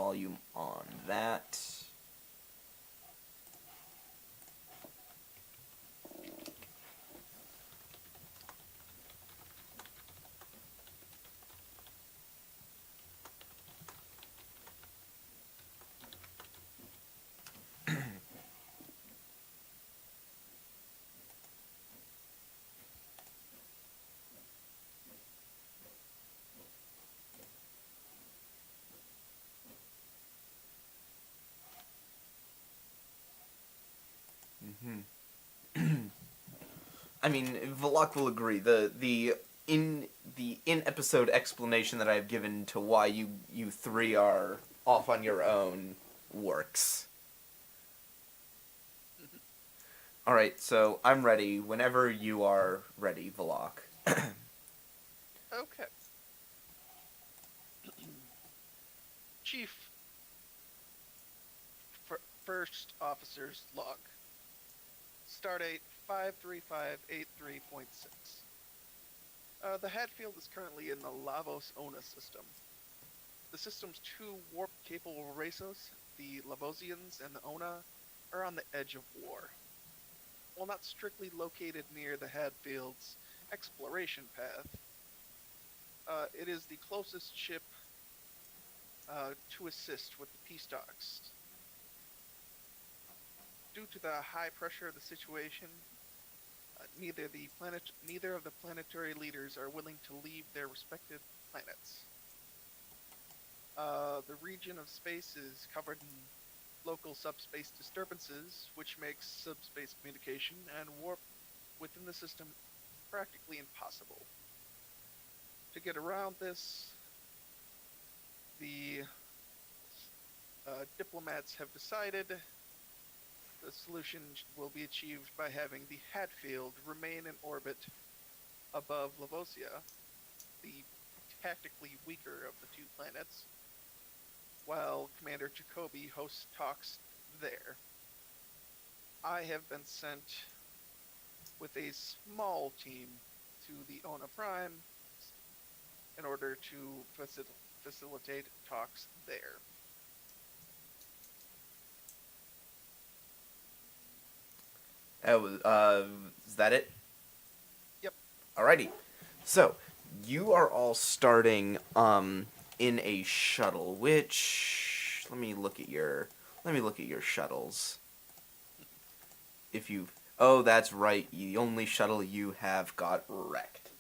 volume on that. I mean, Valak will agree. The in-episode explanation that I've given to why you three are off on your own works. All right, so I'm ready. Whenever you are ready, Valak. Okay. Chief, First Officer's Log. Stardate 53583.6. The Hadfield is currently in the Lavos Ona system. The system's two warp-capable races, the Lavosians and the Ona, are on the edge of war. While not strictly located near the Hadfield's exploration path, it is the closest ship to assist with the peace talks. Due to the high pressure of the situation, neither of the planetary leaders are willing to leave their respective planets. The region of space is covered in local subspace disturbances, which makes subspace communication and warp within the system practically impossible. To get around this, the diplomats have decided the solution will be achieved by having the Hadfield remain in orbit above Lavosia, the tactically weaker of the two planets, while Commander Jacoby hosts talks there. I have been sent with a small team to the Ona Prime in order to facilitate talks there. Is that it? Yep. Alrighty. So, you are all starting, in a shuttle, which... Let me look at your shuttles. Oh, that's right. The only shuttle you have got wrecked.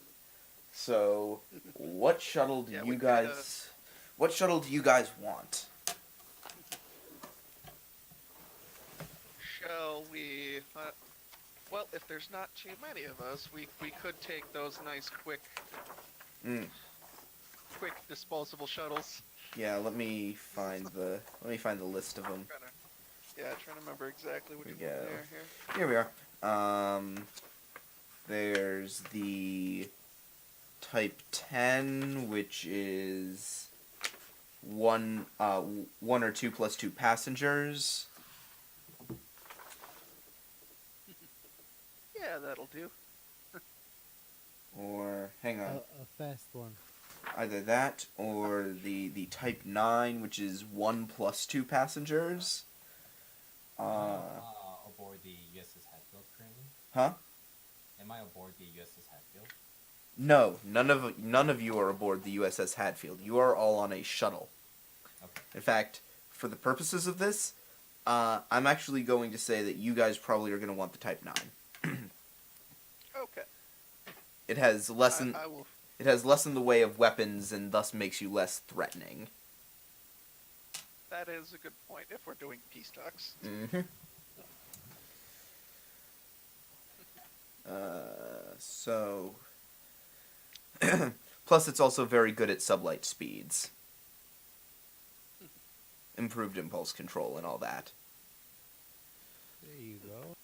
So, what shuttle do you guys... What shuttle do you guys want? Shall we... well, if there's not too many of us, we could take those nice, quick disposable shuttles. Yeah, let me find the list of them. Trying to remember exactly which one they are here. Here we are. There's the Type 10, which is one or two plus two passengers. Yeah, that'll do. Or hang on. A fast one. Either that or the Type 9, which is 1 plus 2 passengers. Aboard the USS Hadfield currently? Huh? Am I aboard the USS Hadfield? No, none of you are aboard the USS Hadfield. You are all on a shuttle. Okay. In fact, for the purposes of this, I'm actually going to say that you guys probably are going to want the Type 9. Okay. It has less in I will... It has less in the way of weapons and thus makes you less threatening. That is a good point if we're doing peace talks. Mm-hmm. So... Plus, it's also very good at sublight speeds. Improved impulse control and all that. There you go.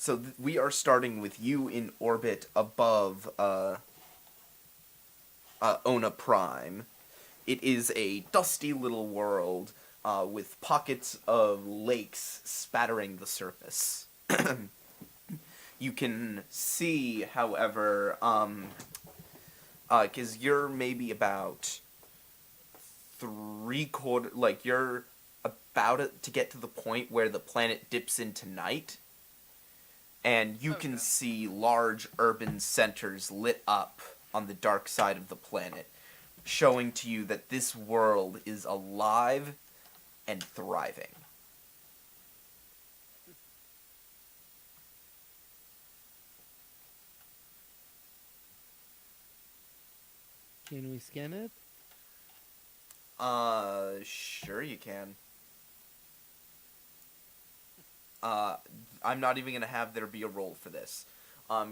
So we are starting with you in orbit above Ona Prime. It is a dusty little world with pockets of lakes spattering the surface. You can see, however, Because you're maybe about like you're about to get to the point where the planet dips into night, and you can Okay. see large urban centers lit up on the dark side of the planet, showing to you that this world is alive and thriving. Can we scan it? Sure you can. I'm not even gonna have there be a roll for this.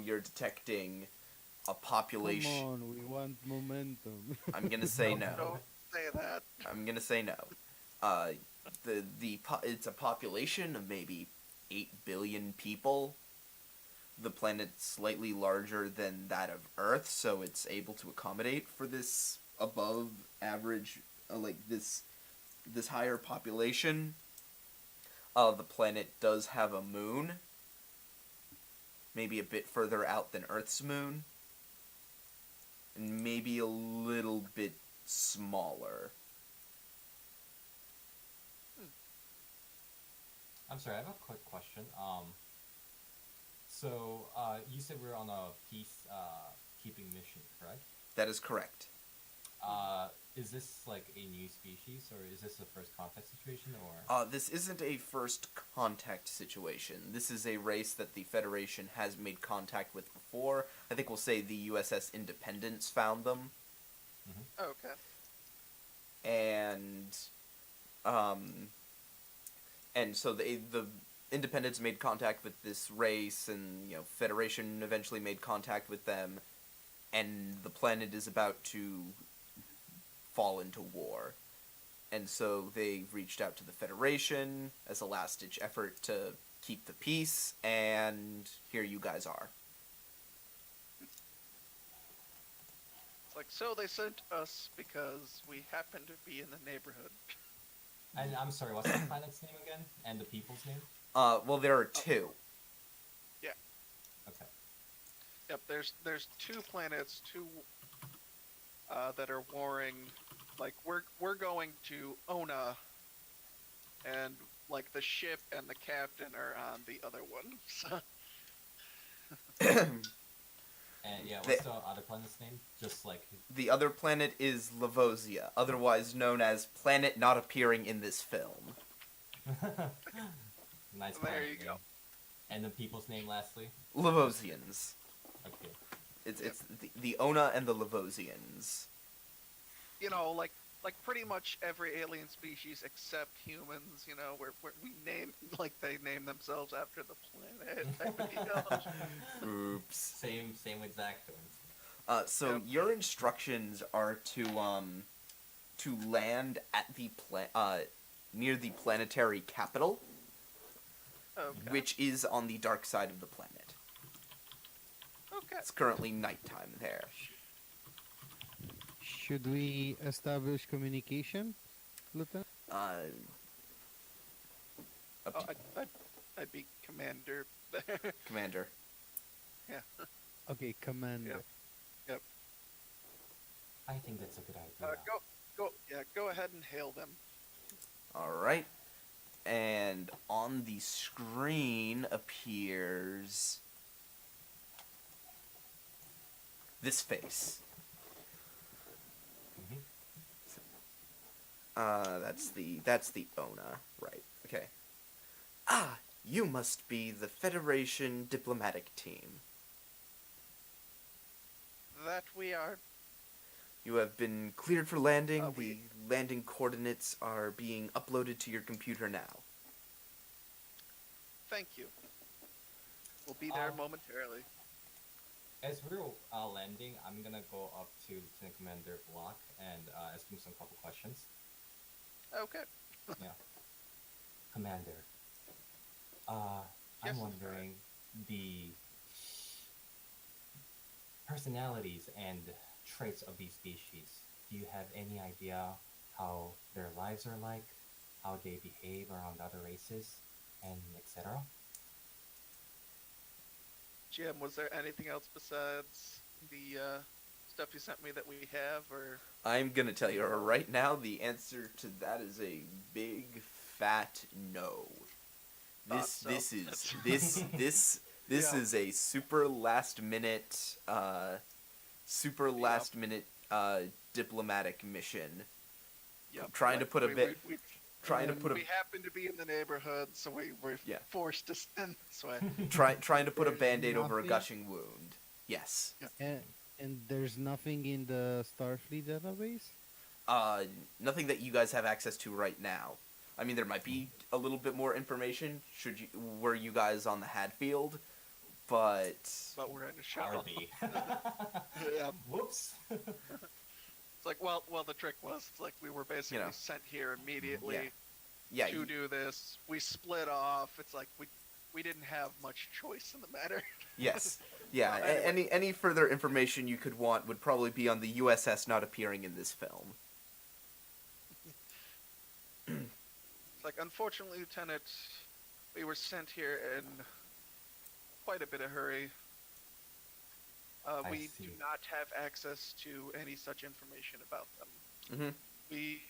You're detecting a Come population. on, we want momentum. I'm gonna say no. Don't say that. I'm gonna say no. It's a population of maybe 8 billion people. The planet's slightly larger than that of Earth, so it's able to accommodate for this above average, this higher population. The planet does have a moon, maybe a bit further out than Earth's moon, and maybe a little bit smaller. I'm sorry, I have a quick question. So you said we were on a peace keeping mission, correct? That is correct. Is this like a new species, or is this a first contact situation, or? This isn't a first contact situation. This is a race that the Federation has made contact with before. I think we'll say the USS Independence found them. Okay. And so the Independence made contact with this race, and Federation eventually made contact with them, and the planet is about to fall into war. And so they reached out to the Federation as a last-ditch effort to keep the peace, and here you guys are. It's like, so they sent us because we happen to be in the neighborhood. And I'm sorry, what's the planet's name again? And the people's name? Well, there are two. Yeah. Okay. Yep. There's two planets, that are warring. Like we're going to Ona, and like the ship and the captain are on the other one. So. And yeah, what's the other planet's name? Just like... The other planet is Lavosia, otherwise known as Planet Not Appearing in This Film. Nice There planet you name. go. And the people's name, lastly? Lavosians. Okay. It's the Ona and the Lavosians. Like pretty much every alien species except humans, where we name, like they name themselves after the planet type of deal. Oops. Same exact ones. So Yep. your instructions are to land at the near the planetary capital, Okay. which is on the dark side of the planet. Okay. It's currently nighttime there. Should we establish communication, Lieutenant? Up Oh, to I'd be commander. Commander. Yeah. Okay, Commander. Yep. I think that's a good idea. Go ahead and hail them. All right. And on the screen appears this face. That's the Ona, right? Okay. Ah, you must be the Federation diplomatic team. That we are. You have been cleared for landing. The We- landing coordinates are being uploaded to your computer now. Thank you. We'll be there Um, momentarily. As we're landing, I'm gonna go up to Lieutenant Commander Block and ask him some couple questions. Okay. Yeah. Commander, Yes, I'm wondering the personalities and traits of these species. Do you have any idea how their lives are like, how they behave around other races, and etc.? Jim, was there anything else besides the stuff you sent me that we have, or I'm gonna tell you right now, the answer to that is a big fat no. thought so. This Yeah. is a super last minute diplomatic mission. Yep. Trying to like, put a bit we, trying to put a we happen to be in the neighborhood, so we were Yeah. forced to send this way. trying to put a There's band-aid over a nothing- gushing wound. Yes. And there's nothing in the Starfleet database? Nothing that you guys have access to right now. I mean, there might be a little bit more information were you guys on the Hadfield, but But we're in a shuttle. RB. Yeah. Whoops. It's like, well, the trick was, it's like we were basically sent here immediately yeah, to do this. We split off. It's like we didn't have much choice in the matter. yes, yeah. Well, anyway. Any further information you could want would probably be on the USS not appearing in this film. It's like, unfortunately, Lieutenant, we were sent here in quite a bit of hurry. I We see. do not have access to any such information about them. Mm-hmm. We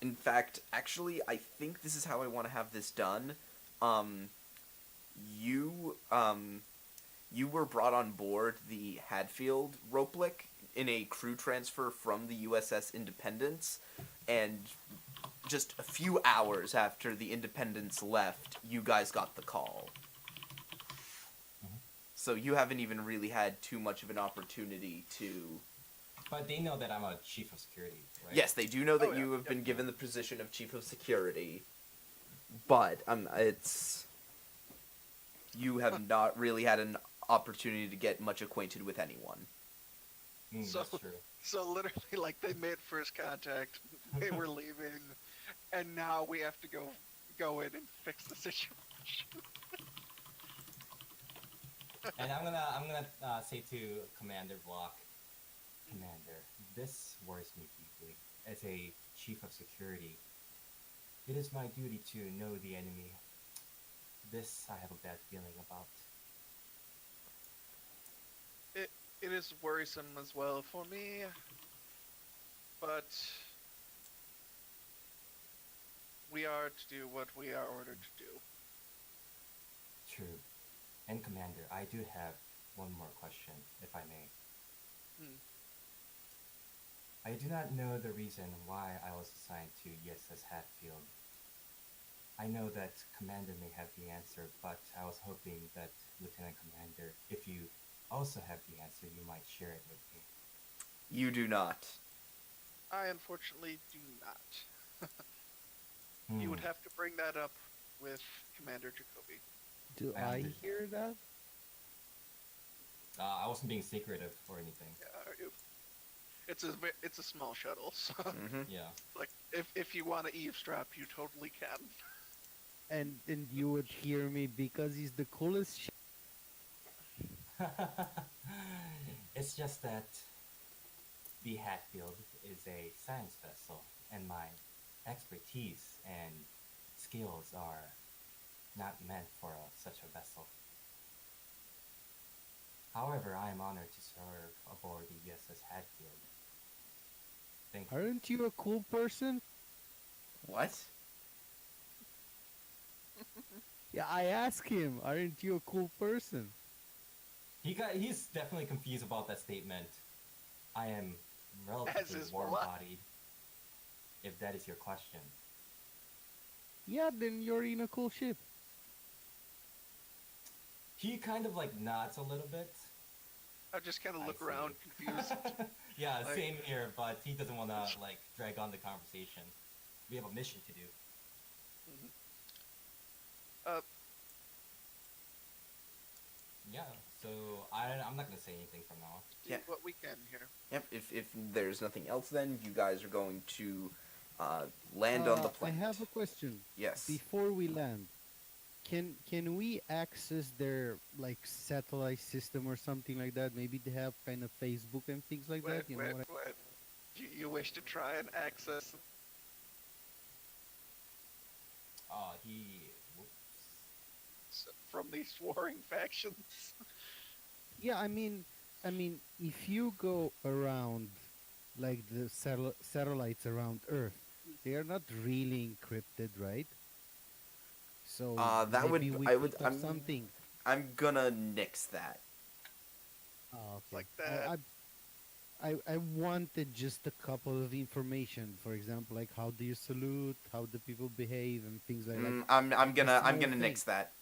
In fact, actually, I think this is how I want to have this done. You were brought on board the Hadfield Roplick in a crew transfer from the USS Independence, and just a few hours after the Independence left, you guys got the call. So you haven't even really had too much of an opportunity to... But they know that I'm a chief of security, right? Yes, they do know that Oh, yeah. you have Yep. been given the position of chief of security, but you have not really had an opportunity to get much acquainted with anyone. So- That's true. so literally, like, they made first contact. They were leaving, and now we have to go in and fix the situation. And I'm gonna say to Commander Block, Commander, this worries me deeply. As a chief of security, it is my duty to know the enemy. This I have a bad feeling about. It is worrisome as well for me, but we are to do what we are ordered to do. True. And Commander, I do have one more question, if I may. I do not know the reason why I was assigned to USS Hadfield. I know that Commander may have the answer, but I was hoping that Lieutenant Commander, if you also have the answer, you might share it with me. You do not. I unfortunately do not. You would have to bring that up with Commander Jacoby. Do I I understand. hear that? I wasn't being secretive or anything. It's a small shuttle, so Mm-hmm. Yeah. like if you want to eavesdrop, you totally can. And you would hear me because he's the coolest It's just that the Hatfield is a science vessel, and my expertise and skills are not meant for such a vessel. However, I am honored to serve aboard the USS Hadfield. Thank you. Aren't you a cool person? What? Yeah, I asked him, aren't you a cool person? He's definitely confused about that statement. I am relatively is warm-bodied, if that is your question. Yeah, then you're in a cool ship. He kind of like nods a little bit. I just kind of I look see. around confused. Yeah, Like- same here, but he doesn't want to like drag on the conversation. We have a mission to do. Uh, Yeah, so I'm not gonna say anything from now on. do Yeah. what we can here. Yep. If there's nothing else, then you guys are going to land on the I planet. have a question. Yes. Before we land, can we access their like satellite system or something like that? Maybe they have kind of Facebook and things like that. You know what I- Wait. You wish to try and access? From these warring factions. Yeah, I mean, I mean, if you go around like the satellites around Earth, they are not really encrypted, right? So That would maybe we I would think of something. I'm gonna nix that. Oh, It's okay. like that. I wanted just a couple of information. For example, like how do you salute, how do people behave, and things like the I'm small gonna thing. nix that.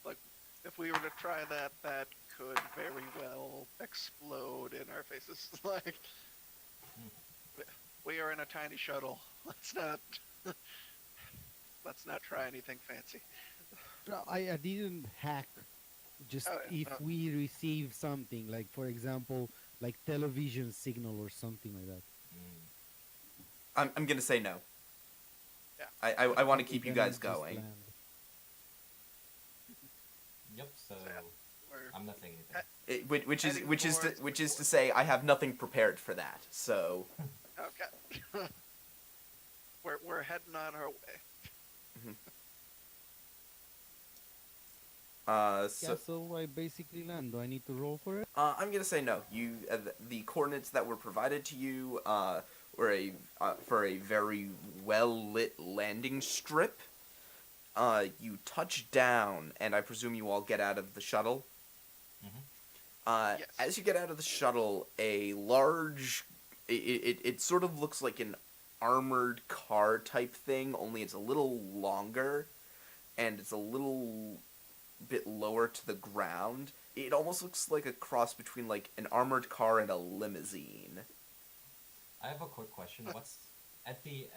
Like, if we were to try that, that could very well explode in our faces. Like, Hmm. we are in a tiny shuttle. Let's not let's not try anything fancy. No, I didn't hack. Just Oh, if yeah. we receive something, like for example, like television signal or something like that. Mm. I'm gonna say no. Yeah. I want to Okay, keep you then I'll guys just going. land. Yep. So So, yeah, we're I'm not saying anything. heading towards which the is to door. say I have nothing prepared for that. So Okay. We're heading on our way. Yeah, so so I basically land. Do I need to roll for it? I'm gonna say no. You the coordinates that were provided to you were a for a very well lit landing strip. You touch down, and I presume you all get out of the shuttle. Hmm. Yes. As you get out of the shuttle, a large it sort of looks like an armored car type thing, only it's a little longer and it's a little bit lower to the ground. It almost looks like a cross between like an armored car and a limousine. I have a quick question. What's at the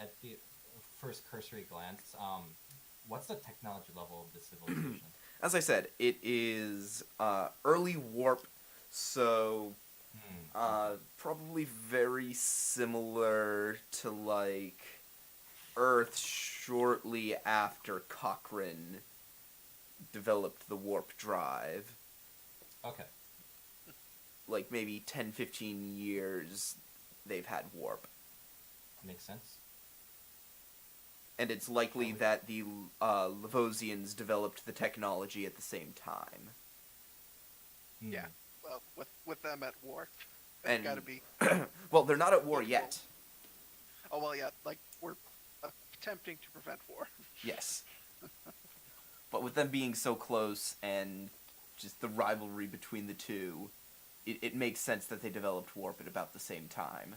first cursory glance? What's the technology level of the civilization? As I said, it is early warp, so Hmm. probably very similar to like Earth shortly after Cochrane developed the warp drive. Okay. Like maybe 10, 15 years they've had warp. Makes sense. And it's likely Oh, that the Levosians developed the technology at the same time. hmm. Yeah. Well, with them at war, they've And got to be. well, they're not at war Looking yet. Oh well, yeah. Like we're attempting to prevent war. Yes. But with them being so close and just the rivalry between the two, it makes sense that they developed warp at about the same time.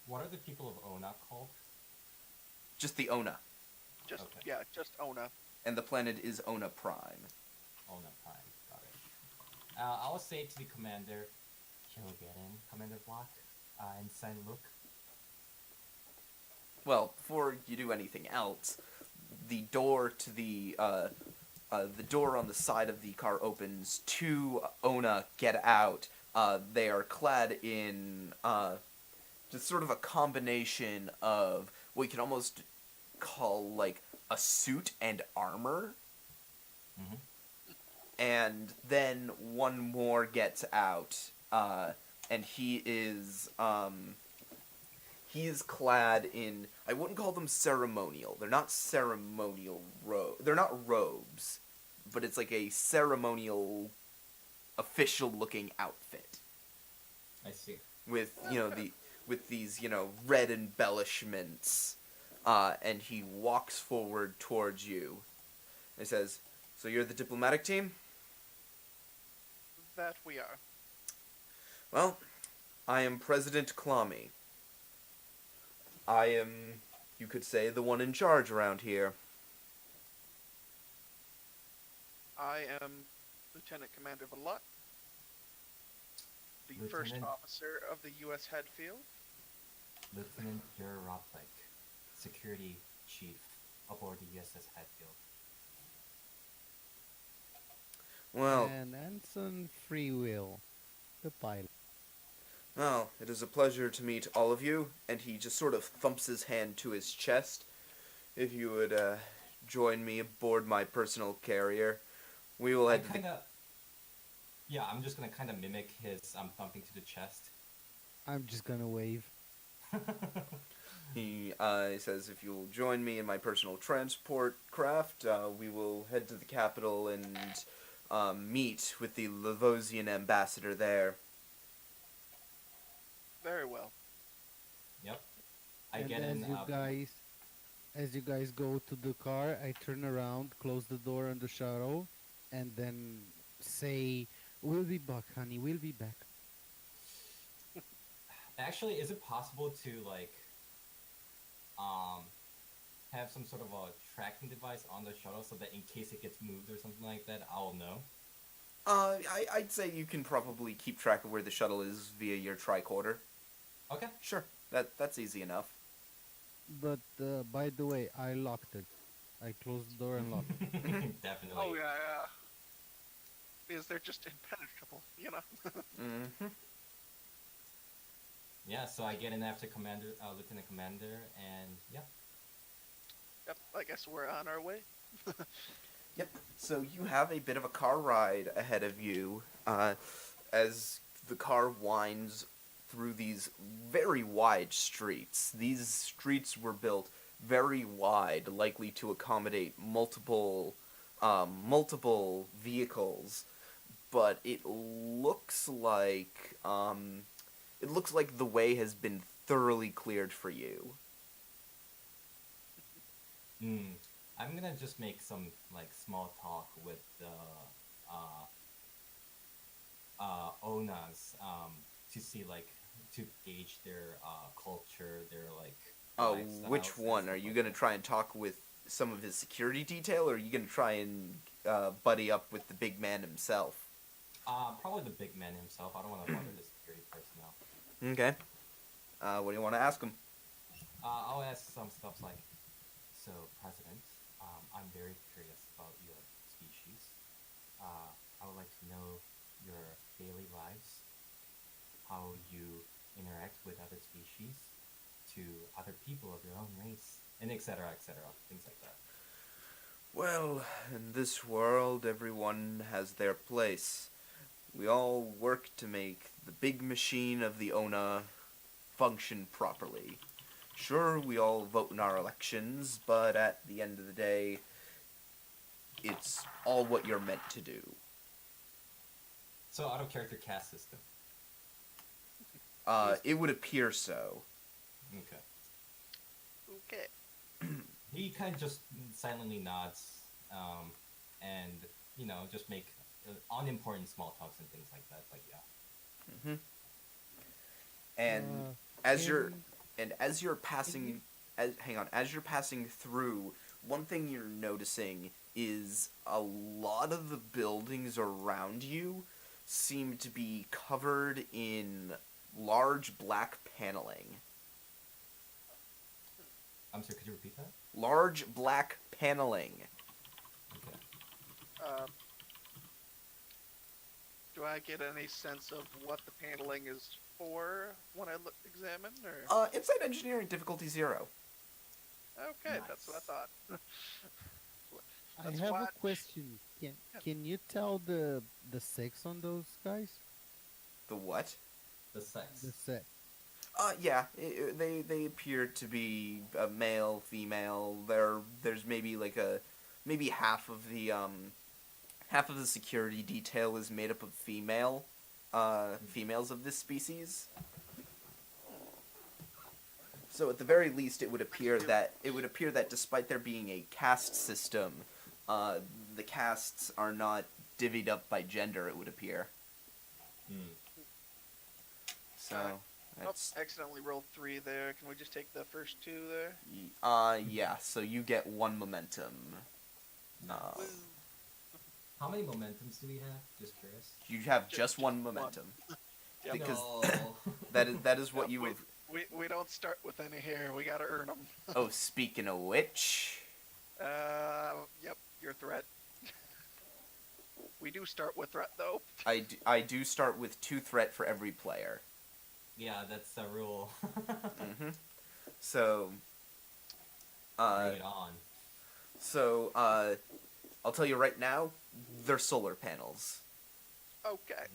What are the people of Ona called? Just the Ona. Just Okay. yeah, just Ona. And the planet is Ona Prime. Ona Prime. Got it. I'll say to the commander, "Can we get in, Commander Block, and sign look?" Well, before you do anything else, the door to the door on the side of the car opens. Two Ona get out. They are clad in just sort of a combination of what you can almost call like a suit and armor. Mm-hmm. And then one more gets out, and he is clad in, I wouldn't call them ceremonial. They're not ceremonial they're not robes, but it's like a ceremonial official looking outfit I see. with, with these, red embellishments. And he walks forward towards you. And he says, "So you're the diplomatic team?" That we are. "Well, I am President Klami. I am, you could say, the one in charge around here." I am Lieutenant Commander Valot, the first Lieutenant officer of the U.S. Hadfield. Lieutenant Yuroplik, security chief aboard the USS Hadfield. Well, And Anson Freewill, the pilot. well, it is a pleasure to meet all of you. And he just sort of thumps his hand to his chest. "If you would join me aboard my personal carrier, we will I head to the kind of, yeah, I'm just gonna kind of mimic his thumping to the chest. I'm just gonna wave. He says, "If you'll join me in my personal transport craft, we will head to the capital and meet with the Lavosian ambassador there. Very well. Yep. I And get in. as you guys go to the car, I turn around, close the door on the shuttle, and then say, "We'll be back, honey. We'll be back." Actually, is it possible to like um have some sort of a tracking device on the shuttle so that in case it gets moved or something like that, I'll know? I'd say you can probably keep track of where the shuttle is via your tricorder. Okay. Sure, that's easy enough. But by the way, I locked it. I closed the door and locked it. Definitely. Oh yeah, yeah. Because they're just impenetrable, you know. Mm-hmm. Yeah, so I get in after Lieutenant Commander, and yeah. Yep. I guess we're on our way. Yep. So you have a bit of a car ride ahead of you, as the car winds through these very wide streets. These streets were built very wide, likely to accommodate multiple vehicles. But it looks like the way has been thoroughly cleared for you. Hmm. I'm gonna just make some like small talk with the onas to see like to gauge their culture, their like Oh, lifestyles which and one? stuff Are you like gonna that. try and talk with some of his security detail, or are you gonna try and buddy up with the big man himself? Probably the big man himself. I don't want to bother the security personnel. Okay. What do you want to ask him? I'll ask some stuff like, so President, I'm very curious about your species. I would like to know your daily lives, how you interact with other species, to other people of your own race, and etc., etc., things like that. Well, in this world, everyone has their place. We all work to make the big machine of the ONA function properly. Sure, we all vote in our elections, but at the end of the day, it's all what you're meant to do. So, out of character caste system. It would appear so. Okay. Okay. He kind of just silently nods, and just make unimportant small talks and things like that. Like, yeah. Hmm. And Uh, as you're can- as you're passing, as you're passing through, one thing you're noticing is a lot of the buildings around you seem to be covered in large black paneling. I'm sorry. Could you repeat that? Large black paneling. Okay. Um, do I get any sense of what the paneling is for when I examine, or? Inside engineering difficulty 0. Okay, that's what I Nice. thought. I Let's have watch. a question. Can Yeah. can you tell the sex on those guys? The what? The sex. The sex. Yeah, they appear to be male, female. There's maybe maybe half of the security detail is made up of females of this species. So at the very least, it would appear that despite there being a caste system, the castes are not divvied up by gender. It would appear. Hmm. So Oh, that's accidentally rolled 3 there. Can we just take the first 2 there? yeah. So you get 1 momentum. Woo. How many momentums do we have? Just curious. You have Ju- just just 1 one. momentum. Yep. Because No. that is what Yeah, you have. we don't start with any here. We gotta earn them. Oh, speaking of which, Yep, your threat. We do start with threat though. I do start with 2 threat for every player. Yeah, that's the rule. Hmm. So, Bring it on. so I'll tell you right now, they're solar panels. Okay.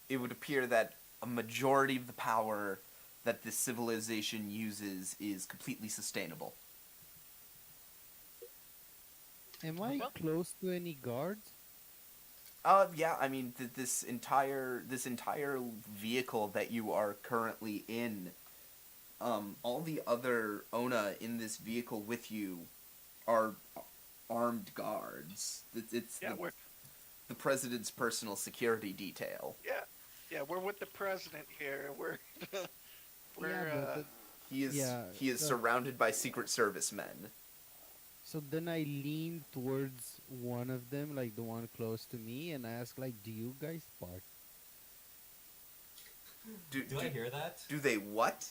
It would appear that a majority of the power that this civilization uses is completely sustainable. Am I Well, close to any guards? Yeah, I mean, this entire vehicle that you are currently in, all the other Ona in this vehicle with you are armed guards. It's yeah, the president's personal security detail. yeah, yeah, we're with the president here. We're Yeah, we're but He is yeah. he is surrounded by Secret Service men. So then I lean towards one of them, like the one close to me, and ask, like, "Do you guys part?" Do I hear that? Do they what?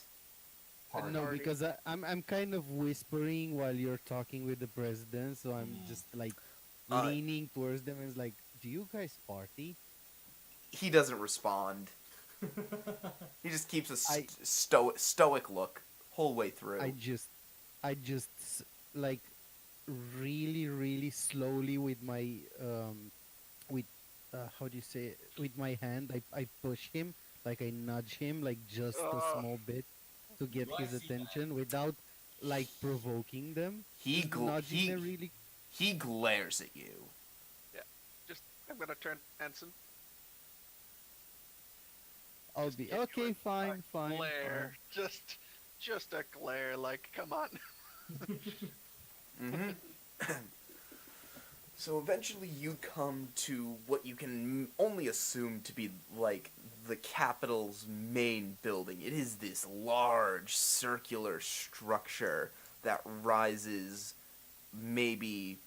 Party. No, Party. because I'm kind of whispering while you're talking with the president, so I'm just like Uh, leaning towards them and it's like, "Do you guys party?" he doesn't respond. He just keeps a I stoic look whole way through. I just like really really slowly with my with how do you say it? With my hand I push him, like I nudge him like just a uh, small bit to get Do I his see that? attention without like provoking them, he just gl- nudging he them really. he glares at you. yeah. Just I'm gonna turn Ensign. I'll Just be give you okay, fine, fine, glare. Just a glare. Like, come on. hmm So eventually you come to what you can only assume to be like the Capitol's main building. It is this large circular structure that rises maybe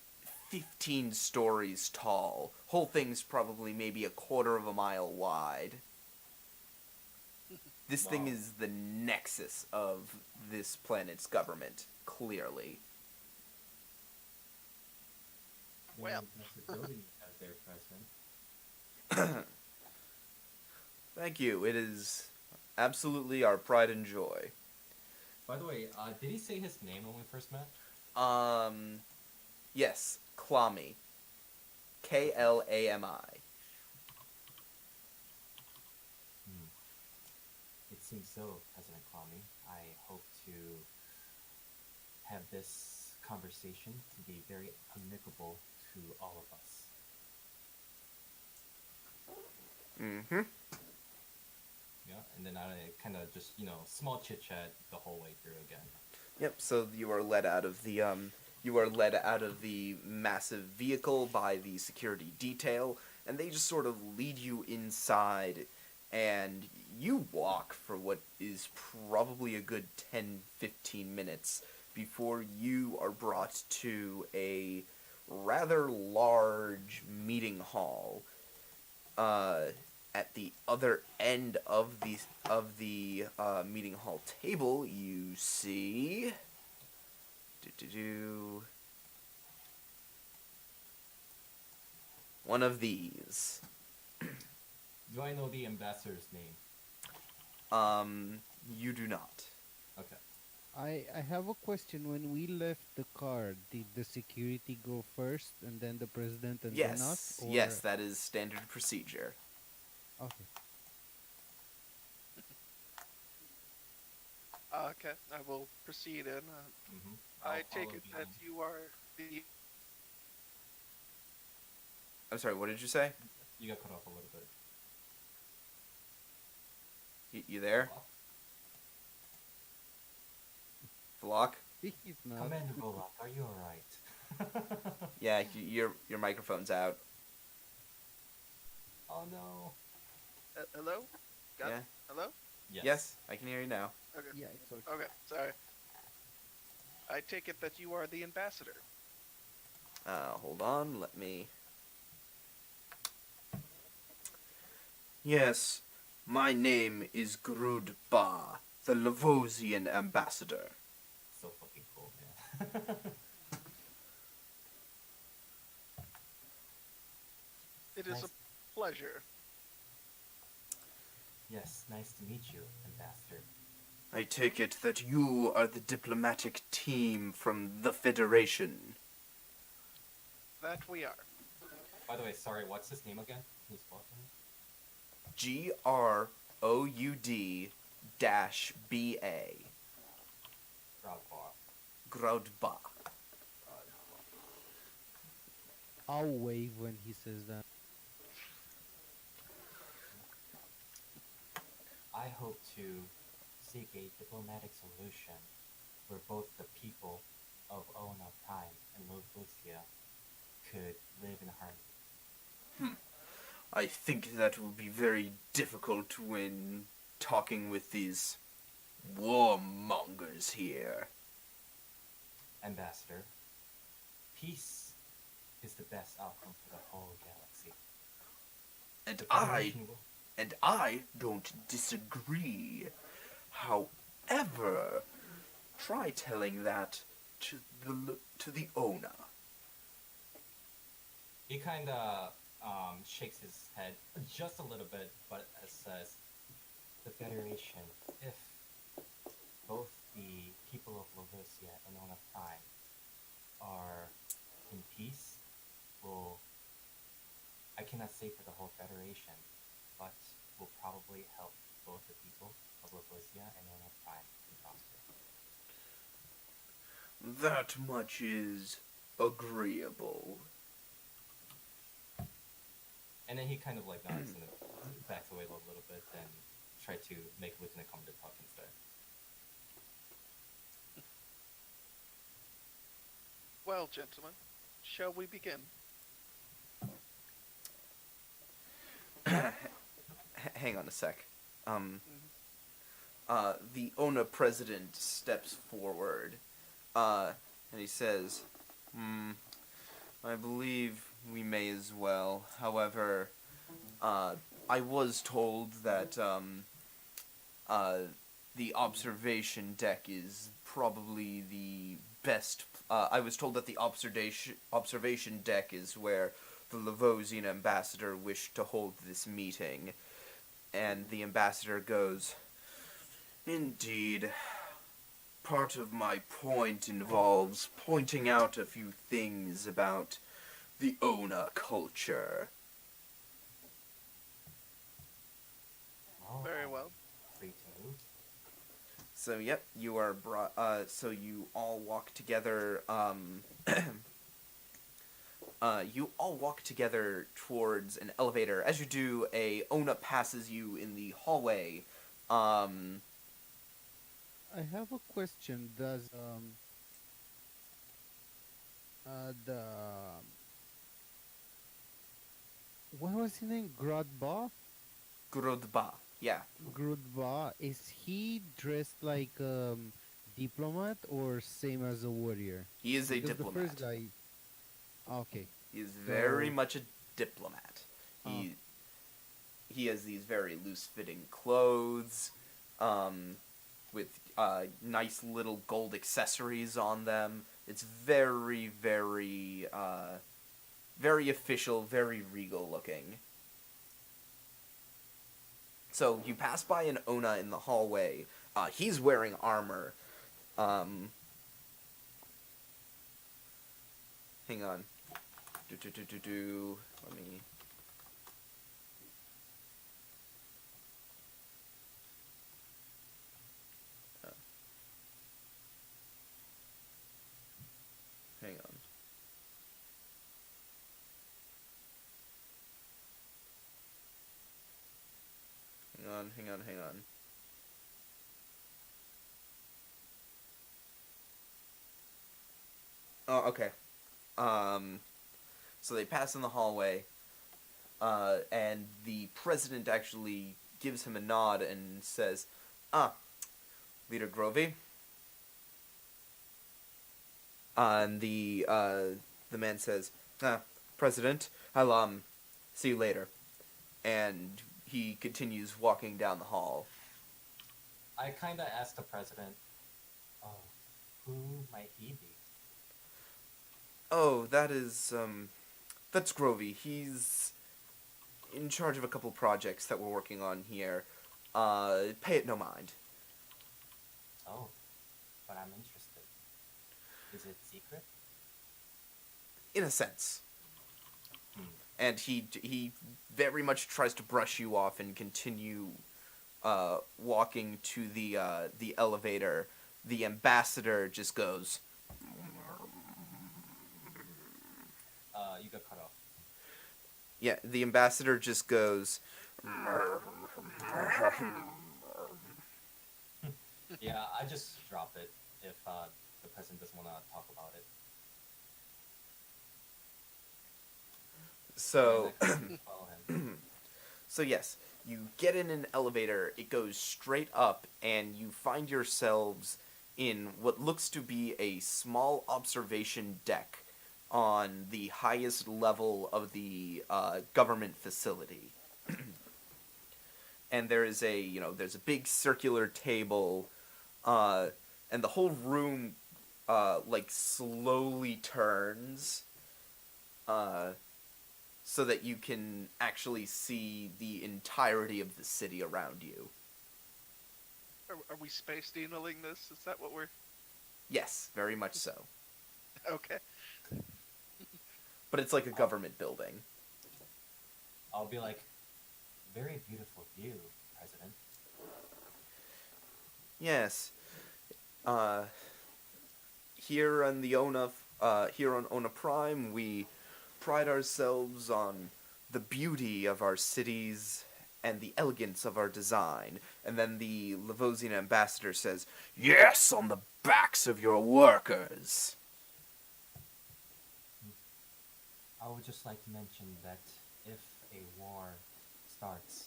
15 stories tall. Whole thing's probably maybe a quarter of a mile wide. This thing Wow. is the nexus of this planet's government, clearly. Well. Massive building you have there, President. Thank you. It is absolutely our pride and joy. By the way, did he say his name when we first met? Yes, Klami. Klami. Hmm. It seems so, President Kwame. I hope to have this conversation to be very amicable to all of us. Mm-hmm. Yeah, and then I kind of just, small chit chat the whole way through again. Yep, so you are led out of the massive vehicle by the security detail, and they just sort of lead you inside, and you walk for what is probably a good 10-15 minutes before you are brought to a rather large meeting hall. At the other end of the meeting hall table, you see one of these. Do I know the ambassador's name? You do not. Okay. I have a question. When we left the car, did the security go first and then the president and then us? Yes, Or yes, that is standard procedure. okay. Okay, I will proceed in. Mm-hmm. I take it that you are the. I'm sorry, what did you say? You got cut off a little bit. You there? Flock? He's not. Commander Bullock, are you alright? Yeah, your microphone's out. Oh no. Hello? Got Yeah. it? Hello? Yes, I can hear you now. Okay. Yeah, it's okay. Okay, sorry. I take it that you are the ambassador. Hold on, let me. Yes, my name is Grud Ba, the Lavosian ambassador. So fucking cool, man. It is Nice. a pleasure. Yes, nice to meet you, Ambassador. I take it that you are the diplomatic team from the Federation. That we are. By the way, sorry, what's his name again? Can you spell it for me? Groud-BA. Proudbar. Groudba. I'll wave when he says that. I hope to seek a diplomatic solution where both the people of Ona Prime and Lovusia could live in harmony. I think that will be very difficult when talking with these warmongers here. Ambassador, peace is the best outcome for the whole galaxy. And The I Federation will- and I don't disagree. However, try telling that to the owner. He kind of shakes his head just a little bit, but says, "The Federation, if both the people of Lovusia and Ona Prime are in peace, will, I cannot say for the whole Federation, but will probably help both the people of Lovusia and Ona Prime to prosper." That much is agreeable. And then he kind of like nods and backs away a little bit and try to make Lieutenant Commander talk instead. Well, gentlemen, shall we begin? Hang on a sec. Mhm. The ONA president steps forward, and he says, I believe we may as well. However, I was told that, the observation deck is probably the best. I was told that the observation deck is where the Lavosian ambassador wished to hold this meeting. And the ambassador goes, "Indeed. Part of my point involves pointing out a few things about the Ona culture." Well, Very I'm well. Free to move. So, yep, you are so you all walk together, you all walk together towards an elevator. As you do, a Ona passes you in the hallway. I have a question. Does the what was his name? Grodba? Grodba. Yeah. Grudba, is he dressed like diplomat or same as a warrior? He is a Because diplomat. the first guy. Okay. He is very So- much a diplomat. Oh. He has these very loose-fitting clothes, with nice little gold accessories on them. It's very, very, very official, very regal looking. So you pass by an Ona in the hallway. He's wearing armor. Hang on. Let me. Hang on. Hang on. Oh, okay. So they pass in the hallway, and the president actually gives him a nod and says, Leader Grovey. And the man says, President, I'll, see you later. And he continues walking down the hall. I kind of asked the president, "Oh, who might he be?" Oh, that's Grovey. He's in charge of a couple projects that we're working on here. Pay it no mind. Oh, but I'm interested. Is it secret? In a sense. Hmm. And he very much tries to brush you off and continue walking to the elevator. The ambassador just goes, you got cut off. Yeah, the ambassador just goes. Yeah, I just drop it if the president doesn't want to talk about it. So, And I continue to follow him. so yes, you get in an elevator. It goes straight up, and you find yourselves in what looks to be a small observation deck on the highest level of the government facility. And there is there's a big circular table, and the whole room like slowly turns, so that you can actually see the entirety of the city around you. Are we space dealing this? Is that what we're... Yes, very much so. Okay. But it's like a government building. I'll be like, very beautiful view, President. Yes. Here on the here on Ona Prime, we pride ourselves on the beauty of our cities and the elegance of our design. And then the Levosian ambassador says, "Yes, on the backs of your workers." I would just like to mention that if a war starts,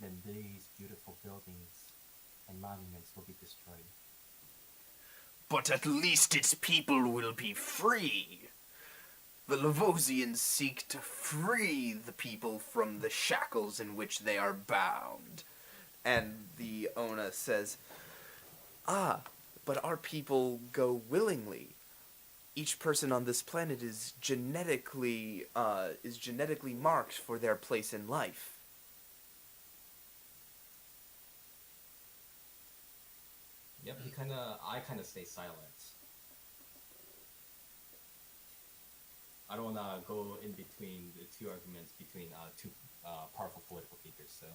then these beautiful buildings and monuments will be destroyed. But at least its people will be free. The Levosians seek to free the people from the shackles in which they are bound. And the Ona says, but our people go willingly. Each person on this planet is genetically marked for their place in life. Yep, I kind of stay silent. I don't want to go in between the two arguments between two powerful political figures, so.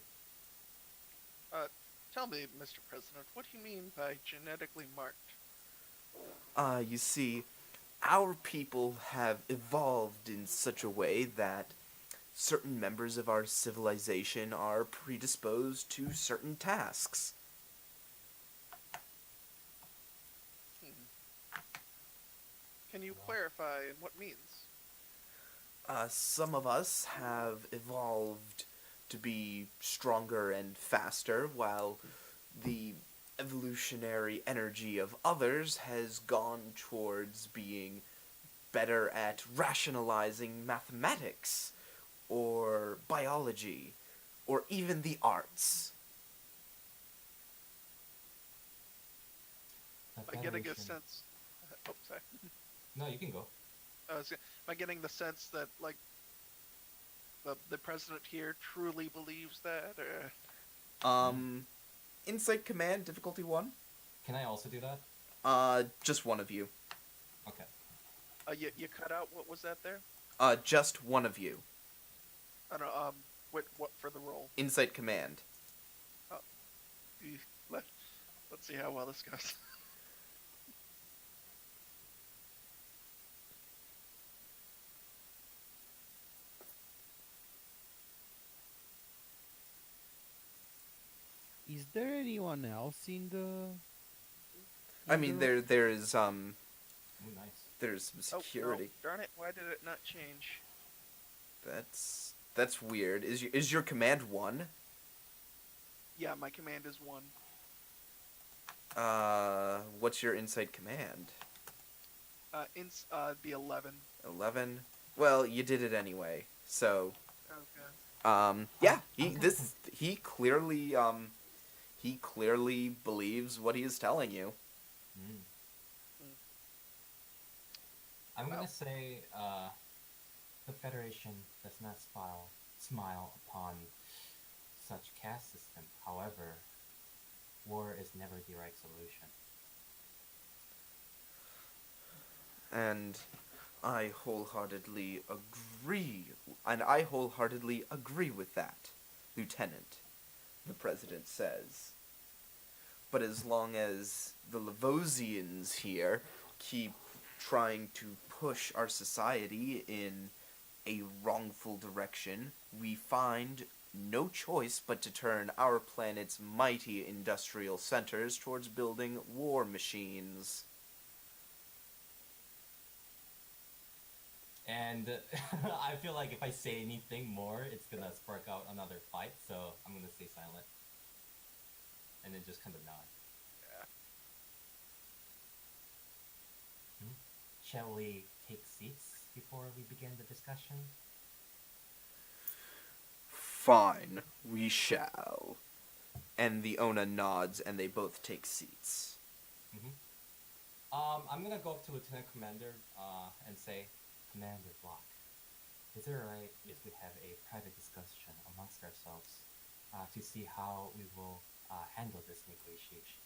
Tell me, Mr. President, what do you mean by genetically marked? You see, our people have evolved in such a way that certain members of our civilization are predisposed to certain tasks. Can you clarify in what means? Some of us have evolved to be stronger and faster, while the evolutionary energy of others has gone towards being better at rationalizing mathematics, or biology, or even the arts. The Am I getting a Federation- sense... Oh, sorry. No, you can go. Am I getting the sense that, like, the president here truly believes that, or... Insight Command, difficulty 1? Can I also do that? Just one of you. Okay. You cut out, what was that there? Just one of you. I don't know, what for the role? Insight Command. Let's see how well this goes. Is there anyone else in the? I mean, there is, Ooh, nice. there's Oh, no, security. darn it, why did it not change? That's weird. Is your command 1? Yeah, my command is 1. What's your insight command? It'd be 11. 11? Well, you did it anyway. So, Okay. yeah, he clearly believes what he is telling you. Mm. I'm Well. gonna say the Federation does not smile upon such caste system. However, war is never the right solution. And I wholeheartedly agree with that, Lieutenant, the President says. But as long as the Levosians here keep trying to push our society in a wrongful direction, we find no choice but to turn our planet's mighty industrial centers towards building war machines. And I feel like if I say anything more, it's gonna spark out another fight, so I'm gonna stay silent. And then just kind of nod. Yeah. Shall we take seats before we begin the discussion? Fine, we shall. And the Ona nods, and they both take seats. I'm gonna go up to Lieutenant Commander and say, Commander Block, is it alright if we have a private discussion amongst ourselves to see how we will handle this negotiation?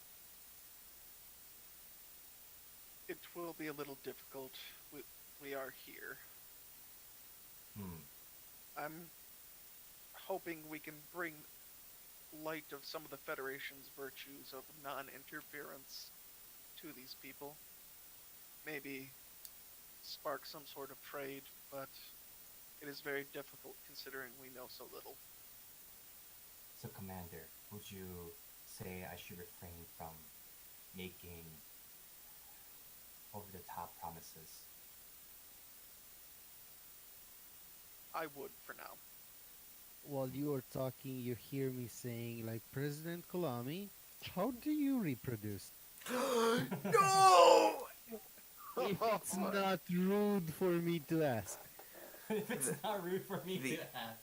It will be a little difficult. We are here. I'm hoping we can bring light of some of the Federation's virtues of non-interference to these people. Maybe spark some sort of trade, but it is very difficult considering we know so little. So, Commander, would you say I should refrain from making over-the-top promises? I would for now. While you are talking, you hear me saying, like, President Kolami, how do you reproduce? No! If it's not rude for me to ask. If it's not rude for me to ask.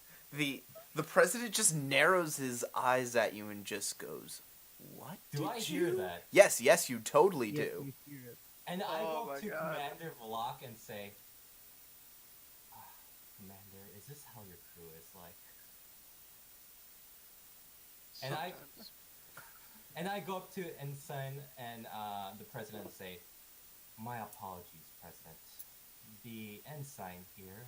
The president just narrows his eyes at you and just goes, "What Do I hear that? Yes, you totally Yes, do. you hear it. And I Oh go my to God. Commander Vlok and say, Commander, is this how your crew is like? Sometimes. And I go up to Ensign and the President and say, my apologies, President. The Ensign here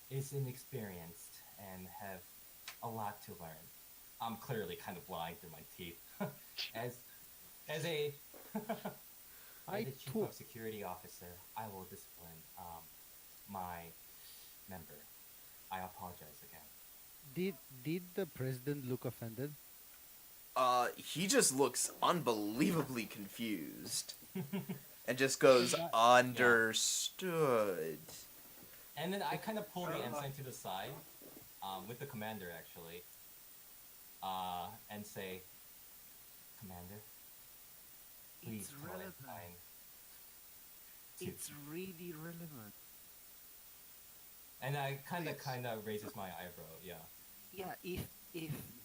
is inexperienced and have a lot to learn. I'm clearly kind of lying through my teeth. as a chief of security officer, I will discipline my member. I apologize again. Did the president look offended? He just looks unbelievably confused. And just goes, understood. And then I kind of pull the ensign to the side, with the commander actually, and say, Commander, please It's tell relevant. Ensign to-" It's really relevant. And I kind of raises my eyebrow, yeah. Yeah, if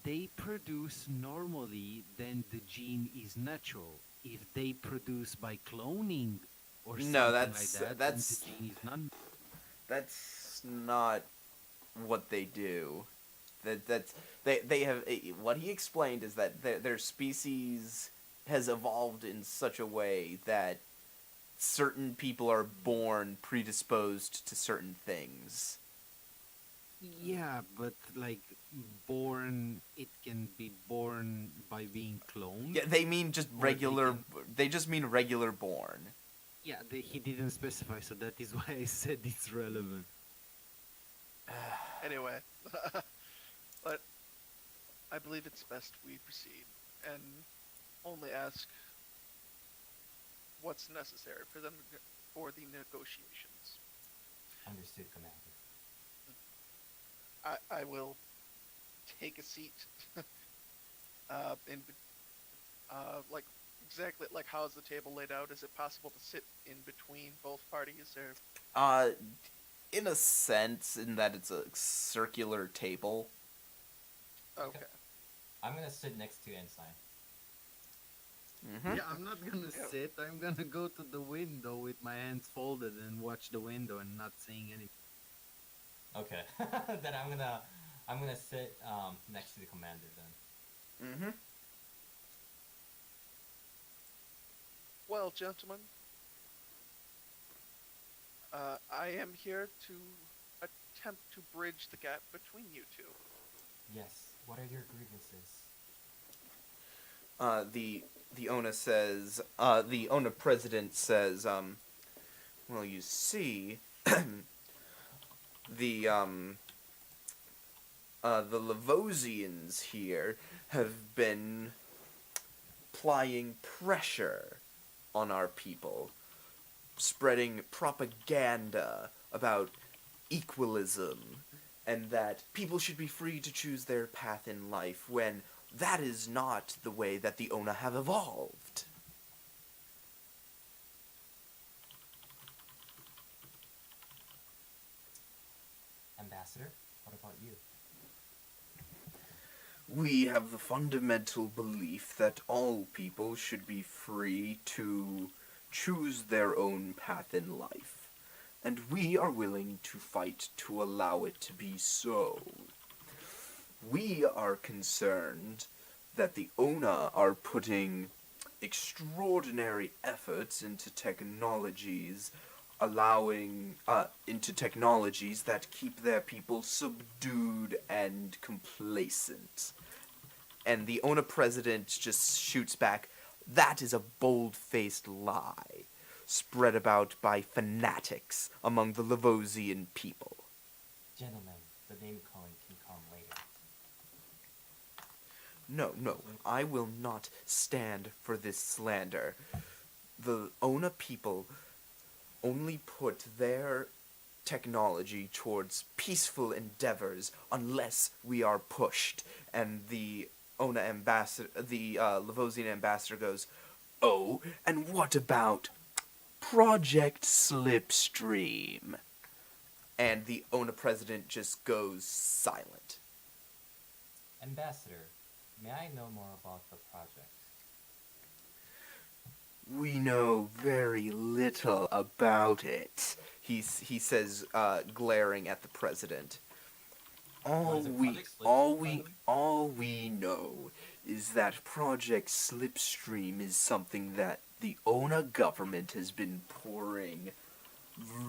they produce normally, then the gene is natural. If they produce by cloning or something like that, then the gene is not. That's not what they do. They have what he explained is that their species has evolved in such a way that certain people are born predisposed to certain things. Yeah, but like it can be born by being cloned. Yeah, they mean just Or they regular. can- They just mean regular born. Yeah, he didn't specify, so that is why I said it's relevant. Anyway, but I believe it's best we proceed and only ask what's necessary for the negotiations. Understood, Commander. I will take a seat like exactly like how is the table laid out? Is it possible to sit in between both parties or In a sense, in that it's a circular table. okay. I'm gonna sit next to Ensign. Mm-hmm. Yeah, I'm not gonna sit. I'm gonna go to the window with my hands folded and watch the window and not saying anything. Okay. Then I'm gonna sit next to the commander then. Mm-hmm. Well, gentlemen, I am here to attempt to bridge the gap between you two. Yes. What are your grievances? The Ona says, the Ona president says, well, you see, the Levosians here have been applying pressure on our people, spreading propaganda about equalism and that people should be free to choose their path in life when that is not the way that the Ona have evolved. Ambassador, what about you? We have the fundamental belief that all people should be free to choose their own path in life, and we are willing to fight to allow it to be so. We are concerned that the Ona are putting extraordinary efforts into technologies into technologies that keep their people subdued and complacent. And the Ona president just shoots back, that is a bold-faced lie, spread about by fanatics among the Levosian people. Gentlemen, the name calling can come later. No, I will not stand for this slander. The Ona people only put their technology towards peaceful endeavors unless we are pushed. And the Ona ambassador, the Levosian ambassador goes, "Oh, and what about Project Slipstream?" And the Ona president just goes silent. Ambassador, may I know more about the project? We know very little about it, he says, glaring at the president. All What is it, we Project Slipstream? all we know is that Project Slipstream is something that the Ona government has been pouring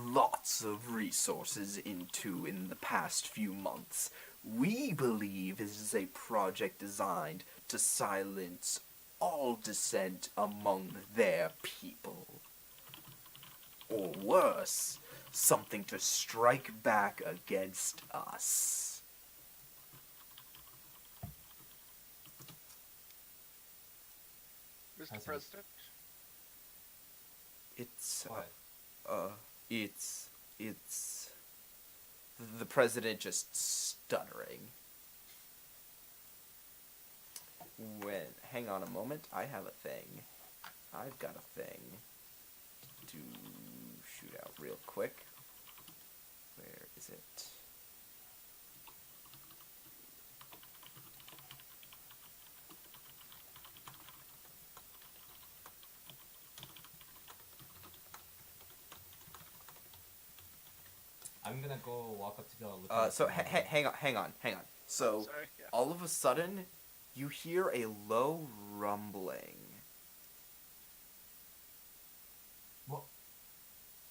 lots of resources into in the past few months. We believe it is a project designed to silence all dissent among their people. Or worse, something to strike back against us. Mr. President, It's, What? it's... The president just stuttering. Hang on a moment, I have a thing. I've got a thing to shoot out real quick. Where is it? I'm gonna go walk up to the lieutenant So commander. hang on. So sorry, yeah. all of a sudden, you hear a low rumbling. What?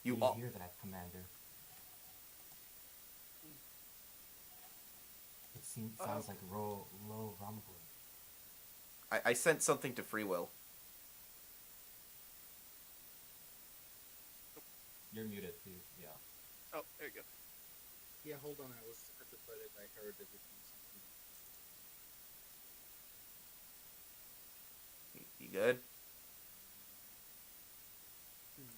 You Do all, hear that, Commander? It sounds like low rumbling. I sent something to Free Will. You're muted, please. Yeah. Oh, there you go. Yeah, hold on. I was at the toilet. I heard everything. You good?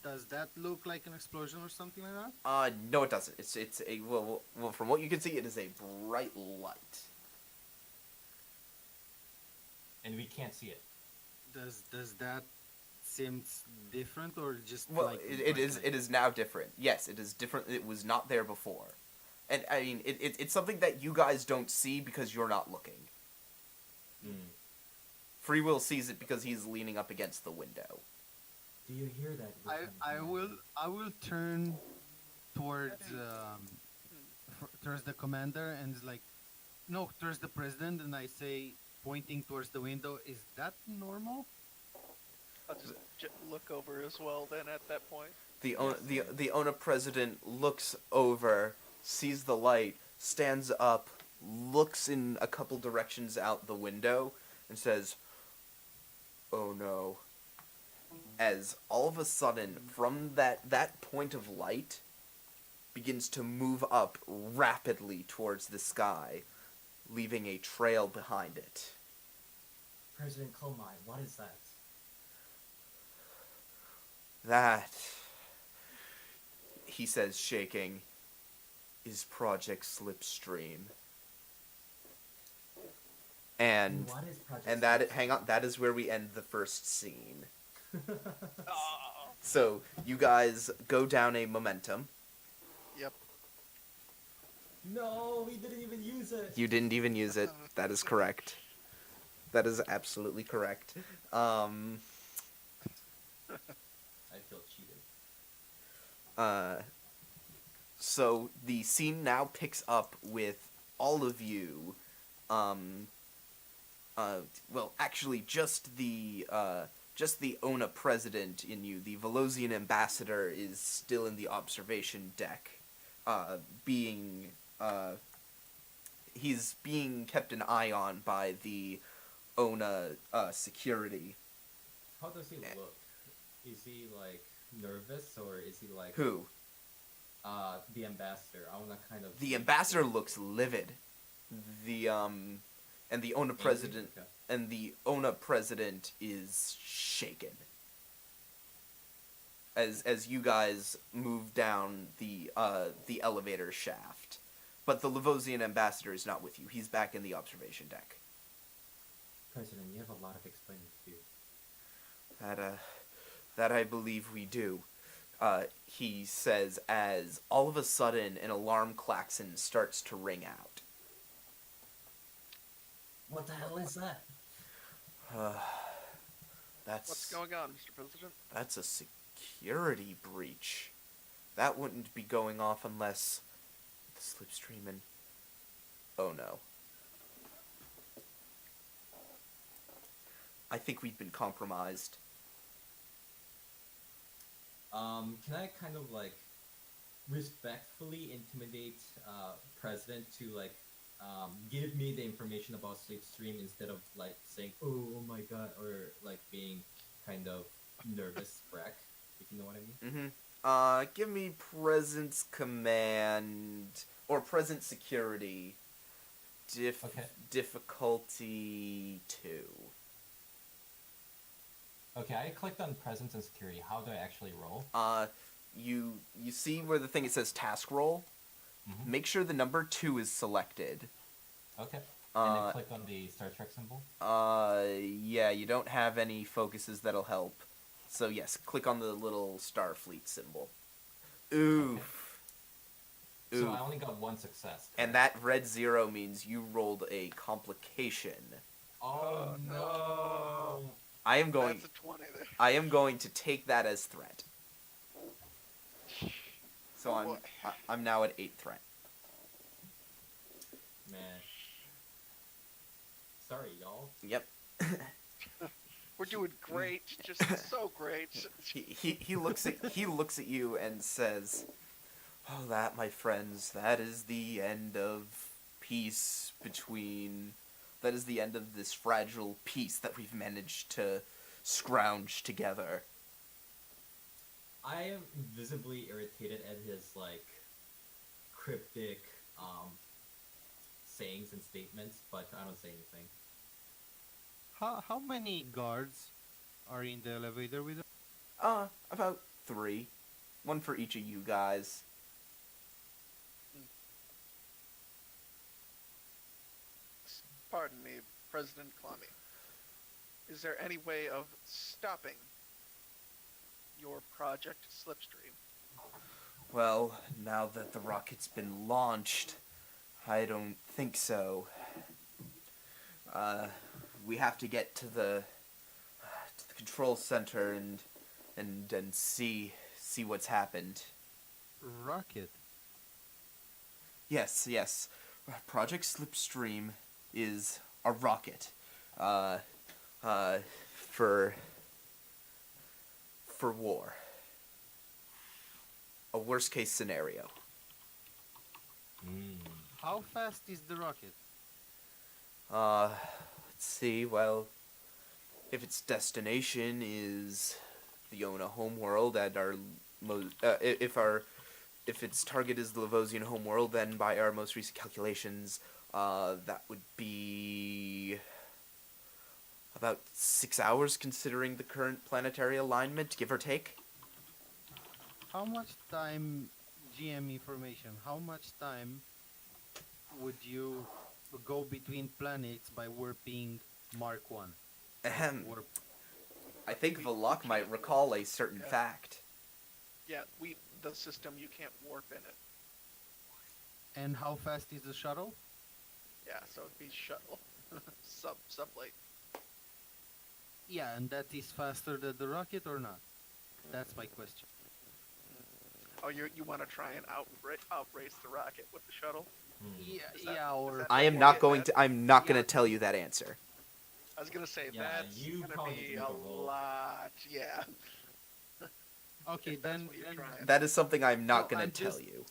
Does that look like an explosion or something like that? No, it doesn't. It's a well, from what you can see, it is a bright light. And we can't see it. Does that seem different or just Well, like it is now different. Yes, it is different. It was not there before, and I mean it's something that you guys don't see because you're not looking. Mm. Free Will sees it because he's leaning up against the window. Do you hear that? Lieutenant Commander? I will turn towards towards the commander and it's like no towards the president and I say pointing towards the window, is that normal? I'll just look over as well then at that point. The Ona president looks over, sees the light, stands up, looks in a couple directions out the window, and says, "Oh no." As all of a sudden, from that point of light, begins to move up rapidly towards the sky, leaving a trail behind it. President Komai, what is that? That, he says, shaking, is Project Slipstream. And What is Project and that hang on, that is where we end the first scene. Oh, So you guys go down a momentum. yep. No, we didn't even use it. You didn't even use it. That is correct. That is absolutely correct. I feel cheated. So the scene now picks up with all of you. Well, actually, just the ONA president in you. The Velosian ambassador is still in the observation deck, he's being kept an eye on by the ONA security. How does he look? Is he like nervous or is he like Who? The ambassador? I wanna kind of. The ambassador looks livid. And the ONA president Okay. and the ONA president is shaken. As you guys move down the elevator shaft. But the Levosian ambassador is not with you. He's back in the observation deck. President, you have a lot of explaining to do. That I believe we do. He says as all of a sudden an alarm klaxon starts to ring out. What the hell is that? What's going on, Mr. President? That's a security breach. That wouldn't be going off unless the slipstream and... Oh no. I think we've been compromised. Can I kind of like respectfully intimidate President to like give me the information about Slipstream instead of like saying, oh my god, or like being kind of nervous wreck, if you know what I mean? Give me presence command or present security. Okay. Difficulty 2. Okay, I clicked on presence and security. How do I actually roll? You see where the thing it says task roll? Mhm. Make sure the number 2 is selected. Okay. And then click on the Star Trek symbol. Yeah, you don't have any focuses that'll help. So yes, click on the little Starfleet symbol. Oof. So Oof. I only got one success. And that red 0 means you rolled a complication. Oh no! I am going That's a 20 there. I am going to take that as threat. So Oh, boy. I'm now at 8 threat. Man. Sorry, y'all. Yep. We're doing great, just so great. He looks at you and says, "Oh, that, my friends, that is the end of peace between. That is the end of this fragile peace that we've managed to scrounge together." I am visibly irritated at his like cryptic sayings and statements, but I don't say anything. How many guards are in the elevator with us? About 3. 1 for each of you guys. Pardon me, President Klami. Is there any way of stopping your Project Slipstream? Well, now that the rocket's been launched, I don't think so. We have to get to the control center and see what's happened. Rocket. Yes. Project Slipstream is a rocket. For war. A worst case scenario. How fast is the rocket? Let's see, well, if its destination is the Ona homeworld and if our if its target is the Lavosian homeworld, then by our most recent calculations, that would be about 6 hours, considering the current planetary alignment, give or take. How much time, GM information, how much time would you go between planets by warping Mark 1? Ahem. Warp. I think We Valak might can't- recall a certain yeah. fact. Yeah, the system, you can't warp in it. And how fast is the shuttle? Yeah, so it'd be shuttle. Sublight. Yeah, and that is faster than the rocket or not? That's my question. Oh, you want to try and outrace the rocket with the shuttle? Yeah, Is that- yeah, is or that- I am Yeah, not that- going to. I'm not going yeah. to tell you that answer. I was gonna say Yeah, that's you gonna probably be need to a make a roll. lot. Yeah. okay, if that's then, what you're then trying. That is something I'm not No, going I'm to tell just- you.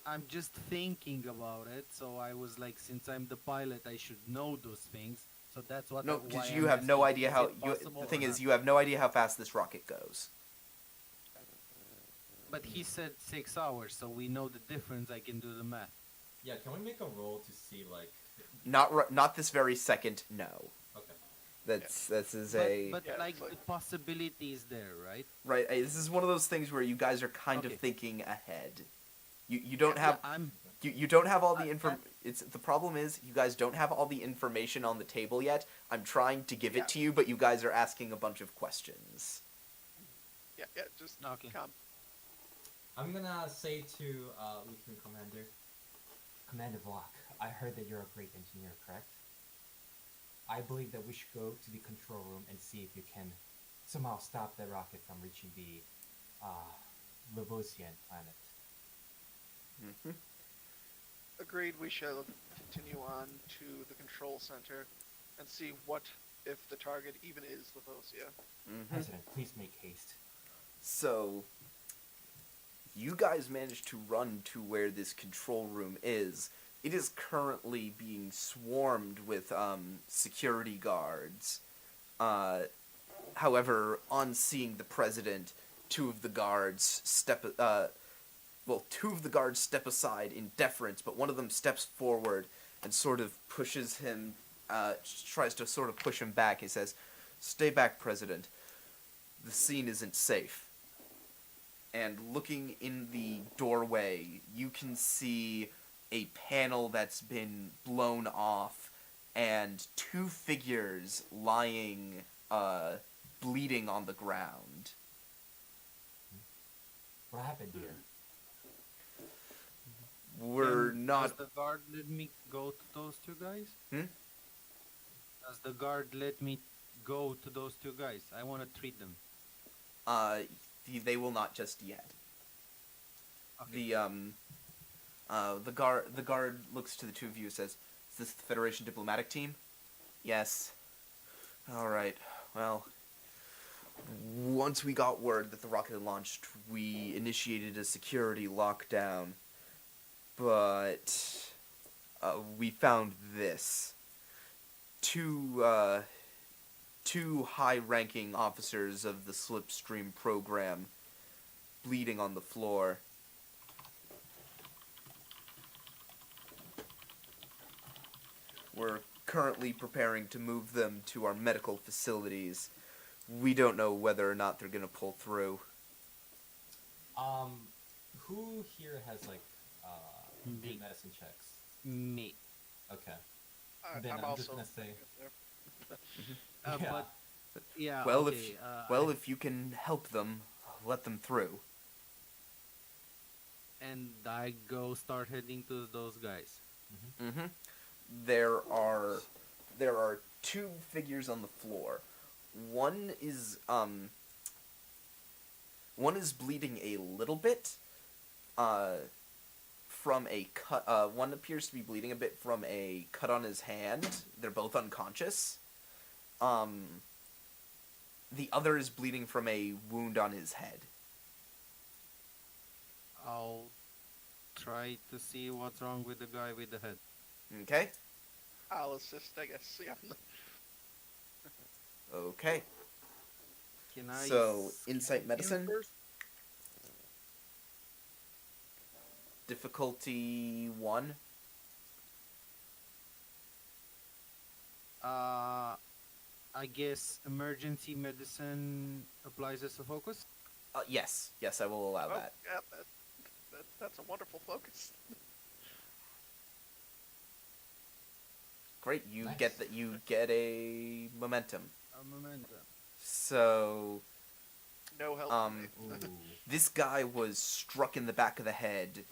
I'm just thinking about it. So I was like, since I'm the pilot, I should know those things. So that's what. No, why because I'm you have no asking, idea is how. it possible The or thing is, not? you have no idea how fast this rocket goes. But he said 6 hours, so we know the difference. I can do the math. Yeah, can we make a roll to see like? Not this very second. No. Okay. This is But, a but Yeah, like it's like- the possibility is there, right? right. This is one of those things where you guys are kind Okay. of thinking ahead. You don't Yeah, have I'm. you don't have all the I- inform. It's the problem is you guys don't have all the information on the table yet. I'm trying to give Yeah. it to you, but you guys are asking a bunch of questions. Yeah, just Okay. I'm gonna say to Lieutenant Commander, Commander Block, I heard that you're a great engineer, correct? I believe that we should go to the control room and see if you can somehow stop the rocket from reaching the Lavosian planet. Mm-hmm. agreed. We shall continue on to the control center and see what if the target even is Lavosia. Mm-hmm. President, please make haste. So, you guys managed to run to where this control room is. It is currently being swarmed with security guards. However, on seeing the president, two of the guards step aside in deference, but one of them steps forward and sort of pushes him, tries to sort of push him back. He says, "Stay back, President. The scene isn't safe." And looking in the doorway, you can see a panel that's been blown off and two figures lying, bleeding on the ground. What happened here? We're And not... Does the guard let me go to those two guys? Hmm? Does the guard let me go to those two guys? I want to treat them. They will not just yet. Okay. The guard looks to the two of you and says, "Is this the Federation diplomatic team?" "Yes." "All right. Well, once we got word that the rocket had launched, we initiated a security lockdown. But we found this. Two high-ranking officers of the Slipstream program bleeding on the floor. We're currently preparing to move them to our medical facilities. We don't know whether or not they're gonna pull through." Who here has like Me. good medicine checks? Me. Okay. I'm Then I'm also just gonna say, Uh, Yeah. But yeah. Well, okay, if you can help them, let them through. and I go start heading to those guys. Mm-hmm. There are two figures on the floor. One is bleeding a little bit. From a cut. One appears to be bleeding a bit from a cut on his hand. They're both unconscious. The other is bleeding from a wound on his head. I'll try to see what's wrong with the guy with the head. Okay. I'll assist, I guess. Yeah. Okay. Can I? So, scan insight him medicine? first? Difficulty 1. I guess emergency medicine applies as a focus. Yes, I will allow Oh, that. yeah, that's a wonderful focus. Great, you Nice. get that. You get a momentum. A momentum. So No help Um, from me. Ooh. this guy was struck in the back of the head.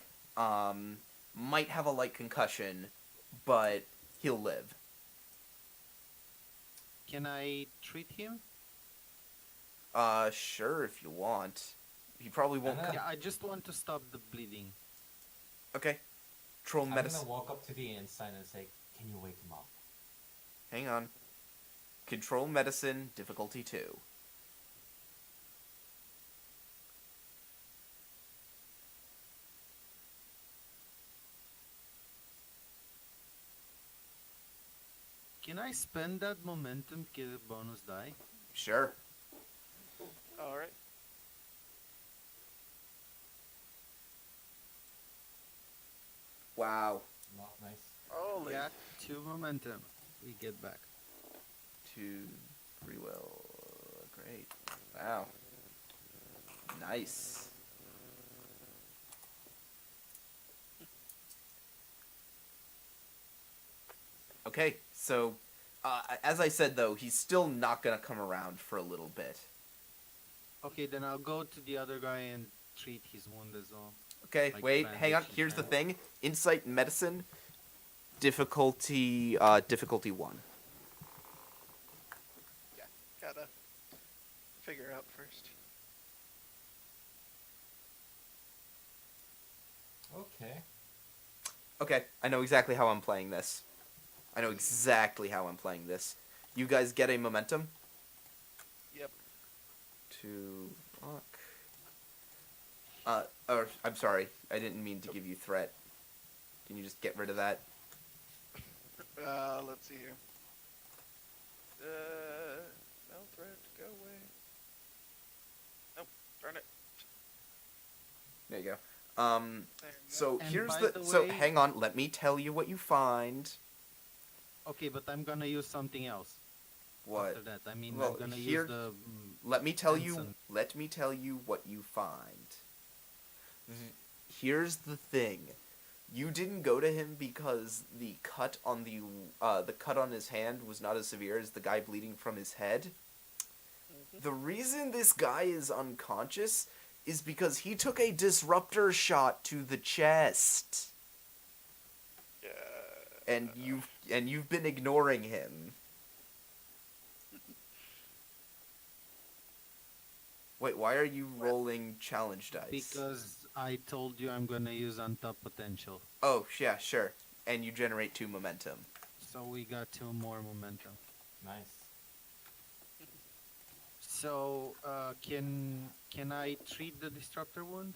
Might have a light concussion, but he'll live. Can I treat him? Sure, if you want. He probably won't. I'm gonna- Yeah, I just want to stop the bleeding. Okay. Troll I'm medicine. gonna walk up to the inside and say, "Can you wake him up?" Hang on. Control medicine, difficulty 2. Can I spend that momentum, get a bonus die? Sure. All right. Wow. Not nice. Holy. Yeah, 2 momentum. We get back. 2 free will. Great. Wow. Nice. Okay, so as I said though, he's still not gonna come around for a little bit. Okay, then I'll go to the other guy and treat his wound as well. Okay, Like wait, hang on. bandage his Here's the hand. thing: insight medicine, difficulty 1. Gotta figure out first. Okay. Okay, I know exactly how I'm playing this. I know exactly how I'm playing this. You guys get a momentum? Yep. To block. Or, I'm sorry. I didn't mean to give you threat. Can you just get rid of that? Let's see here. No threat, go away. Nope, darn it. There you go. There you go. So And here's by the... the So, way- hang on. Let me tell you what you find. Okay, but I'm gonna use something else. What? After that, I mean, Well, I'm gonna here- use the. Let me tell you. Benson. Let me tell you what you find. Here's the thing. You didn't go to him because the cut on the cut on his hand was not as severe as the guy bleeding from his head. The reason this guy is unconscious is because he took a disruptor shot to the chest, Yeah. and you've been ignoring him. Wait, why are you rolling challenge dice? Because I told you I'm gonna use on top potential. Oh, yeah, sure. And you generate 2 momentum. So we got 2 more momentum. Nice. So can I treat the disruptor wound?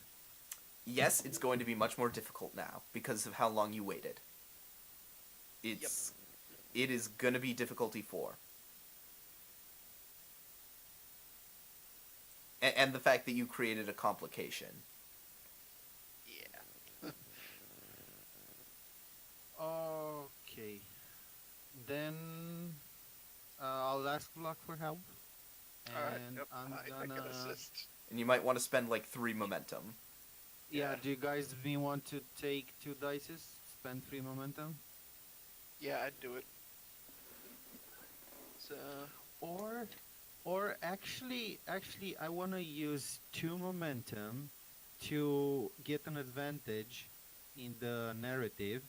Yes, it's going to be much more difficult now because of how long you waited. It is going to be difficulty 4. And the fact that you created a complication. Yeah. Okay. Then I'll ask Block for help. Alright, And yep, I'm I can gonna. assist. And you might want to spend like 3 momentum. Yeah, Yeah. do you guys me want to take 2 dices, spend 3 momentum? Yeah, I'd do it. So, Or actually I want to use 2 momentum to get an advantage in the narrative,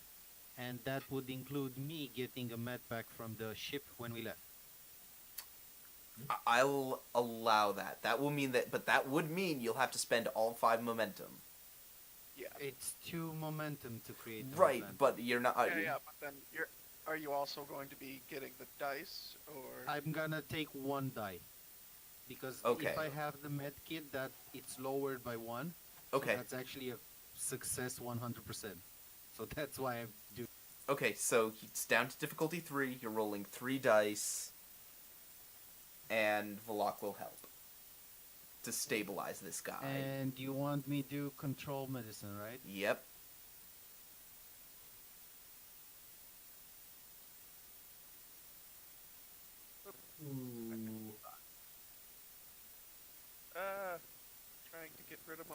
and that would include me getting a med pack from the ship when we left. I'll allow that. That will mean that, but that would mean you'll have to spend all 5 momentum. yeah. It's 2 momentum to create an Right, advantage. but you're not. Yeah, but then are you also going to be getting the dice, or? I'm gonna take 1 die. Because Okay. if I have the med kit, that it's lowered by 1. Okay. So that's actually a success 100%. So that's why I'm doing. Okay, so it's down to difficulty 3. You're rolling 3 dice, and Valak will help to stabilize this guy. And you want me to control medicine, right? Yep.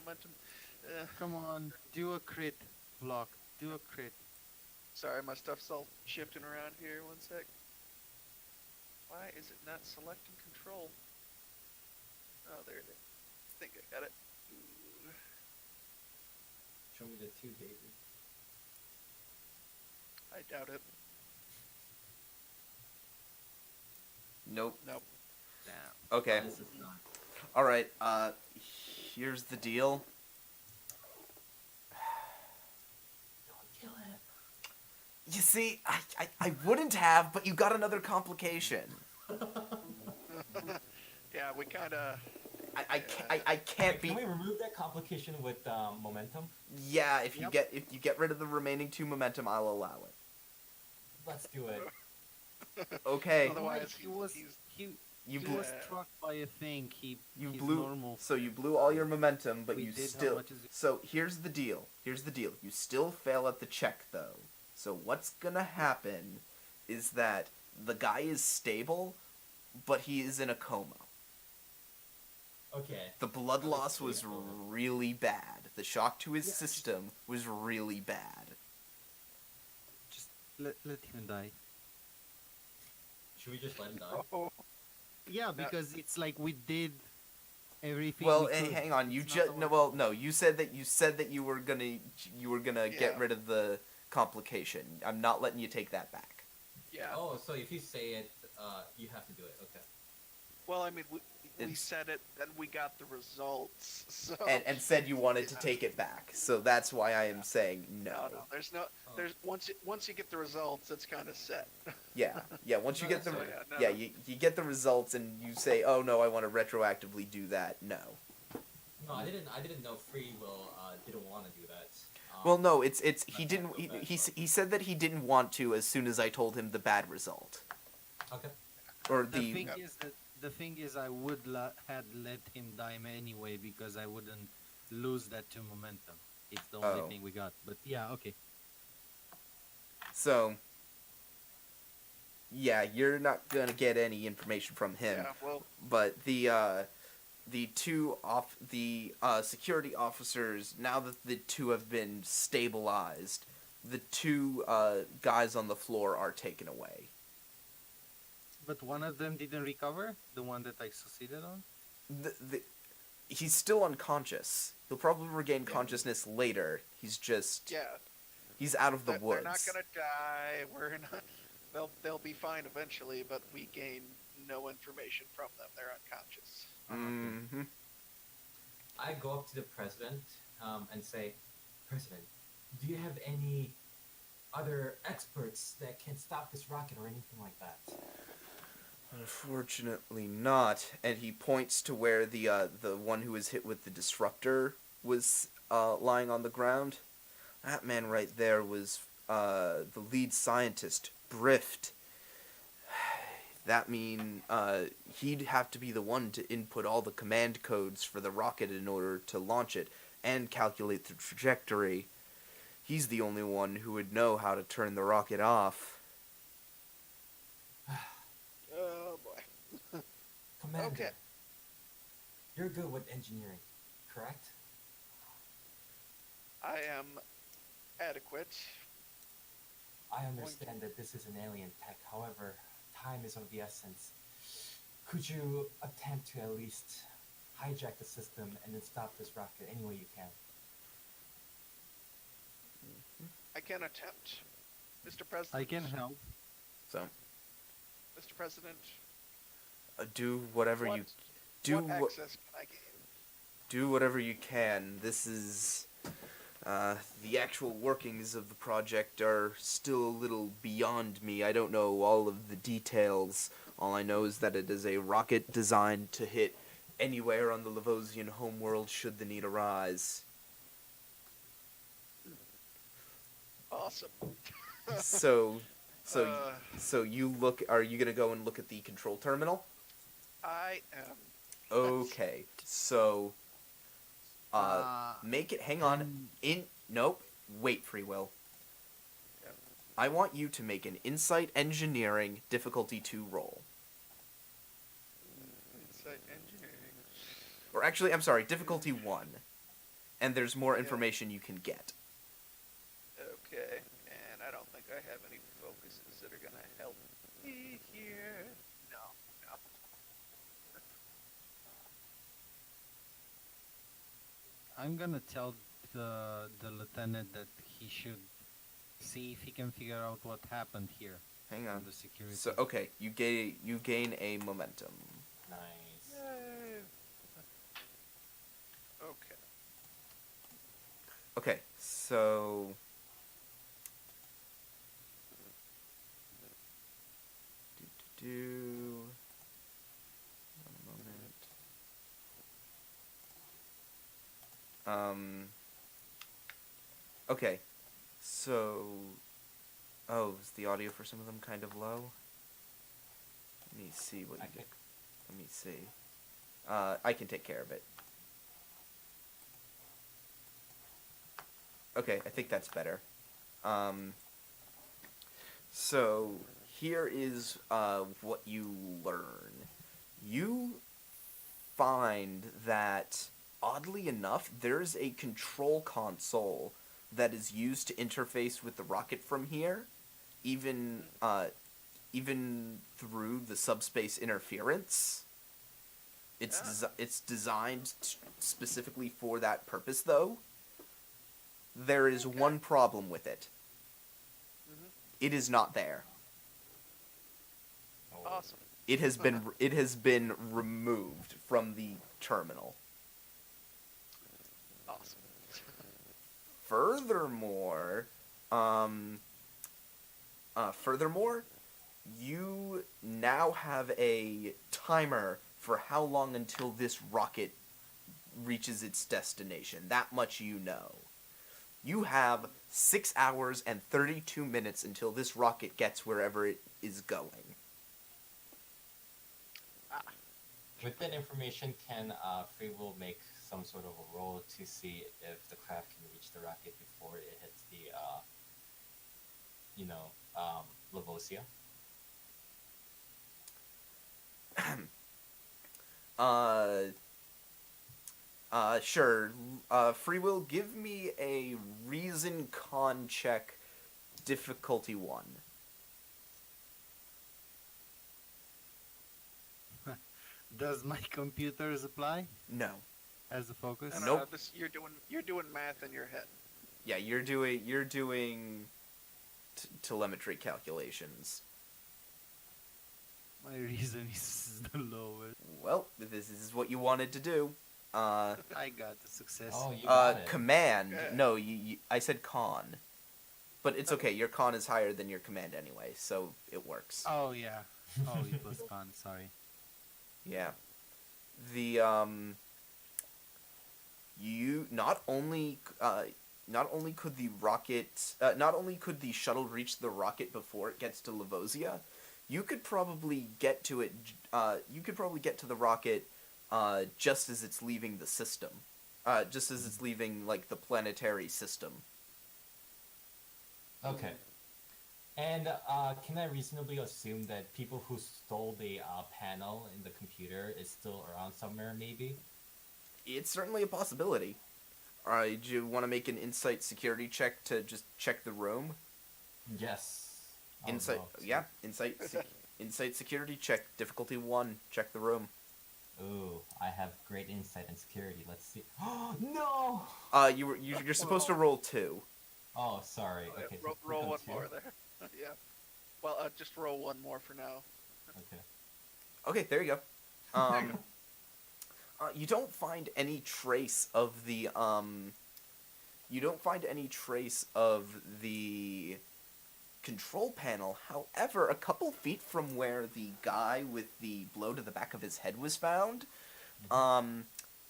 momentum. Come on, do a crit block. Do a crit. Sorry, my stuff's all shifting around here. One sec. Why is it not selecting control? Oh, there it is. I think I got it. Ooh. Show me the 2, David. I doubt it. Nope. Nope. Damn. Okay. This is not. All right. Here's the deal. Don't kill him. You see, I wouldn't have, but you got another complication. Yeah, we kind of. I can't be. Can we remove that complication with momentum? Yeah, if you Yep. get rid of the remaining 2 momentum, I'll allow it. Let's do it. Okay. Otherwise, he was he's You he blew. was struck by a thing. You He's blew. normal. So you blew all your momentum, but We you did how still. much is it? So here's the deal. Here's the deal. You still fail at the check, though. So what's gonna happen is that the guy is stable, but he is in a coma. Okay. The blood That loss was painful. really bad. The shock to his Yeah. system was really bad. Just let him die. Should we just let him die? Oh, Yeah, because it's like we did everything. Well, we could. hang on. You It's not just the no. way- Well, no. You said that you were gonna get Yeah. rid of the complication. I'm not letting you take that back. yeah. Oh, so if you say it, you have to do it. Okay. Well, I mean, we It's- said it, and we got the results. So. And said you wanted to take it back. So that's why I am saying No, no. there's no. Oh. There's once you get the results, it's kind of set. Yeah. Once you No, get the that's fine. yeah, No. you get the results and you say, oh no, I want to retroactively do that. No. No, I didn't know Free Will didn't want to do that. Well, no, it's he That's didn't not so bad, he said that he didn't want to as soon as I told him the bad result Okay. or The thing the is that the thing is, I would had let him die anyway because I wouldn't lose that to momentum. It's the only Oh. thing we got. But yeah, okay. so. Yeah, you're not gonna get any information from him. Yeah. Well, But the security officers, now that the 2 have been stabilized, the 2 guys on the floor are taken away. But one of them didn't recover. The one that I succeeded on. He's still unconscious. He'll probably regain consciousness later. He's just yeah. he's out of the They're woods. not gonna die. We're not. They'll be fine eventually, but we gain no information from them. They're unconscious. Mm-hmm. I go up to the president and say, President, do you have any other experts that can stop this rocket or anything like that? Unfortunately not. And he points to where the one who was hit with the disruptor was lying on the ground. That man right there was the lead scientist, Brift. That mean he'd have to be the one to input all the command codes for the rocket in order to launch it and calculate the trajectory. He's the only one who would know how to turn the rocket off. Oh boy. Commander, Okay. you're good with engineering, correct? I am adequate. I understand that this is an alien tech, however, time is of the essence. Could you attempt to at least hijack the system and then stop this rocket any way you can? I can attempt. Mr. President. I can help. So Mr. President. do whatever what, you do. What wha- access can I gain? do whatever you can. This is the actual workings of the project are still a little beyond me. I don't know all of the details. All I know is that it is a rocket designed to hit anywhere on the Lavosian homeworld should the need arise. Awesome. So Uh, so you look. Are you gonna go and look at the control terminal? I am. Okay. So make it. Hang on. Nope. Wait, Free Will. Yeah. I want you to make an Insight Engineering difficulty 2 roll. Insight engineering. Or actually, I'm sorry, difficulty 1. and there's more Yeah. information you can get. Okay, and I don't think I have any focuses that are gonna help me here. No, no. I'm gonna tell the lieutenant that he should see if he can figure out what happened here. Hang from on. the security. So okay, you gain a momentum. Nice. Yay. Okay. Okay, so one moment. Okay, so is the audio for some of them kind of low? Let me see what you Okay. get. Let me see. I can take care of it. Okay, I think that's better. So here is what you learn. You find that, oddly enough, there's a control console that is used to interface with the rocket from here, even through the subspace interference. It's designed specifically for that purpose, though. There is one problem with it. Mhm. It is not there. Oh. Awesome. It has been removed from the terminal. Awesome. Furthermore, you now have a timer for how long until this rocket reaches its destination. That much you know. You have 6 hours and 32 minutes until this rocket gets wherever it is going. With that information, can Free Will make some sort of a roll to see if the craft can reach the rocket before it hits the, Lavosia? Sure. Free Will, give me a reason con check, difficulty 1. Does my computer apply No. as a focus? No, Nope. You're doing math in your head. Yeah, you're doing telemetry calculations. My reason is the lowest. Well, this is what you wanted to do. I got the success. Oh, you got it. Command. Okay. No, I said con. But it's okay, your con is higher than your command anyway, so it works. Oh yeah. Oh, it was con. Sorry. Yeah. The you not only could the shuttle reach the rocket before it gets to Lavosia, you could probably get to it. You could probably get to the rocket just as it's leaving the system, just as it's leaving like the planetary system. Okay. And can I reasonably assume that people who stole the panel in the computer is still around somewhere, maybe? It's certainly a possibility. Do you want to make an insight security check to just check the room? Yes. I would Insight, love to. yeah, insight security check, difficulty 1. Check the room. Ooh, I have great insight and security. Let's see. Oh no! You're supposed to roll 2. Oh, sorry. Yeah, Okay. roll so click on one 2. more there. Yeah. Well, just roll one more for now. Okay. Okay, there you go. You don't find any trace of the control panel. However, a couple feet from where the guy with the blow to the back of his head was found,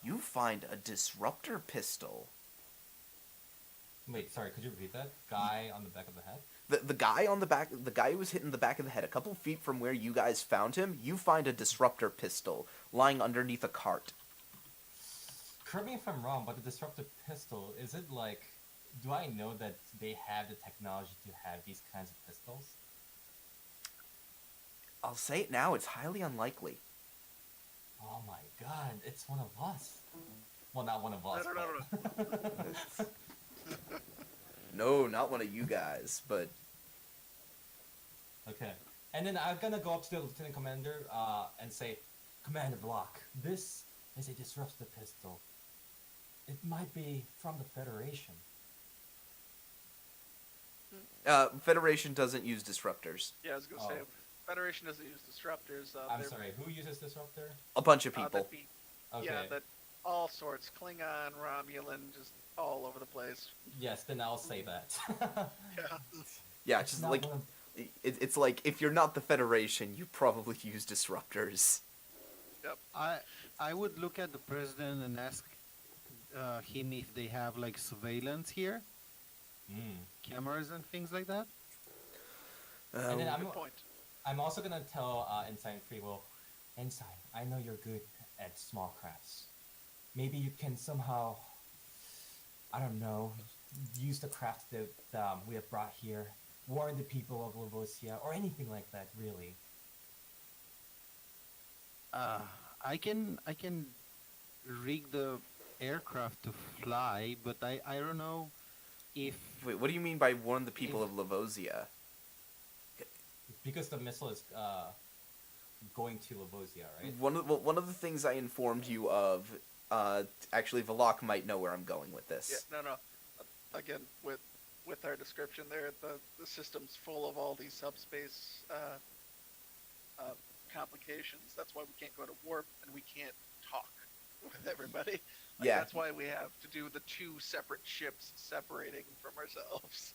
you find a disruptor pistol. Wait, sorry. Could you repeat that? Guy on the back of the head? The guy on the back, the guy who was hit in the back of the head, a couple feet from where you guys found him, you find a disruptor pistol lying underneath a cart. Correct me if I'm wrong, but the disruptive pistol, is it like... Do I know that they have the technology to have these kinds of pistols? I'll say it now, it's highly unlikely. Oh my god, it's one of us. Well, not one of us. No. No, not one of you guys, but Okay. And then I'm gonna go up to the lieutenant commander and say, Commander Block, this is a disruptive pistol. It might be from the Federation. Federation doesn't use disruptors. Yeah, I was gonna say, Oh. Federation doesn't use disruptors. I'm they're- sorry, who uses disruptor? A bunch of people. that'd be, Okay. yeah, that all sorts, Klingon, Romulan, just all over the place. Yes, then I'll say that. Yeah. Yeah, It's just not like one of- it's like if you're not the Federation, you probably use disruptors. I would look at the president and ask him if they have like surveillance here, cameras and things like that. And then Good point. I'm also gonna tell Ensign Free Will, Ensign, I know you're good at small crafts. Maybe you can somehow, I don't know, use the crafts that we have brought here, warn the people of Lavosia, or anything like that, really. I can rig the aircraft to fly, but I don't know if Wait, what do you mean by warn the people of Lavosia? Because the missile is going to Lavosia, right? One of the things I informed you of, actually, Valak might know where I'm going with Yeah, this. no. Again, with our description there, the system's full of all these subspace complications. That's why we can't go to warp and we can't talk with everybody. Yeah. That's why we have to do the two separate ships separating from ourselves.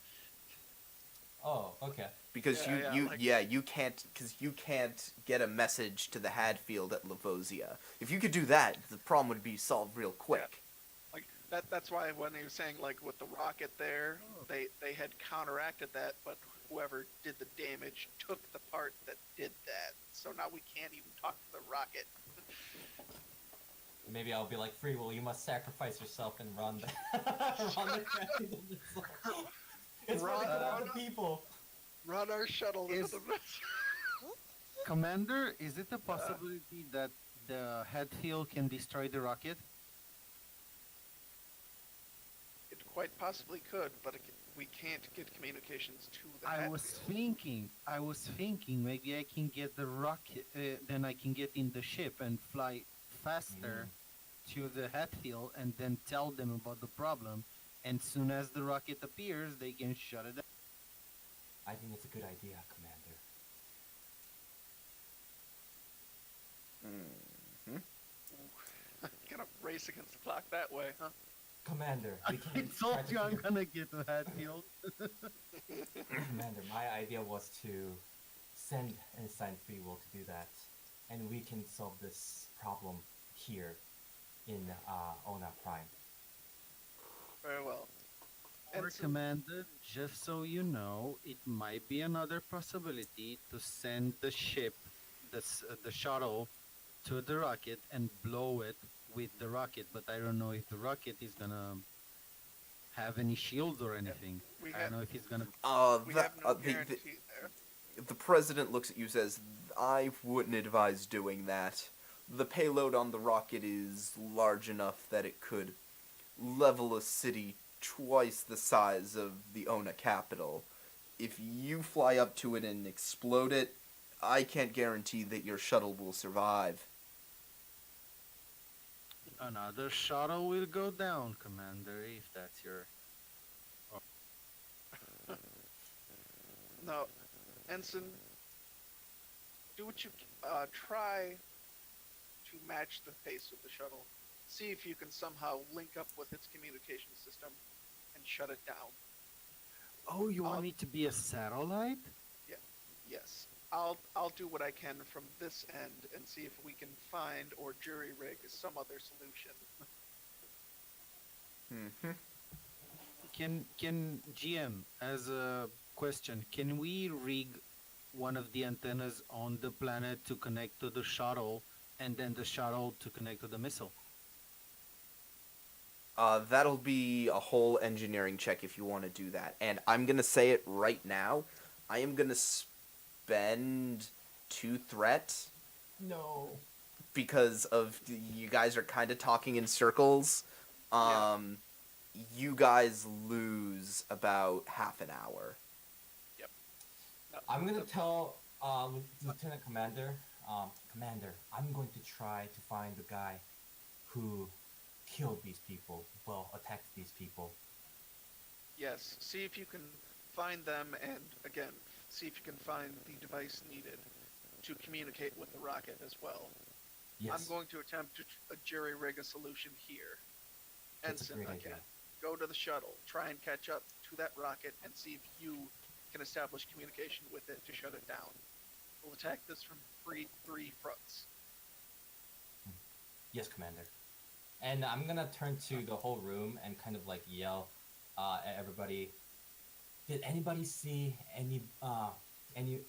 Oh, okay. Because Yeah, you can't get a message to the Hadfield at Lavosia. If you could do that, the problem would be solved real quick. Like that's why when he was saying like with the rocket there, they had counteracted that, but whoever did the damage took the part that did that. So now we can't even talk to the rocket. Maybe I'll be like, Free Will, you must sacrifice yourself and run the run the crafting of the missile. It's for the good of the people. Run our shuttle into Is- the Commander, is it a possibility that the Hadfield can destroy the rocket? It quite possibly could, but we can't get communications to the I was thinking maybe I can get the rocket, then I can get in the ship and fly faster to the Hatfield and then tell them about the problem. And soon as the rocket appears, they can shut it down. I think it's a good idea, Commander. Gonna race against the clock that way, huh? Commander, we I can told try to you I'm figure- gonna get the Hatfield. Commander, my idea was to send Ensign Free Will to do that, and we can solve this problem here in Ona Prime. Very well. Or And so- Commander, just so you know, it might be another possibility to send the ship, the shuttle, to the rocket and blow it with the rocket. But I don't know if the rocket is gonna have any shields or anything. we I have- don't know if he's gonna. We have no guarantee there. The president looks at you and says, I wouldn't advise doing that. The payload on the rocket is large enough that it could level a city twice the size of the Ona capital. If you fly up to it and explode it, I can't guarantee that your shuttle will survive. Another shuttle will go down, Commander, if that's your. No, Ensign, do what you try to match the pace of the shuttle. See if you can somehow link up with its communication system and shut it down. Oh, you want I'll- me to be a satellite? Yes, I'll do what I can from this end and see if we can find or jury rig some other solution. Mm-hmm. Can GM, as a question, can we rig one of the antennas on the planet to connect to the shuttle, and then the shuttle to connect to the missile? That'll be a whole engineering check if you want to do that. And I'm going to say it right now. I am going to spend 2 threat No. because of you guys are kind of talking in circles, Yeah. you guys lose about half an hour. No, I'm gonna the- tell Lieutenant Commander, Commander, I'm going to try to find the guy who killed these people. Well, attacked these people. yes, see if you can find them, and again, see if you can find the device needed to communicate with the rocket as well. Yes, I'm going to attempt to jury rig a solution here. that's a Ensign, great again, idea. go to the shuttle, try and catch up to that rocket, and see if you can establish communication with it to shut it down. We'll attack this from three fronts. Yes, Commander. And I'm gonna turn to the whole room and kind of like yell at everybody. Did anybody see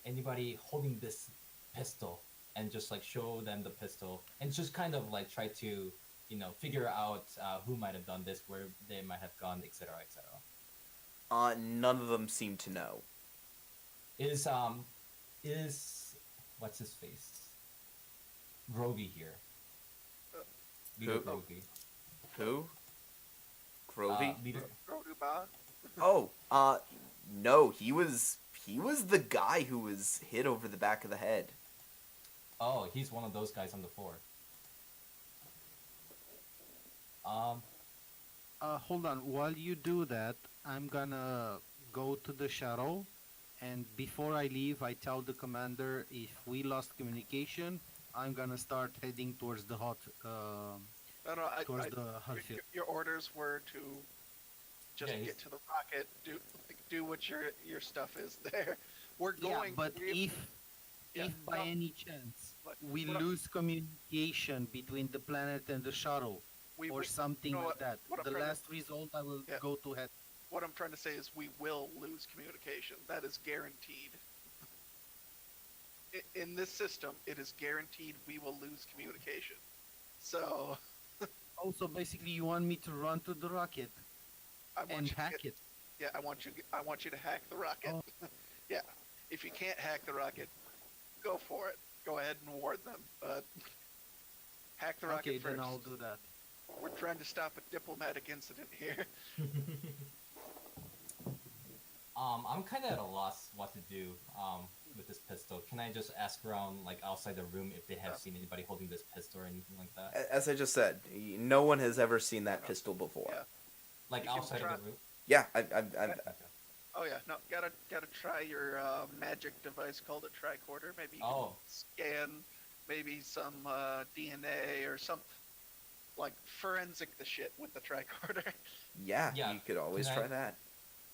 anybody holding this pistol? And just like show them the pistol and just kind of like try to figure out who might have done this, where they might have gone, etc., etc. None of them seem to know. Is what's his face? Grovey here. Leader Who? Grovey. Who? Grovey? Leader. Groduba? Oh, no, he was the guy who was hit over the back of the head. Oh, he's one of those guys on the floor. Hold on. While you do that, I'm gonna go to the shuttle, and before I leave, I tell the commander if we lost communication, I'm gonna start heading towards the No, towards I, the your, Hadfield. your orders were to just Yeah, get to the rocket, do what your stuff is there. We're Yeah, going. but we- yeah, if by no, any chance but we what I- lose communication between the planet and the shuttle we or will- something you know like that, what I'm the trying to- last result I will Yeah. go to head. what I'm trying to say is we will lose communication. That is guaranteed. In this system, it is guaranteed we will lose communication. So Also, basically, you want me to run to the rocket I want and you to hack get- it. Yeah, I want you to hack the rocket. Oh. Yeah, if you can't hack the rocket, go for it. Go ahead and ward them, but hack the rocket Okay, first. then I'll do that. We're trying to stop a diplomatic incident here. I'm kind of at a loss what to do with this pistol. Can I just ask around, like, outside the room if they have seen anybody holding this pistol or anything like that? As I just said, no one has ever seen that pistol before. Yeah. Like, you can outside try- of the room? Yeah, Okay. Oh yeah, no, gotta try your magic device called a tricorder. Maybe you can Oh. scan maybe some DNA or some like forensic the shit with the tricorder. yeah, Yeah, you could always can I- try that.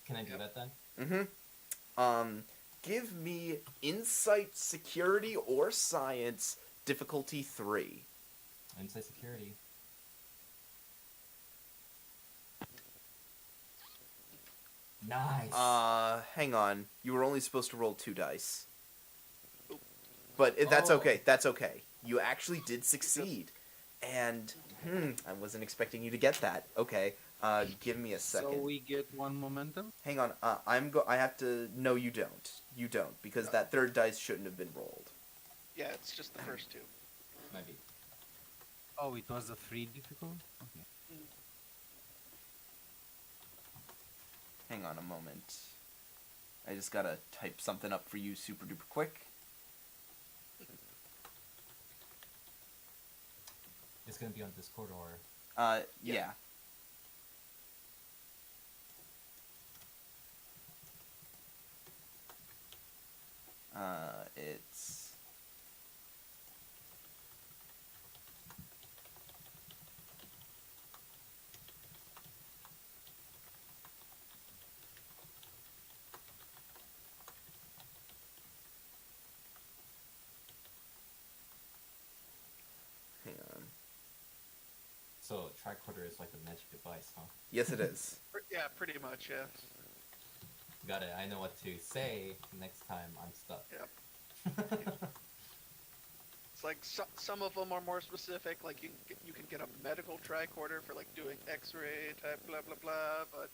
Can I do Yep. that then? Give me insight, security, or science difficulty 3. Inside security. Nice. Hang on. You were only supposed to roll 2 dice. But that's Oh. okay. That's okay. You actually did succeed. And I wasn't expecting you to get that. Okay. Give me a second. So we get one momentum. Hang on. I have to. No, you don't. You don't, because that third dice shouldn't have been rolled. Yeah, it's just the first two. Maybe. Oh, it was a 3 difficult. Okay. Hang on a moment. I just gotta type something up for you super duper quick. It's gonna be on Discord or... Yeah. It's... Hang on. So, tricorder is like a magic device, huh? Yes, it is. Yeah, pretty much. Yeah. Got it. I know what to say next time I'm stuck. Yep. It's like some of them are more specific. Like you can get a medical tricorder for like doing X-ray type blah blah blah. But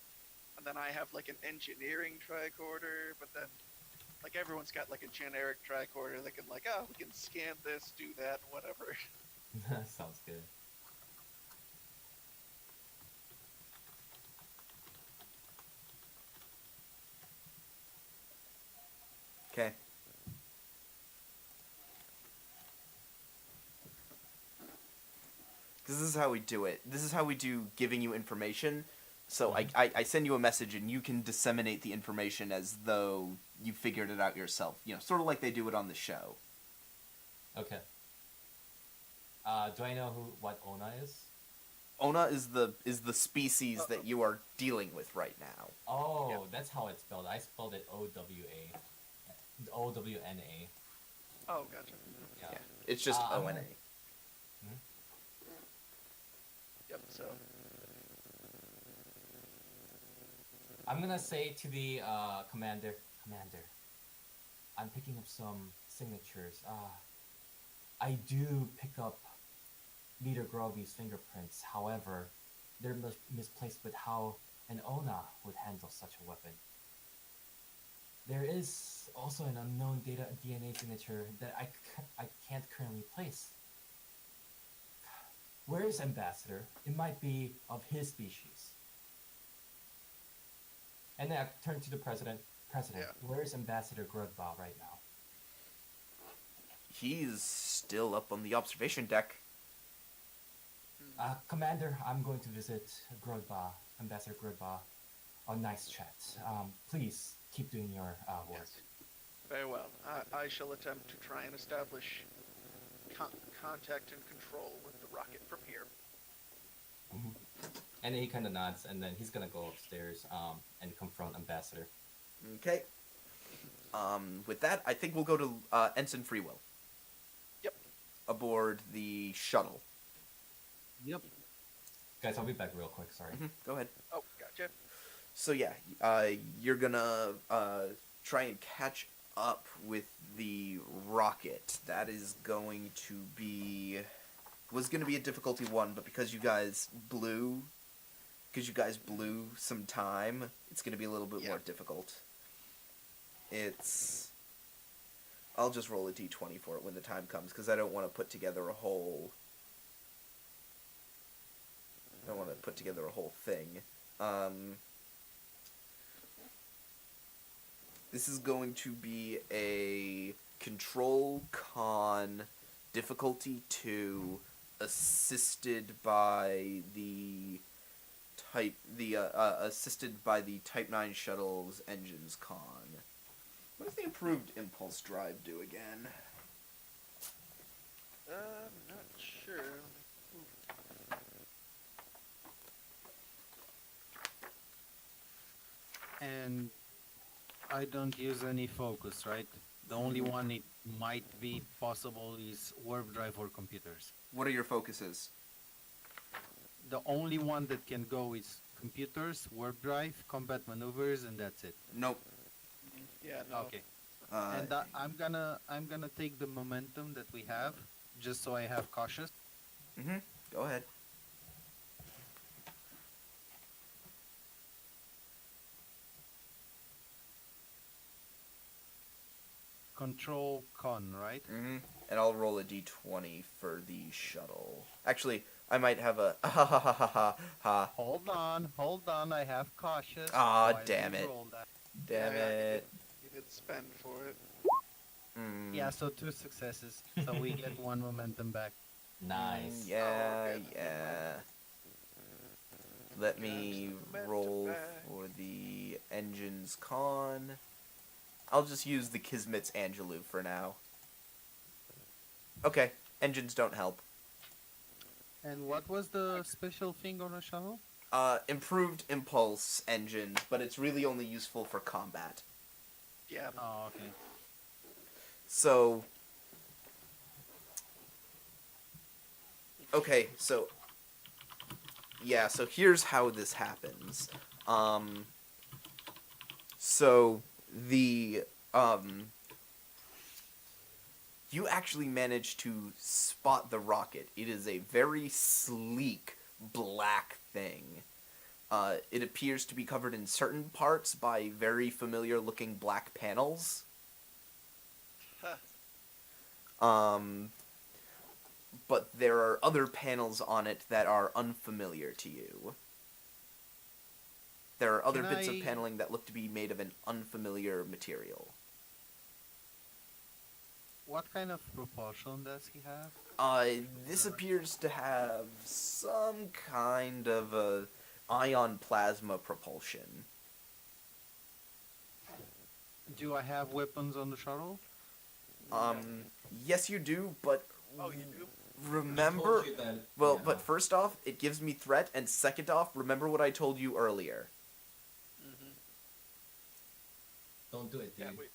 and then I have like an engineering tricorder. But then like everyone's got like a generic tricorder that can like we can scan this, do that, whatever. Sounds good. Okay. This is how we do it. This is how we do giving you information. So I send you a message and you can disseminate the information as though you figured it out yourself. You know, sort of like they do it on the show. Okay. Do I know what Ona is? Ona is the species that you are dealing with right now. Oh, Yep. that's how it's spelled. I spelled it OWNA. Oh, gotcha. Yeah. Yeah. It's just I'm ONA. gonna- Yep. So I'm gonna say to the commander, I'm picking up some signatures. I do pick up Leader Grovy's fingerprints. However, they're misplaced with how an Ona would handle such a weapon. There is also an unknown DNA signature that I can't currently place. Where is Ambassador? It might be of his species. And then I turn to the president. President, Yeah. where is Ambassador Grudba right now? He's still up on the observation deck. Commander, I'm going to visit Grudba, Ambassador Grudba, on nice chat. Please keep doing your work. yes. Very well. I shall attempt to try and establish contact and control with the rocket from here. And then he kind of nods, and then he's gonna go upstairs and confront Ambassador. Okay. With that, I think we'll go to Ensign Freewill. Yep. Aboard the shuttle. Yep. Guys, I'll be back real quick. Sorry. Go ahead. Oh, gotcha. So yeah, you're gonna try and catch up with the rocket. That is going to be was going to be a difficulty one, but because you guys blew some time, it's going to be a little bit more difficult. I'll just roll a d20 for it when the time comes, because I don't want to put together a whole thing. This is going to be a Control Con difficulty 2, assisted by the Type 9 shuttle's engines con. What does the improved impulse drive do again? Not sure. And I don't use any focus, right? The only one it might be possible is warp drive or computers. What are your focuses? The only one that can go is computers, warp drive, combat maneuvers, and that's it. Nope. Yeah, no. Okay. And I'm gonna take the momentum that we have, just so I have cautious. Go ahead. Control con, right? And I'll roll a d20 for the shuttle. Actually, I might have a ha ha ha ha ha ha. Hold on, I have cautious. Aw, so I damn will it. roll that. Damn it. You did spend for it. Yeah, so 2 successes, so we get 1 momentum back. Nice. Yeah, okay. yeah. Let me Momentum roll back. for the engines con. I'll just use the Kismet's Angelou for now. Okay, engines don't help. And what was the special thing on a shuttle? Improved impulse engines, but it's really only useful for combat. Yeah. Oh, okay. So... Okay, so... Yeah, so here's how this happens. So, the... You actually managed to spot the rocket. It is a very sleek, black thing. It appears to be covered in certain parts by very familiar-looking black panels. Huh. but there are other panels on it that are unfamiliar to you. There are other Can bits of I- paneling that look to be made of an unfamiliar material. What kind of propulsion does he have? This appears to have some kind of a ion plasma propulsion. Do I have weapons on the shuttle? Yes you do, but Oh, you do? remember... Told you that, Well, yeah. but first off, it gives me threat, and second off, remember what I told you earlier. Mm-hmm. Don't do it, dude. Yeah, wait.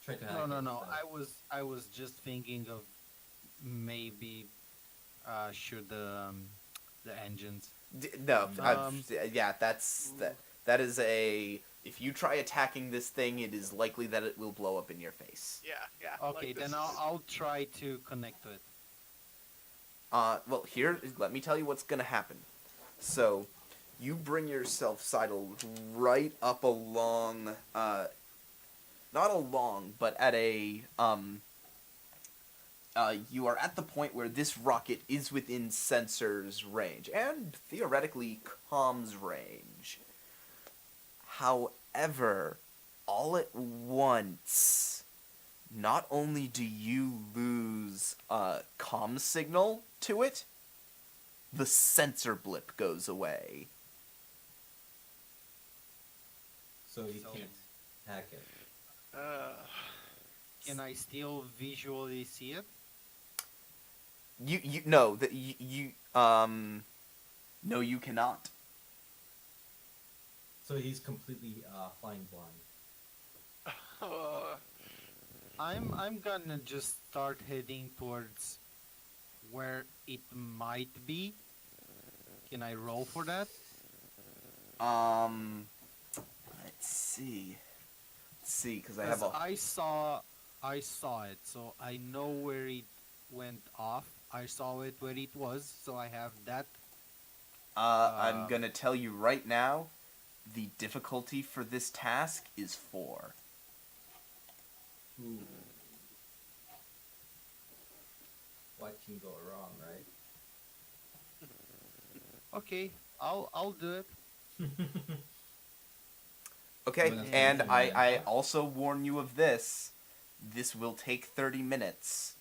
Try to hack No, it no, no. instead. I was just thinking of maybe shoot the engines. No, Um, yeah, that is a... If you try attacking this thing, it is likely that it will blow up in your face. Yeah. Okay, like then this is- I'll try to connect to it. Well, here, let me tell you what's gonna happen. So, you bring yourself, Seidel, right up along, not along, but at a, you are at the point where this rocket is within sensors range, and theoretically comms range. However, all at once, not only do you lose a comm signal to it, the sensor blip goes away. So you So- can't hack it. Can I still visually see it? No, no, you cannot. So he's completely flying blind. I'm gonna just start heading towards where it might be. Can I roll for that? Let's see, because I 'Cause have a... I saw it, so I know where it went off. I saw it where it was, so I have that. I'm gonna tell you right now, the difficulty for this task is 4. Ooh. What can go wrong, right? Okay, I'll do it. Okay, Well, that's and pretty I bad. also warn you of this. This will take 30 minutes.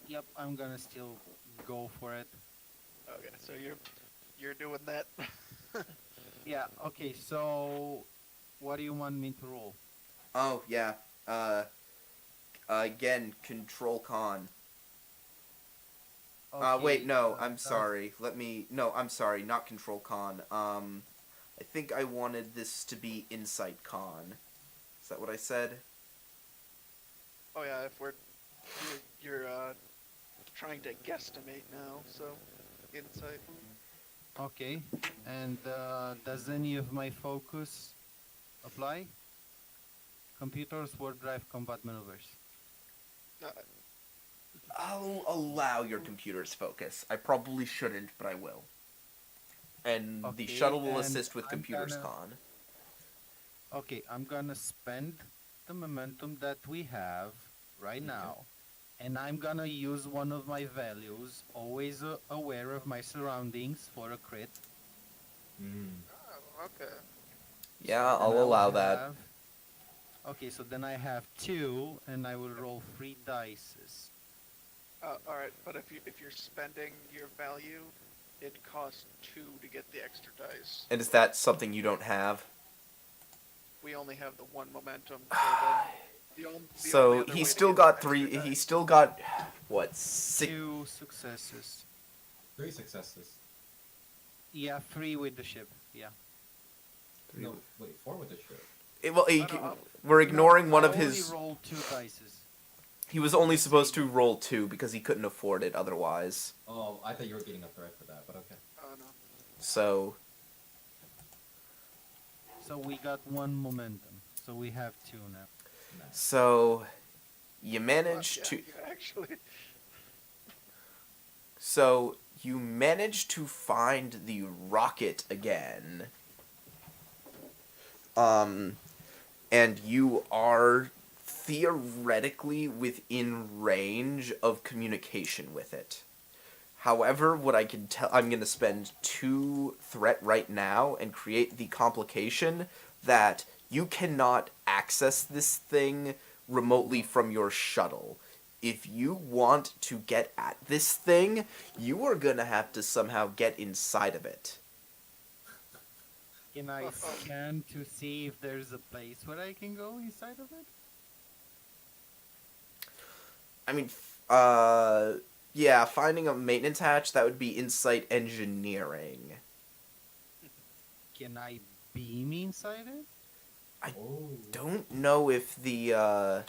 Yep, I'm gonna still go for it. Okay, so you're doing that. Yeah, okay, so what do you want me to roll? Oh, yeah. Again, Control Con. Wait, Okay, no, I'm does- sorry. No, I'm sorry, not Control Con. I think I wanted this to be Insight Con. Is that what I said? Oh yeah, if you're trying to guesstimate now, so insight. Okay, and does any of my focus apply? Computers, warp drive, combat maneuvers. Uh, I'll allow your computer's focus. I probably shouldn't, but I will. And the Okay, shuttle will and assist with I'm Computers gonna- Con. Okay, I'm gonna spend the momentum that we have right now, and I'm gonna use one of my values, always aware of my surroundings, for a crit. Mm. oh, okay. Yeah, Then I'll I will allow that. have- Okay, so then I have 2, and I will roll 3 dices. All right, but if you're spending your value, it costs 2 to get the extra dice. And is that something you don't have? We only have the 1 momentum. So, then the only So other he way to still get got extra 3. dice- He still got what? 6. 2 successes. 3 successes. Yeah, 3 with the ship. Yeah. No, wait, 4 with the ship. Well, we're ignoring No, one I of his. only rolled 2 dices. He was only supposed to roll 2 because he couldn't afford it otherwise. Oh, I thought you were getting a threat for that, but okay. Oh no. So So we got 1 momentum. So we have 2 now. Nice. So, you managed Yeah, to. yeah, actually. So, you managed to find the rocket again. and you are theoretically within range of communication with it. However, what I can tell, I'm going to spend 2 threat right now and create the complication that you cannot access this thing remotely from your shuttle. If you want to get at this thing, you are going to have to somehow get inside of it. Can I scan to see if there's a place where I can go inside of it? I mean, yeah, finding a maintenance hatch, that would be insight engineering. Can I beam inside it? Oh. Don't know if the, I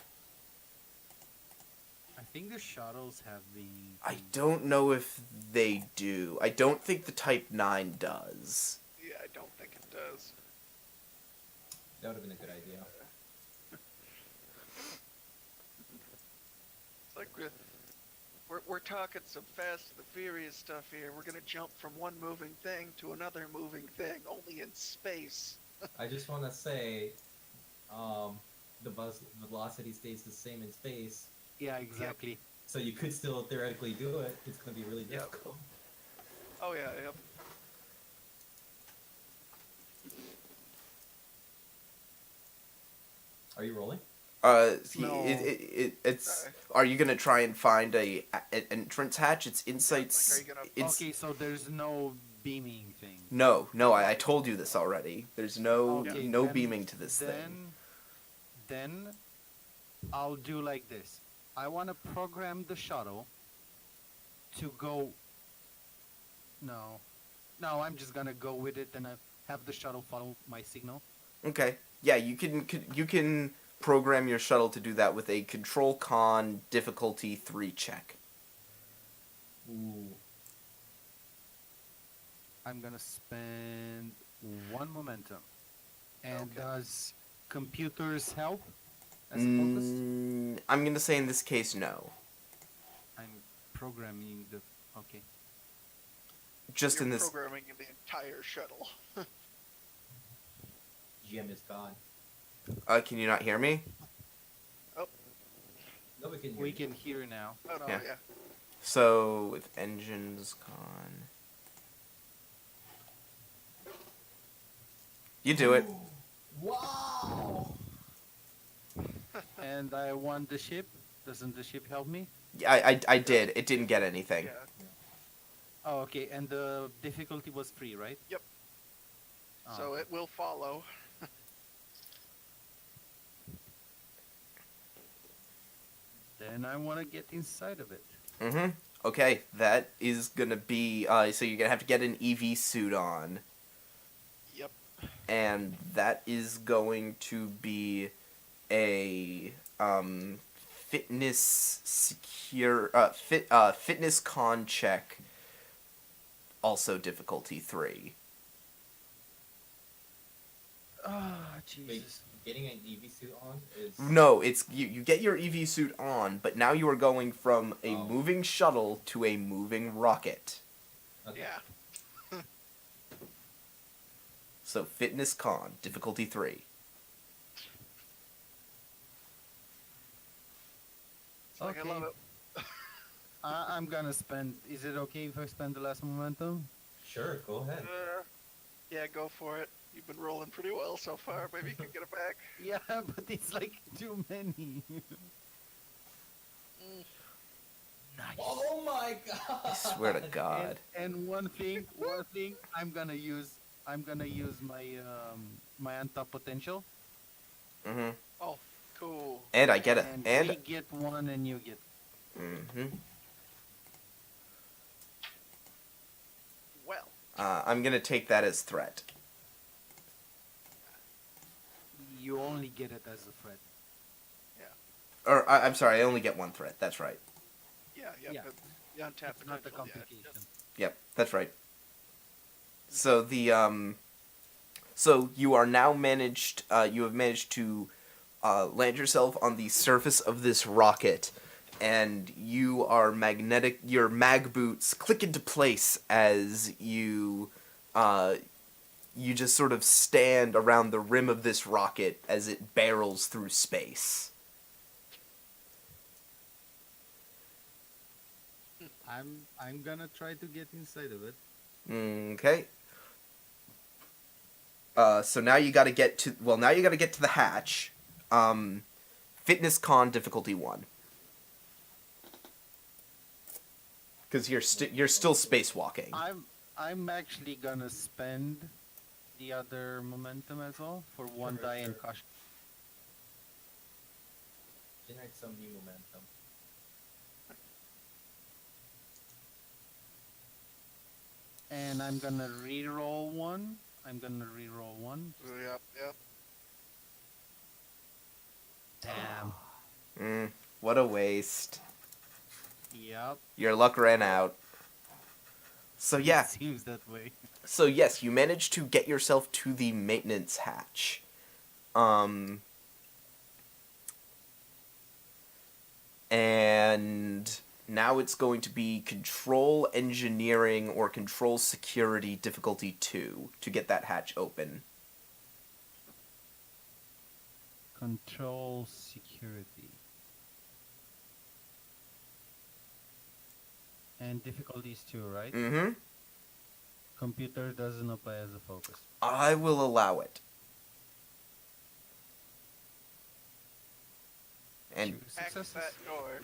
think the shuttles have beam. I don't know if they do. I don't think the Type 9 does. Yeah, I don't think it does. That would have been a good idea. It's like we're talking some Fast and the Furious stuff here. We're gonna jump from one moving thing to another moving thing, only in space. I just want to say, the velocity stays the same in space, Yeah, exactly. so you could still theoretically do it. It's going to be really Yep. difficult. Oh yeah, yep. Are you rolling? No. It's. Sorry. Are you gonna try and find an entrance hatch? It's insights. Like, are you gonna- It's Okay, so there's no beaming thing. no. I told you this already. There's no Okay, no then- beaming to this thing. Then I'll do like this. I want to program the shuttle to go. No, I'm just gonna go with it and have the shuttle follow my signal. Okay. Yeah, you can program your shuttle to do that with a control con difficulty 3 check. Ooh. I'm gonna spend 1 momentum. And Okay. does computers help as a focus? I'm gonna say in this case no. I'm programming the. Okay. Just You're in this. programming the entire shuttle. GM is gone. Can you not hear me? No, we can hear We you. can hear now. Oh no, Yeah. yeah. So with engines con, you do it. Wow! And I want the ship. Doesn't the ship help me? I did. It didn't get anything. Yeah. Oh, okay. And the difficulty was 3, right? Yep. Oh, So okay. it will follow. Then I want to get inside of it. Mm-hmm. Okay, that is gonna be. So you're gonna have to get an EV suit on, Yep. and that is going to be a fitness fitness con check. Also difficulty 3. Ah, Wait, Jesus. getting an EV suit on is... No, it's you get your EV suit on, but now you are going from a Oh. moving shuttle to a moving rocket. Okay. Yeah. So fitness con, difficulty 3. It's like, I love Okay. it. I'm gonna spend. Is it okay if I spend the last momentum? Sure, go ahead. Yeah, go for it. You've been rolling pretty well so far. Maybe you can get it back. Yeah, but it's like too many. Nice. Oh my god! I swear to God. And one thing, I'm gonna use my my untapped potential. Mm-hmm. Oh, cool. And I get it. And And we get 1 and you get. mm-hmm. Well, I'm gonna take that as threat. You only get it as a threat. Or I'm sorry, I only get 1 threat. That's right. yeah. Yeah. But the untapped It's not the potential, yeah. complication. Yep, that's right. So the so you are now managed. You have managed to land yourself on the surface of this rocket, and you are magnetic. Your mag boots click into place as you you just sort of stand around the rim of this rocket as it barrels through space. I'm gonna try to get inside of it. Okay. So now you gotta get to... Well, now you gotta get to the hatch. Fitness Con difficulty 1. Because you're still spacewalking. I'm actually gonna spend the other momentum as well for one Sure, die and sure. caution. Generate some new momentum. And I'm gonna reroll one. Yep, yep. Damn. What a waste. Yep. Your luck ran out. So yeah, Seems that way. so yes, you managed to get yourself to the maintenance hatch. And now it's going to be control engineering or control security difficulty 2 to get that hatch open. Control security. And difficulties too, right? Mm-hmm. Computer doesn't apply as a focus. I will allow it. And Two Hack successes. that door.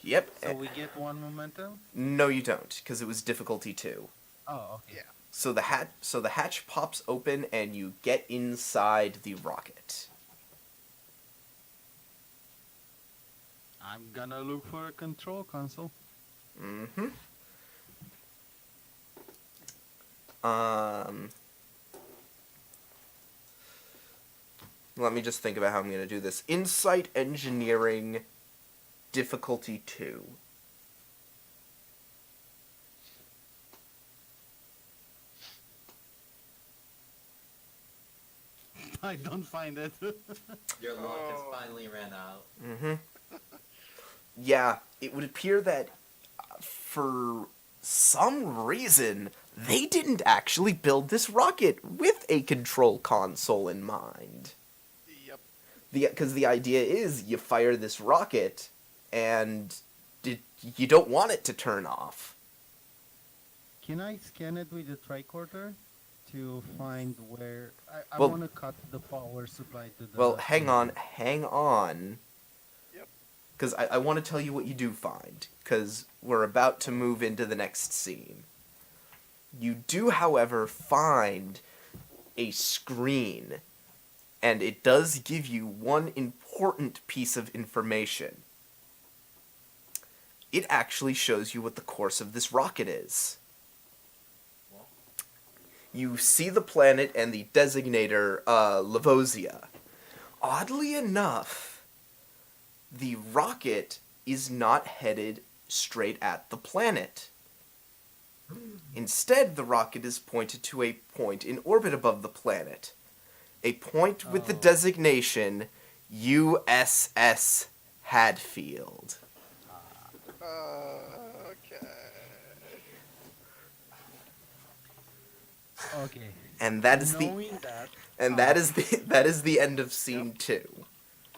yep. So we get one momentum? No, you don't, because it was difficulty 2. Oh, okay. Yeah. So the hatch pops open and you get inside the rocket. I'm gonna look for a control console. Mm-hmm. Let me just think about how I'm going to do this. Insight engineering difficulty 2. I don't find it. Your luck has Oh. finally ran out. Mm-hmm. Yeah, it would appear that for some reason they didn't actually build this rocket with a control console in mind. Yep. Because the idea is you fire this rocket and you don't want it to turn off. Can I scan it with the tricorder to find where I Well- want to cut the power supply to the? Well, hang on. Yep. Because I want to tell you what you do find, because we're about to move into the next scene. You do, however, find a screen, and it does give you one important piece of information. It actually shows you what the course of this rocket is. Well, You see the planet and the designator, Lavosia. Oddly enough, the rocket is not headed straight at the planet. Instead, the rocket is pointed to a point in orbit above the planet. A point with the Oh. designation USS Hadfield. Okay. Okay. And that is Knowing that, that is the end of scene 2.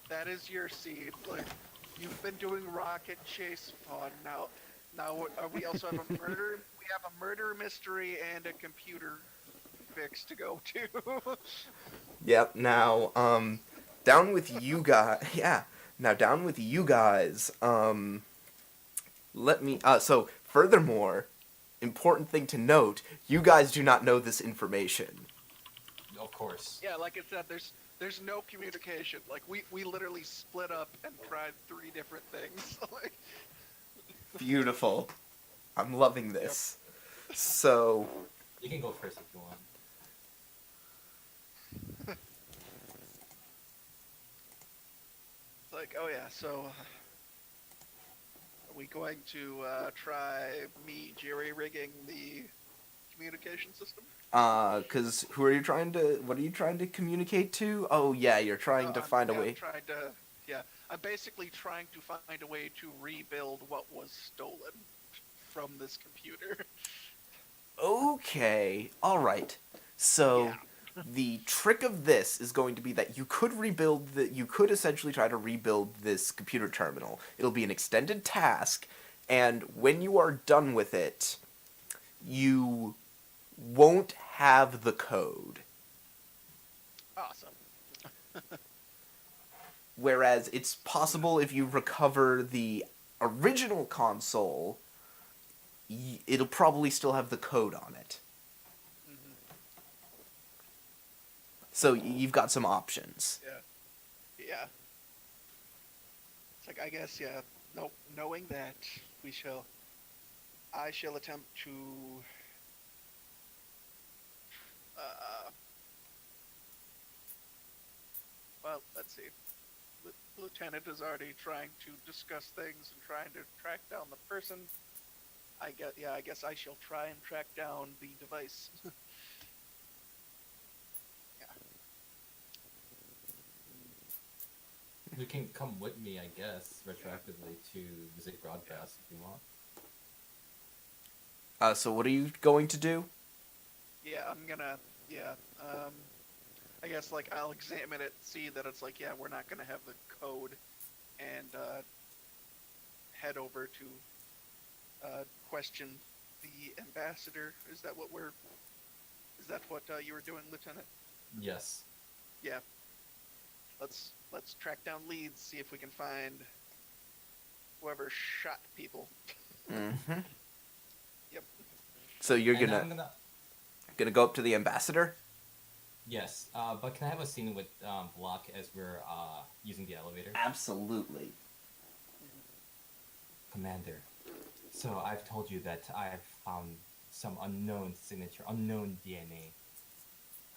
That is your seed. Like, you've been doing rocket chase fun. Now we also have a murder. We have a murder mystery and a computer fix to go to. Yep, now, down with you guys, yeah, now down with you guys, let me, so, furthermore, important thing to note, you guys do not know this information. of course. Yeah, like I said, there's no communication. Like we literally split up and tried 3 different things. Like, Beautiful. I'm loving this. So, You can go first if you want. like, oh yeah, so are we going to try me jerry-rigging the communication system? what are you trying to communicate to? Oh yeah, you're trying to find a way. I'm basically trying to find a way to rebuild what was stolen from this computer. Okay, alright. So Yeah. the trick of this is going to be that you could essentially try to rebuild this computer terminal. It'll be an extended task, and when you are done with it, you won't have the code. Awesome. Whereas it's possible if you recover the original console, it'll probably still have the code on it. Hmm. So you've got some options. Yeah. It's like, I guess, yeah. No, knowing that, I shall attempt to. Uh, well, let's see. Lieutenant is already trying to discuss things and trying to track down the person. I guess I shall try and track down the device. Yeah. You can come with me, I guess, retroactively to visit Grodbass if you want. So what are you going to do? Yeah, I'm gonna. Yeah. I guess like I'll examine it, see that it's like, yeah, we're not gonna have the code, and head over to question the ambassador. Is that what you were doing, Lieutenant? Yes. Yeah. Let's track down leads, see if we can find whoever shot people. Mm-hmm. Yep. So you're And gonna I'm gonna. go up to the ambassador? Yes, but can I have a scene with Block as we're using the elevator? Absolutely. Commander, so I've told you that I've found some unknown signature, unknown DNA,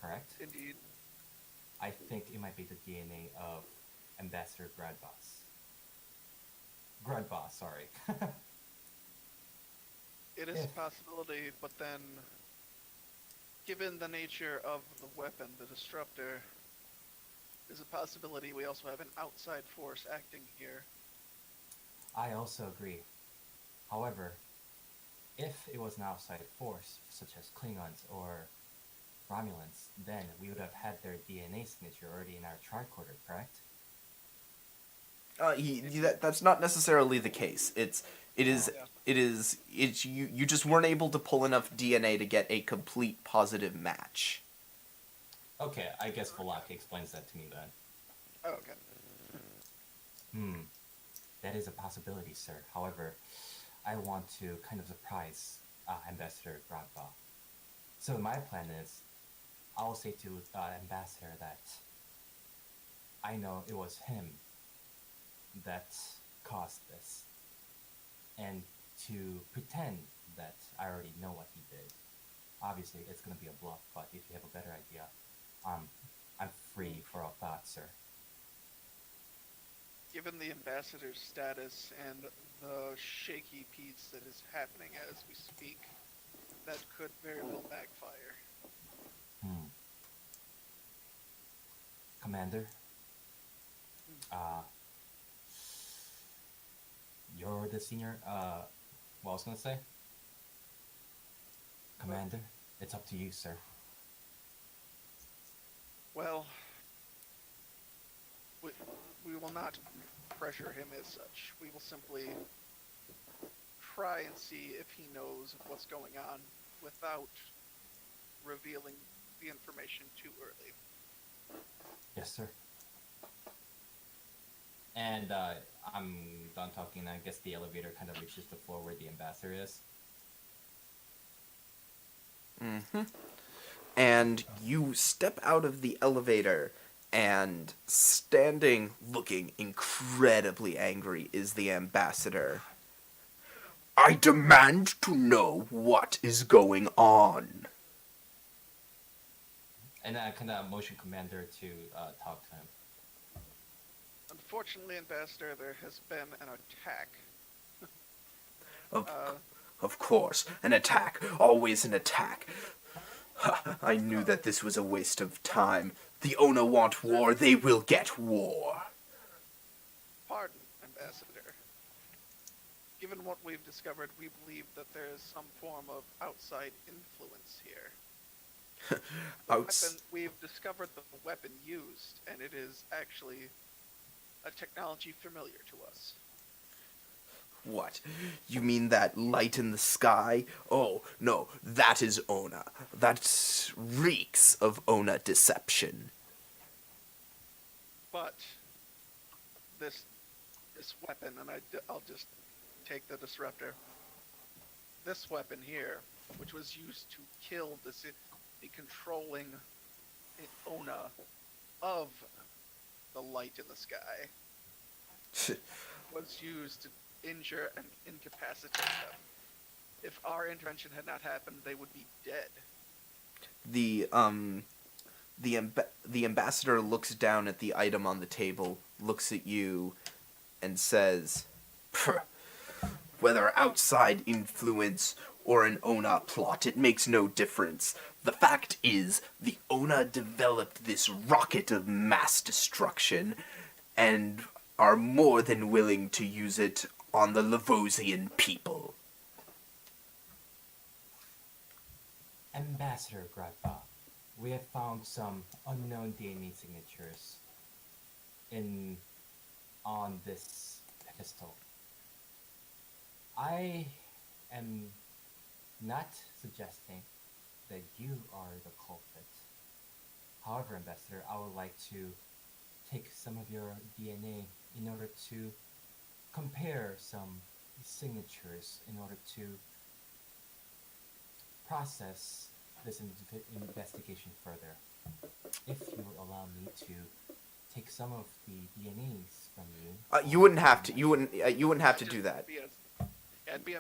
correct? Indeed. I think it might be the DNA of Ambassador Gradboss. Gradboss, sorry. It is a possibility, but then, given the nature of the weapon, the disruptor, there's a possibility we also have an outside force acting here. I also agree. However, if it was an outside force, such as Klingons or Romulans, then we would have had their DNA signature already in our tricorder, correct? That's not necessarily the case. Yeah. You just weren't able to pull enough DNA to get a complete positive match. Okay, I guess Volak explains that to me then. Oh, okay. That is a possibility, sir. However, I want to kind of surprise Ambassador Gradba. So my plan is, I'll say to Ambassador that I know it was him that caused this, and to pretend that I already know what he did. Obviously, it's going to be a bluff, but if you have a better idea, I'm free for all thoughts, sir. Given the ambassador's status and the shaky piece that is happening as we speak, that could very well backfire. Commander, you're the senior, what I was going to say? Commander, it's up to you, sir. Well, we will not pressure him as such. We will simply try and see if he knows of what's going on without revealing the information too early. Yes, sir. And I'm done talking. I guess the elevator kind of reaches the floor where the ambassador is. Mm-hmm. And you step out of the elevator, and standing, looking incredibly angry, is the ambassador. I demand to know what is going on. And I kind of motion Commander to talk to him. Unfortunately, Ambassador, there has been an attack. Of course, an attack. Always an attack. I knew that this was a waste of time. The Ona want war, they will get war. Pardon, Ambassador. Given what we've discovered, we believe that there is some form of outside influence here. Outs- We've discovered the weapon used, and it is actually a technology familiar to us. What? You mean that light in the sky? Oh, no, that is Ona. That reeks of Ona deception. But this weapon, and I'll just take the disruptor. This weapon here, which was used to kill the controlling Ona of the light in the sky, was used to injure and incapacitate them. If our intervention had not happened, they would be dead. The ambassador looks down at the item on the table, looks at you, and says, "Pff, whether outside influence or an Ona plot, it makes no difference. The fact is, the Ona developed this rocket of mass destruction, and are more than willing to use it on the Lavosian people." Ambassador Grandpa, we have found some unknown DNA signatures on this pistol. I am not suggesting that you are the culprit. However, Ambassador, I would like to take some of your DNA in order to compare some signatures in order to process this investigation further. If you would allow me to take some of the DNAs from you. You wouldn't have to. You wouldn't have to do that. It'd be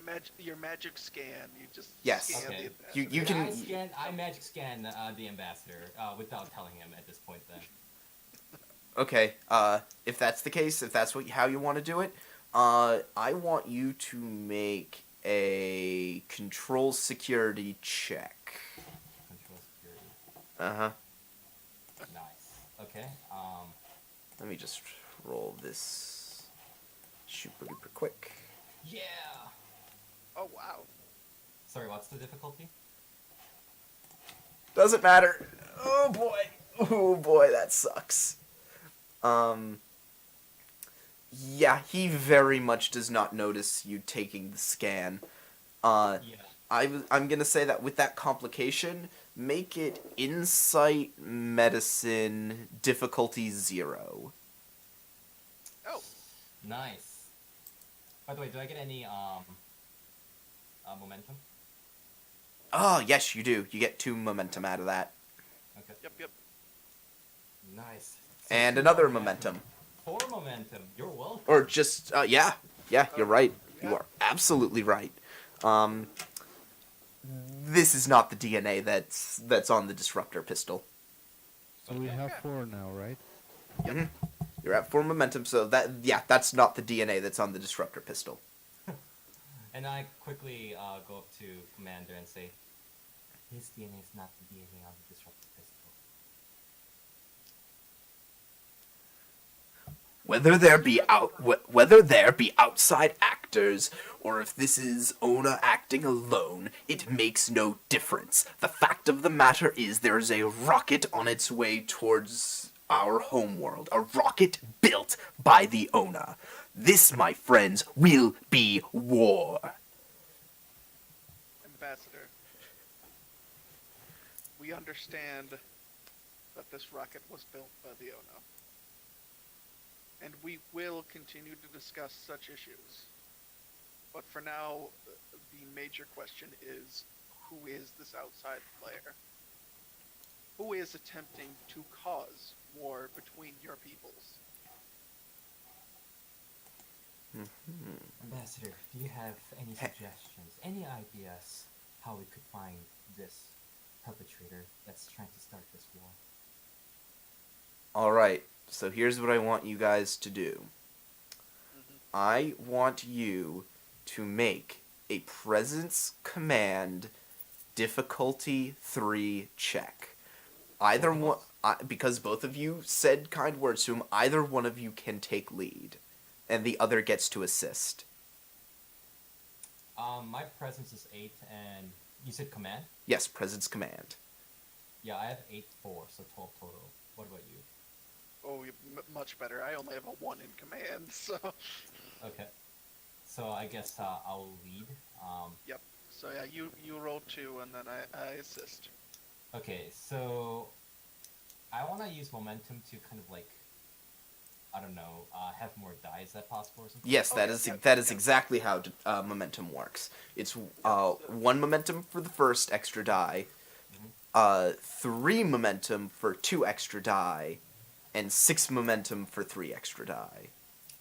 your magic scan. You just Yes. scan Okay. the You can. I magic scan the ambassador without telling him at this point. Then. Okay. If that's the case, if that's how you want to do it, I want you to make a control security check. Control security. Uh-huh. Nice. Okay. Let me just roll this super duper quick. Yeah. Oh wow. Sorry, what's the difficulty? Doesn't matter. Oh boy, that sucks. Yeah, he very much does not notice you taking the scan. Yeah. I'm gonna say that with that complication, make it insight medicine difficulty 0. Oh, Nice. By the way, do I get any momentum? Oh, yes, you do. You get 2 momentum out of that. Okay. yep. Nice. And two another momentum. 4 momentum. You're welcome. Or just, yeah, you're right. You are absolutely right. This is not the DNA that's on the disruptor pistol. So we Okay. have 4 now, right? Mhm. You're at 4 momentum, so that's not the DNA that's on the disruptor pistol. And I quickly go up to Commander and say, his DNA is not the DNA on the disruptor pistol. Whether there be outside actors, or if this is Ona acting alone, it makes no difference. The fact of the matter is there is a rocket on its way towards our homeworld, a rocket built by the Ona. This, my friends, will be war. Ambassador. We understand that this rocket was built by the Ono. And we will continue to discuss such issues. But for now, the major question is, who is this outside player? Who is attempting to cause war between your peoples? Ambassador, do you have any suggestions, any ideas how we could find this perpetrator that's trying to start this war? Alright, so here's what I want you guys to do. I want you to make a presence command difficulty 3 check. Either one, because both of you said kind words to him, either one of you can take lead, and the other gets to assist. My presence is 8, and you said command? Yes, presence command. Yeah, I have 8-4, so 12 total. What about you? Oh, much better. I only have a 1 in command, so. Okay. So I guess I'll lead. Yep. So yeah, you roll 2, and then I assist. Okay, so I want to use momentum to kind of like, I don't know, have more die. Is that possible or something? Yes, Oh, that yeah, is yeah, that is yeah. exactly how momentum works. It's one momentum for the first extra die, Mhm. 3 momentum for 2 extra die, and 6 momentum for 3 extra die.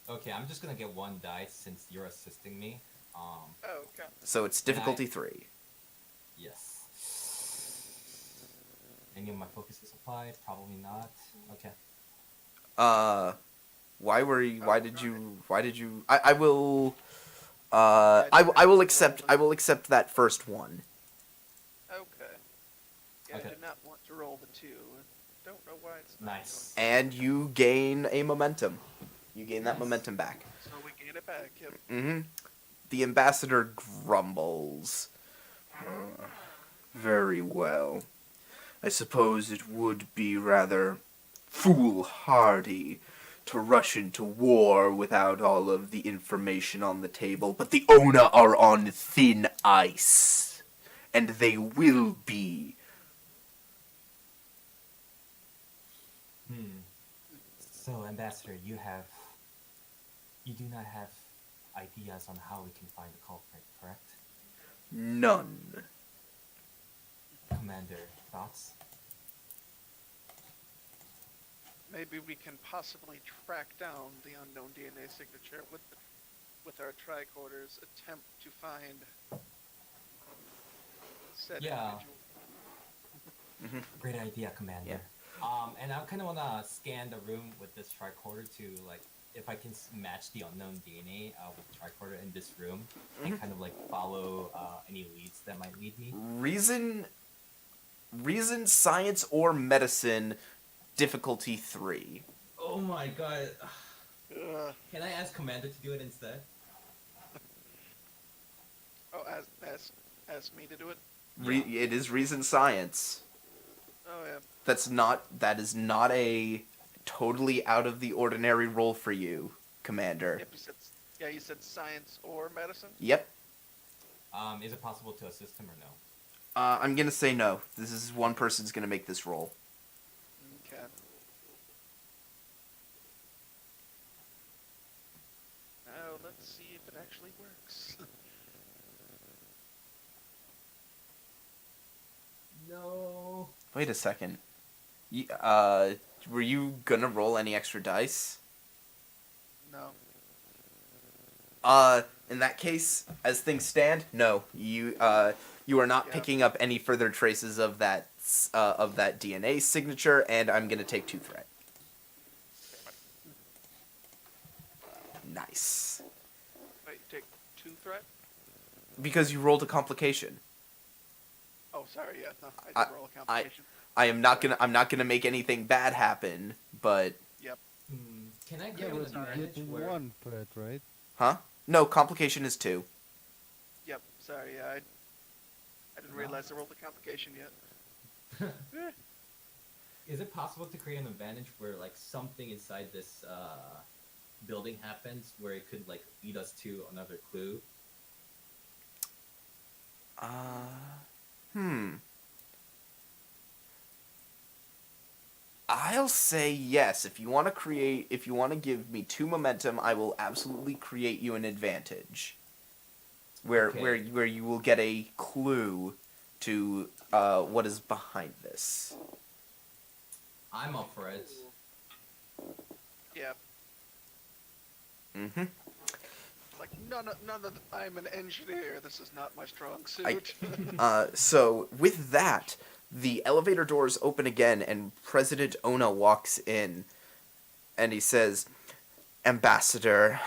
Okay, I'm just gonna get 1 die since you're assisting me. Oh, okay. So it's Can I- difficulty 3. Yes. Any of my focus is applied? Probably not. Okay. Why were you? Oh, Why did darn you? Why did you? I will. Yeah, I didn't will roll accept. I will accept that first one. Okay. Yeah, Okay. I did not want to roll the 2. Don't know why it's not Nice. And you gain a momentum. You gain that Nice. momentum back. So we gain it back. Yep. Mm-hmm. The ambassador grumbles. Very well. I suppose it would be rather foolhardy to rush into war without all of the information on the table, but the Ona are on thin ice. And they will be. So, Ambassador, you do not have ideas on how we can find the culprit, correct? None. Commander, thoughts? Maybe we can possibly track down the unknown DNA signature with our tricorders attempt to find said Yeah. individual. Great idea, Commander. And I kind of want to scan the room with this tricorder to, like, if I can match the unknown DNA with the tricorder in this room and kind of, like, follow any leads that might lead me. Reason, science, or medicine, difficulty 3. Oh my god. Uh, Can I ask Commander to do it instead? oh, ask me to do it. It is reason science. Oh yeah. That is not a totally out of the ordinary role for you, Commander. Yep, you said science or medicine. Yep. Is it possible to assist him or no? I'm gonna say no. This is one person's gonna make this roll. Okay. Now let's see if it actually works. No. Wait a second. Were you gonna roll any extra dice? No. In that case, as things stand, no. You are not Yeah. picking up any further traces of that DNA signature, and I'm gonna take 2 threat. Nice. Wait, take 2 threat. Because you rolled a complication. Oh, sorry. Yeah, no, I did roll a complication. I'm not gonna make anything bad happen, but Yep. Can I Yeah, grab an but you advantage get where... 1 threat, right? huh? No, complication is 2. Yep. Sorry. Yeah, I didn't realize I rolled a complication yet. Is it possible to create an advantage where, like, something inside this building happens where it could, like, lead us to another clue? I'll say yes. If you want to give me 2 momentum, I will absolutely create you an advantage. Where Okay. where you will get a clue to what is behind this. I'm up for it. Yeah. Mm-hmm. Like none of I'm an engineer. This is not my strong suit. So with that, the elevator doors open again, and President Ona walks in, and he says, "Ambassador,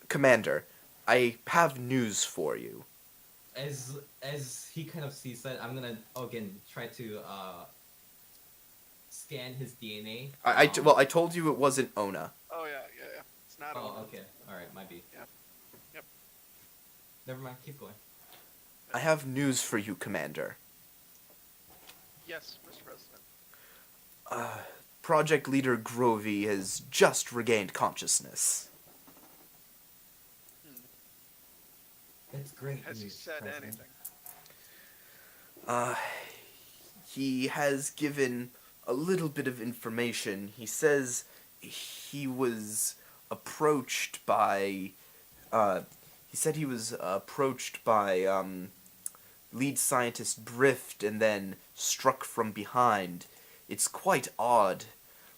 Commander, I have news for you." As he kind of sees that, I'm gonna again try to scan his DNA. I told you it wasn't Ona. Oh yeah. It's not. Oh, on. okay. All right, might be. Yep. Never mind. Keep going. I have news for you, Commander. Yes, Mr. President. Project Leader Grovey has just regained consciousness. Hmm. That's great Has he news, said President. anything? He has given a little bit of information. He says he was approached by, he said he was approached by, lead scientist Brift and then struck from behind. It's quite odd.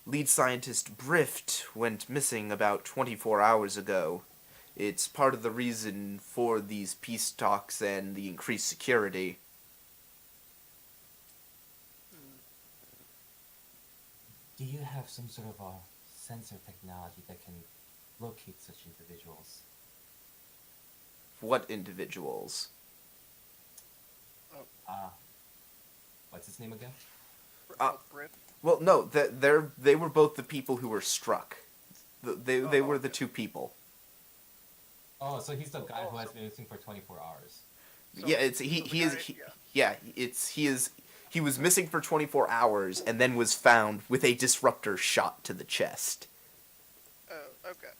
Lead scientist Brift went missing about 24 hours ago. It's part of the reason for these peace talks and the increased security. Hmm. Do you have some sort of a sensor technology that can locate such individuals? What individuals? What's his name again? Brit? Well, no, they were both the people who were struck. They were the okay. two people. Oh, so he's the guy who Oh, has so- been missing for 24 hours. So- Yeah, it's so he the is guy- he, yeah. yeah, he was missing for 24 hours and then was found with a disruptor shot to the chest. Oh, okay.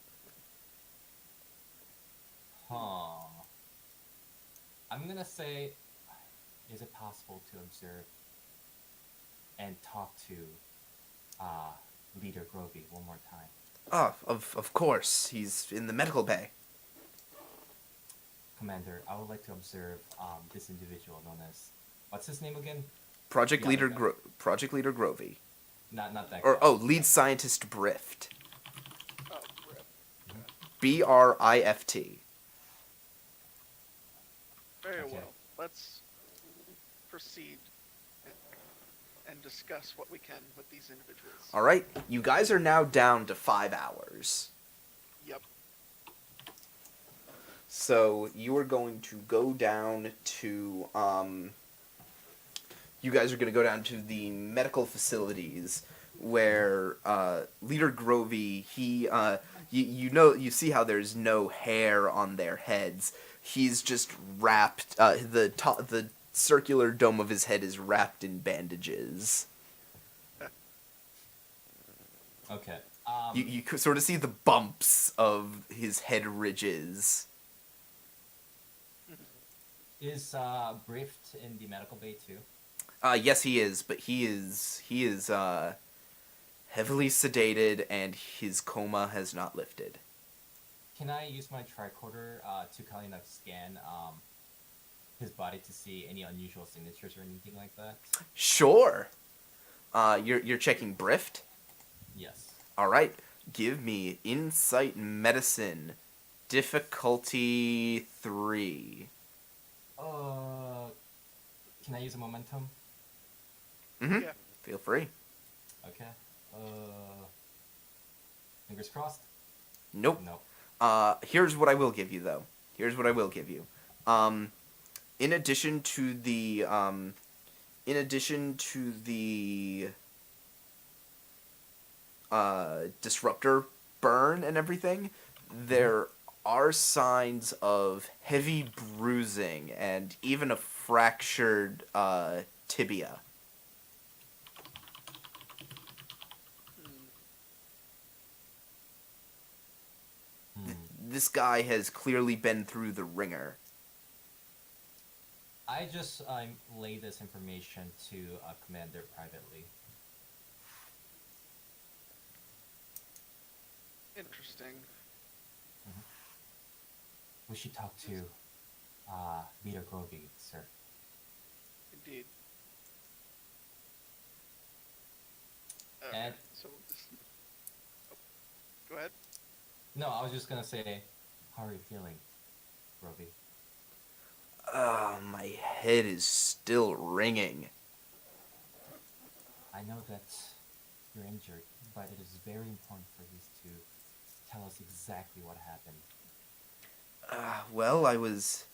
Huh. I'm gonna say, is it possible to observe and talk to Leader Grovey one more time? Ah, of course, he's in the medical bay. Commander, I would like to observe this individual known as, what's his name again? Project Yeah, Leader okay. Project Leader Grovey. Not that Or guy. lead scientist Brift. Oh, Brit. Brift. Very Okay. well. Let's proceed and discuss what we can with these individuals. All right, you guys are now down to 5 hours. Yep. So you are going to go down to you guys are going to go down to the medical facilities where Leader Grovey, he you see how there's no hair on their heads. He's just wrapped the circular dome of his head is wrapped in bandages. Okay. You could sort of see the bumps of his head ridges. Is Brift in the medical bay too? Yes, he is, but he is heavily sedated, and his coma has not lifted. Can I use my tricorder to kind of scan his body to see any unusual signatures or anything like that? Sure. You're checking Brift. Yes. All right. Give me Insight Medicine, difficulty 3. Can I use a momentum? Mm-hmm. Yeah. Feel free. Okay. Fingers crossed. Nope. No. Here's what I will give you, though. Here's what I will give you. In addition to the disruptor burn and everything, there are signs of heavy bruising and even a fractured tibia. Hmm. This guy has clearly been through the ringer. I just lay this information to Commander privately. Interesting. We should talk to Leader Grovey, sir. Indeed. And- So this... oh, go ahead. No, I was just gonna say, how are you feeling, Grovey? My head is still ringing. I know that you're injured, but it is very important for you to tell us exactly what happened. Well, I was...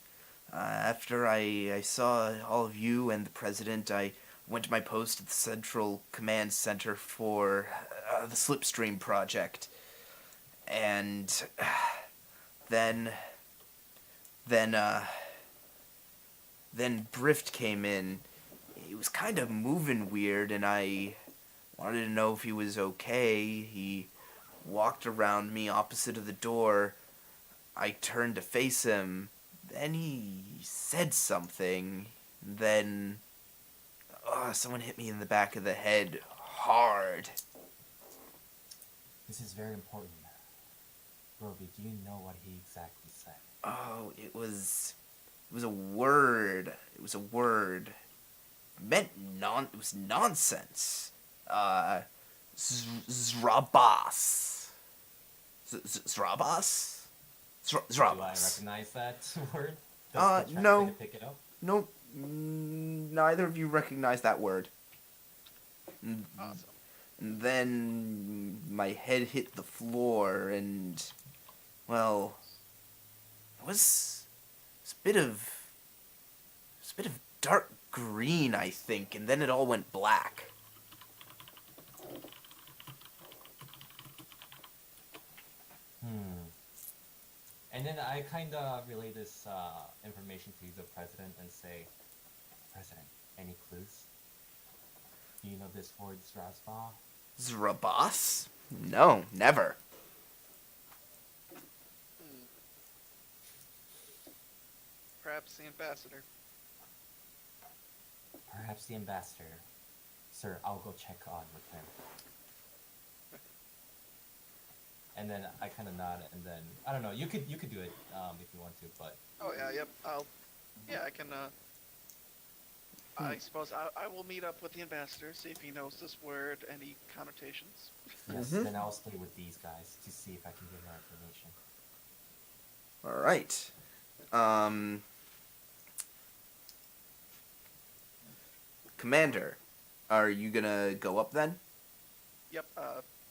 after I saw all of you and the president, I went to my post at the Central Command Center for the Slipstream project. And then Brift came in. he was kind of moving weird, and I wanted to know if he was okay. He walked around me opposite of the door. I turned to face him. Then he said something. Then someone hit me in the back of the head hard. This is very important. Roby, do you know what he exactly said? Oh, it was a word. It was a word. It was nonsense. Zrabas. Zrabas? Do I Zrabas. recognize that word? Uh, the no. translator pick it up? No, neither of you recognize that word. Awesome. And then my head hit the floor, and well, it was a bit of dark green, I think, and then it all went black. And then I kind of relay this information to the president and say, President, any clues? Do you know this word, Zrazba? Zrabas? No, never. Perhaps the ambassador. Perhaps the ambassador. Sir, I'll go check on with him. And then I kind of nod, and then I don't know. You could do it if you want to, but Oh yeah, yep. I can. I suppose I will meet up with the ambassador, see if he knows this word, any connotations. yes. Mhm. Then I'll stay with these guys to see if I can get more information. All right. Commander, are you gonna go up then? Yep.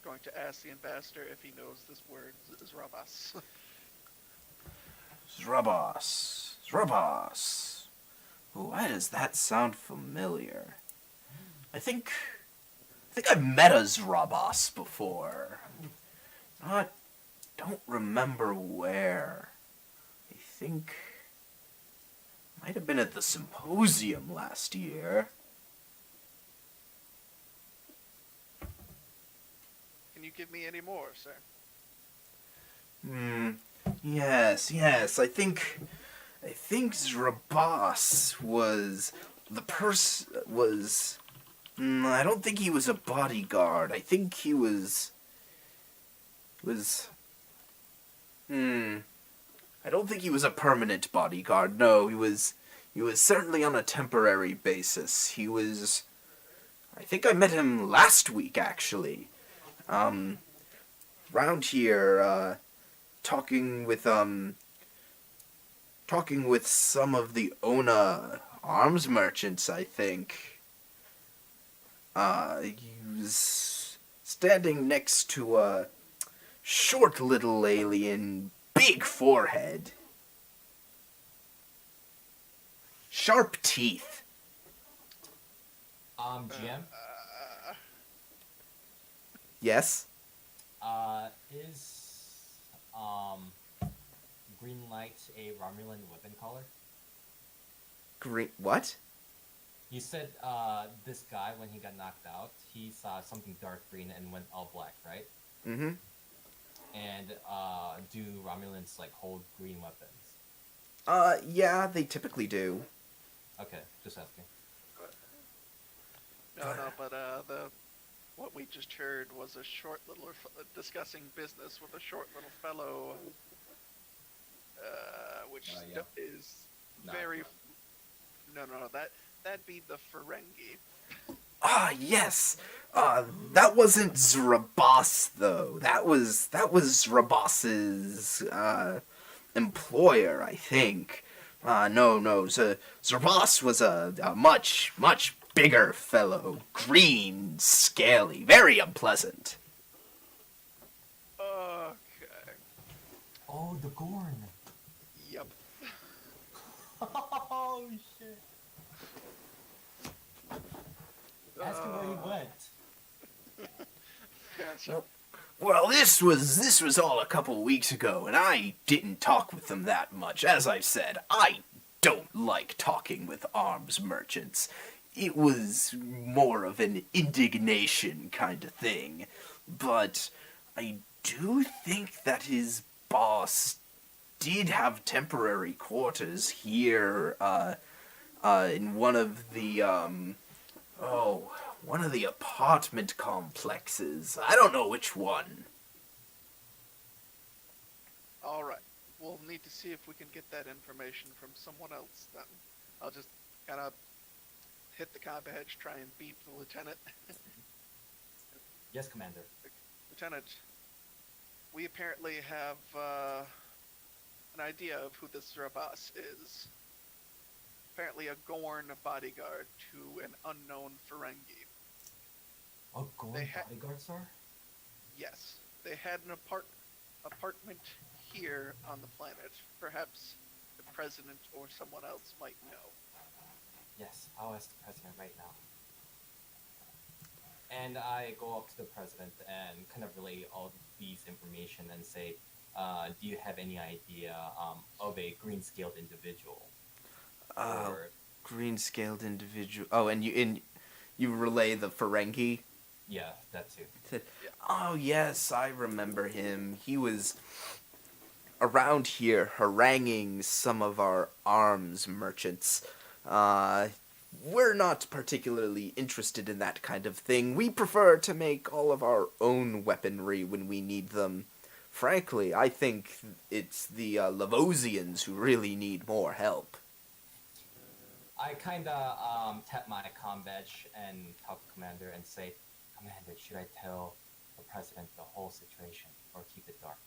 Going to ask the ambassador if he knows this word, Zrabas. Zrabas. Zrabas. Why does that sound familiar? I think I've met a Zrabas before. I don't remember where. I think might have been at the symposium last year. Can you give me any more, sir? Yes. I think Zrabas was I don't think he was a bodyguard. I think he was I don't think he was a permanent bodyguard. No, he was certainly on a temporary basis. I think I met him last week, actually. Round here, talking with some of the Ona arms merchants, I think. He was standing next to a short little alien, big forehead, sharp teeth. GM, Yes? is green light a Romulan weapon caller? Green. What? You said this guy, when he got knocked out, he saw something dark green and went all black, right? Mm-hmm. And do Romulans like hold green weapons? Yeah, they typically do. Okay, just asking. No, but what we just heard was a short little discussing business with a short little fellow, which Yeah. is No. very. No, that'd be the Ferengi. Yes. That wasn't Zrabas though. That was Zrabas's employer, I think. No. Zrabas was a much bigger fellow, green, scaly, very unpleasant. Okay. Oh, the Gorn. Yep. Oh shit. Ask him where he went. Gotcha. Well, this was all a couple weeks ago, and I didn't talk with them that much. As I said, I don't like talking with arms merchants. it was more of an indignation kind of thing. But I do think that his boss did have temporary quarters here, in one of the, one of the apartment complexes. I don't know which one. All right. We'll need to see if we can get that information from someone else then. I'll just kind of hit the comp edge, try and beep the lieutenant. Yes, Commander. Lieutenant, we apparently have an idea of who this Rabas is. Apparently a Gorn bodyguard to an unknown Ferengi. Oh, Gorn They ha- bodyguard, sir? Yes, they had an apartment here on the planet. Perhaps the president or someone else might know. Yes, I'll ask the president right now. And I go up to the president and kind of relay all these information and say, do you have any idea of a green-scaled individual? Or, Green-scaled individual. Oh, and you relay the Ferengi? yeah, that too. Said, oh, yes, I remember him. He was around here haranguing some of our arms merchants. We're not particularly interested in that kind of thing. We prefer to make all of our own weaponry when we need them. Frankly, I think it's the Lavosians who really need more help. I kinda tap my comm badge and talk to Commander and say, Commander, should I tell the president the whole situation or keep it dark?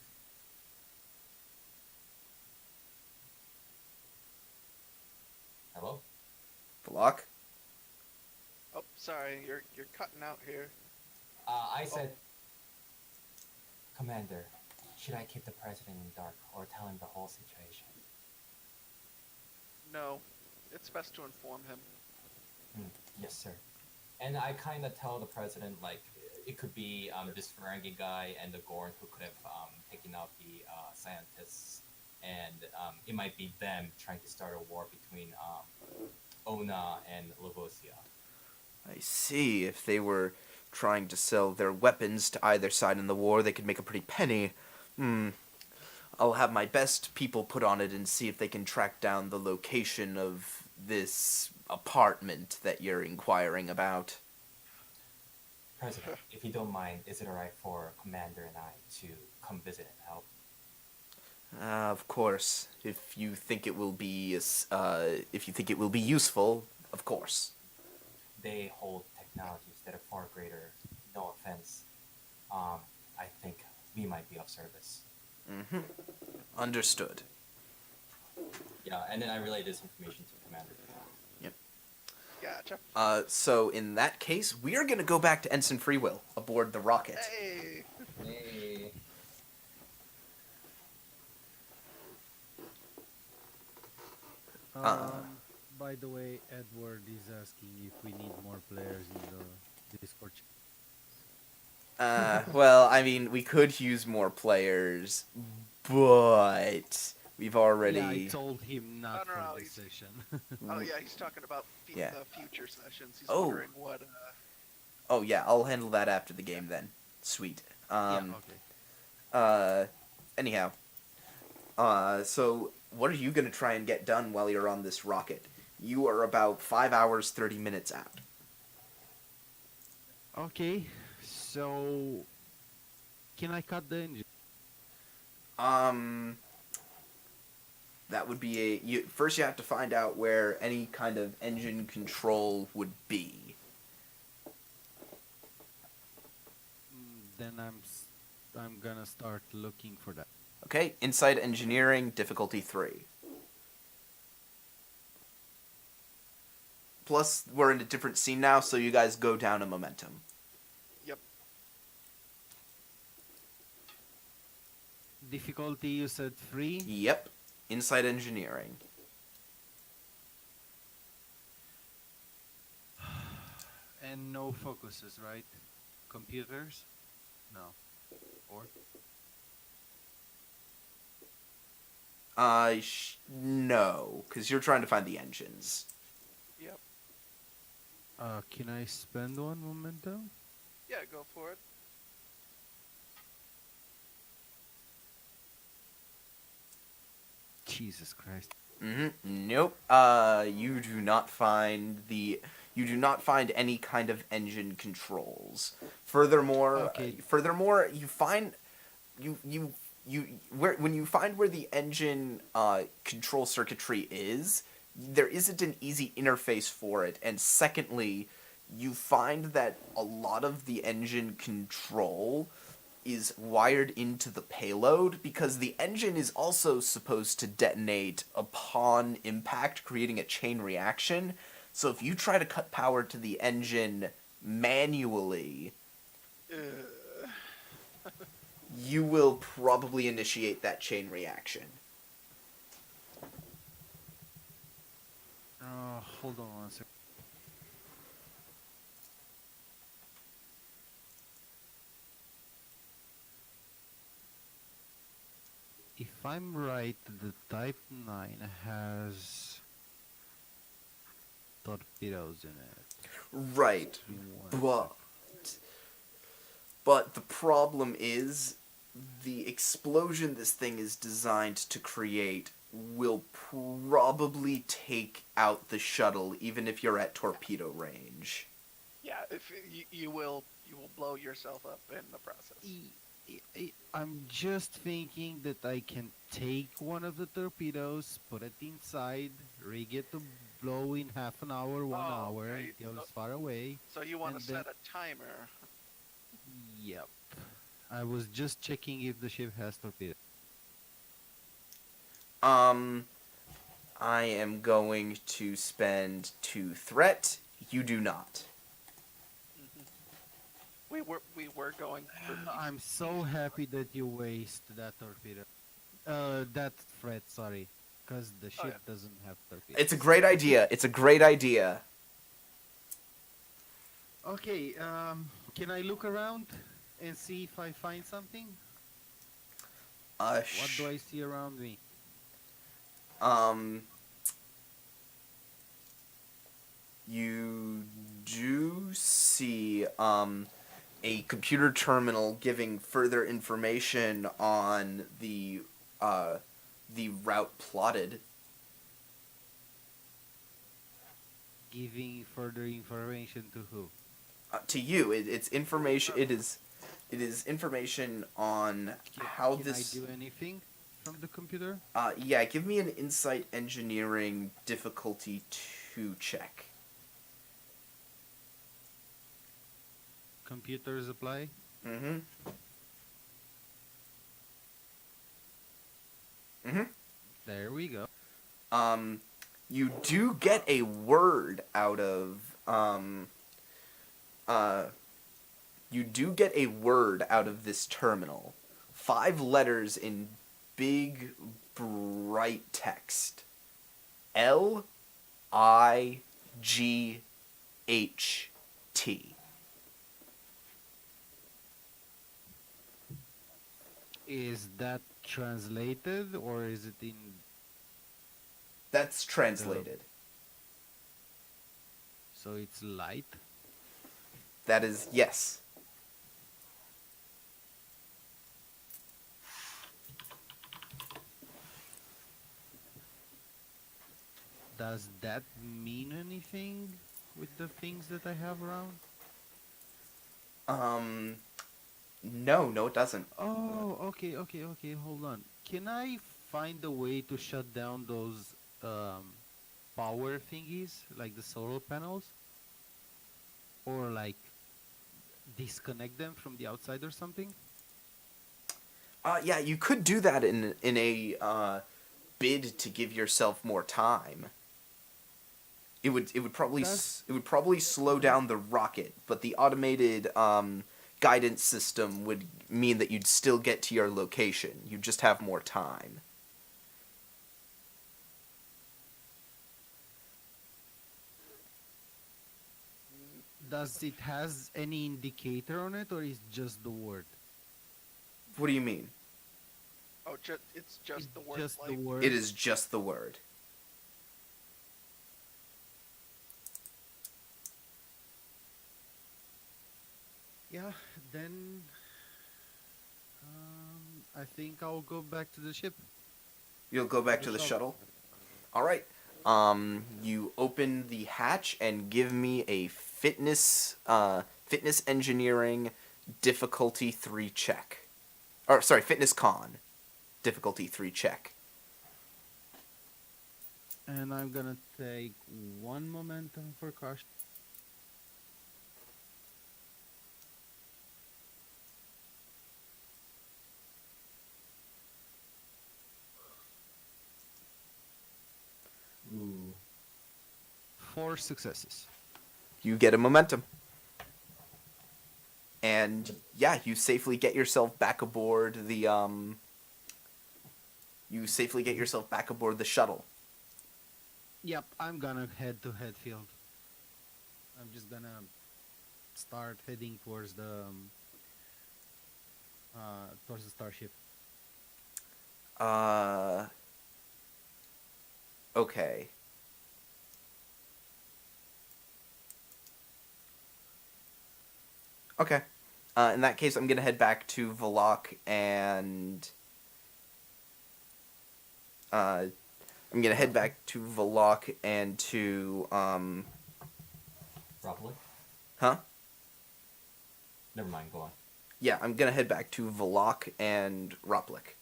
Hello? Block? Oh, sorry, you're cutting out here. I said, Commander, should I keep the president in dark or tell him the whole situation? No, it's best to inform him. Yes, sir. And I kind of tell the president, like, it could be this Ferengi guy and the Gorn who could have taken out the scientists, and it might be them trying to start a war between Ona and Lavosia. I see. If they were trying to sell their weapons to either side in the war, they could make a pretty penny. I'll have my best people put on it and see if they can track down the location of this apartment that you're inquiring about. President, if you don't mind, is it alright for Commander and I to come visit and help? Of course. If you think it will be, useful, of course. They hold technologies that are far greater. No offense. I think we might be of service. Understood. Yeah, and then I relay this information to Commander. Gotcha. So in that case, we are going to go back to Ensign Freewill aboard the rocket. Hey! Hey. By the way, Edward is asking if we need more players in the Discord. Well, I mean, we could use more players, but we've already... Yeah, I told him not No, for this he's- session. Oh yeah, he's talking about Yeah. the future sessions. He's Oh. wondering what. Oh, yeah, I'll handle that after the game then. Sweet. Yeah, okay. Anyhow. So, what are you going to try and get done while you're on this rocket? You are about 5 hours, 30 minutes out. Okay, so can I cut the engine? That would be first you have to find out where any kind of engine control would be. Then I'm gonna start looking for that. Okay, Inside Engineering, difficulty 3. Plus, we're in a different scene now, so you guys go down a momentum. Yep. Difficulty you said 3. Yep, Inside Engineering. And no focuses, right? Computers? No. Or? No, because you're trying to find the engines. Yep. Can I spend one momentum? Yeah, go for it. Jesus Christ. Nope. You do not find the. You do not find any kind of engine controls. Okay. Furthermore, you find you you you where when you find where the engine control circuitry is, there isn't an easy interface for it. And secondly, you find that a lot of the engine control is wired into the payload because the engine is also supposed to detonate upon impact, creating a chain reaction. So if you try to cut power to the engine manually, Uh, you will probably initiate that chain reaction. Hold on one second. If I'm right, the Type 9 has torpedoes in it. Right. Give me one But sec. but the problem is the explosion this thing is designed to create will probably take out the shuttle even if you're at torpedo range. yeah, if you will blow yourself up in the process. I'm just thinking that I can take one of the torpedoes, put it inside, rig it to blow in half an hour, 1 hour Okay. until it's far away, So you want to and then set a timer? yep. I was just checking if the ship has torpedoes. Um I am going to spend 2 threat. You do not. Hmm. We were going for I'm so happy that you waste that torpedo. That threat, sorry, because the Oh ship yeah. doesn't have It's a torpedoes. great idea. It's a great idea. Okay, can I look around and see if I find something? What do I see around me? Um you do see a computer terminal giving further information on the route plotted. Giving further information to who? To you. It's information. It is information on how Can I this. do anything from the computer? Yeah. Give me an insight engineering difficulty 2 check. Computers apply. Mm-hmm. Mm-hmm. There we go. Um, you do get a word out of uh, you do get a word out of this terminal. 5 letters in big bright text. LIGHT. Is that translated or is it in That's the? translated. So it's light. That is yes. Does that mean anything with the things that I have around? Um no, it doesn't. Oh, okay. Hold on. Can I find a way to shut down those power thingies, like the solar panels, or like disconnect them from the outside or something? Yeah, you could do that in a bid to give yourself more time. Does It would probably slow down the rocket, but the automated guidance system would mean that you'd still get to your location. You'd just have more time. does it has any indicator on it, or is just the word? What do you mean? Oh, it's just It's the word just the light. word. It is just the word. Then I think I'll go back to the ship. You'll go back The to the shuttle. shuttle. All right. You open the hatch and give me a fitness engineering difficulty 3 check. Or sorry, fitness con difficulty 3 check. And I'm gonna take one momentum for caution. Ooh. 4 successes. You get a momentum. And yeah, you safely get yourself back aboard the shuttle. Yep, I'm gonna head to Hadfield. I'm just gonna start heading towards the starship. Okay. Okay. In that case, I'm gonna head back to Valak and I'm gonna head back to Valak and to Republic? huh? Never mind, go on. Yeah, I'm gonna head back to Valak and Roplik.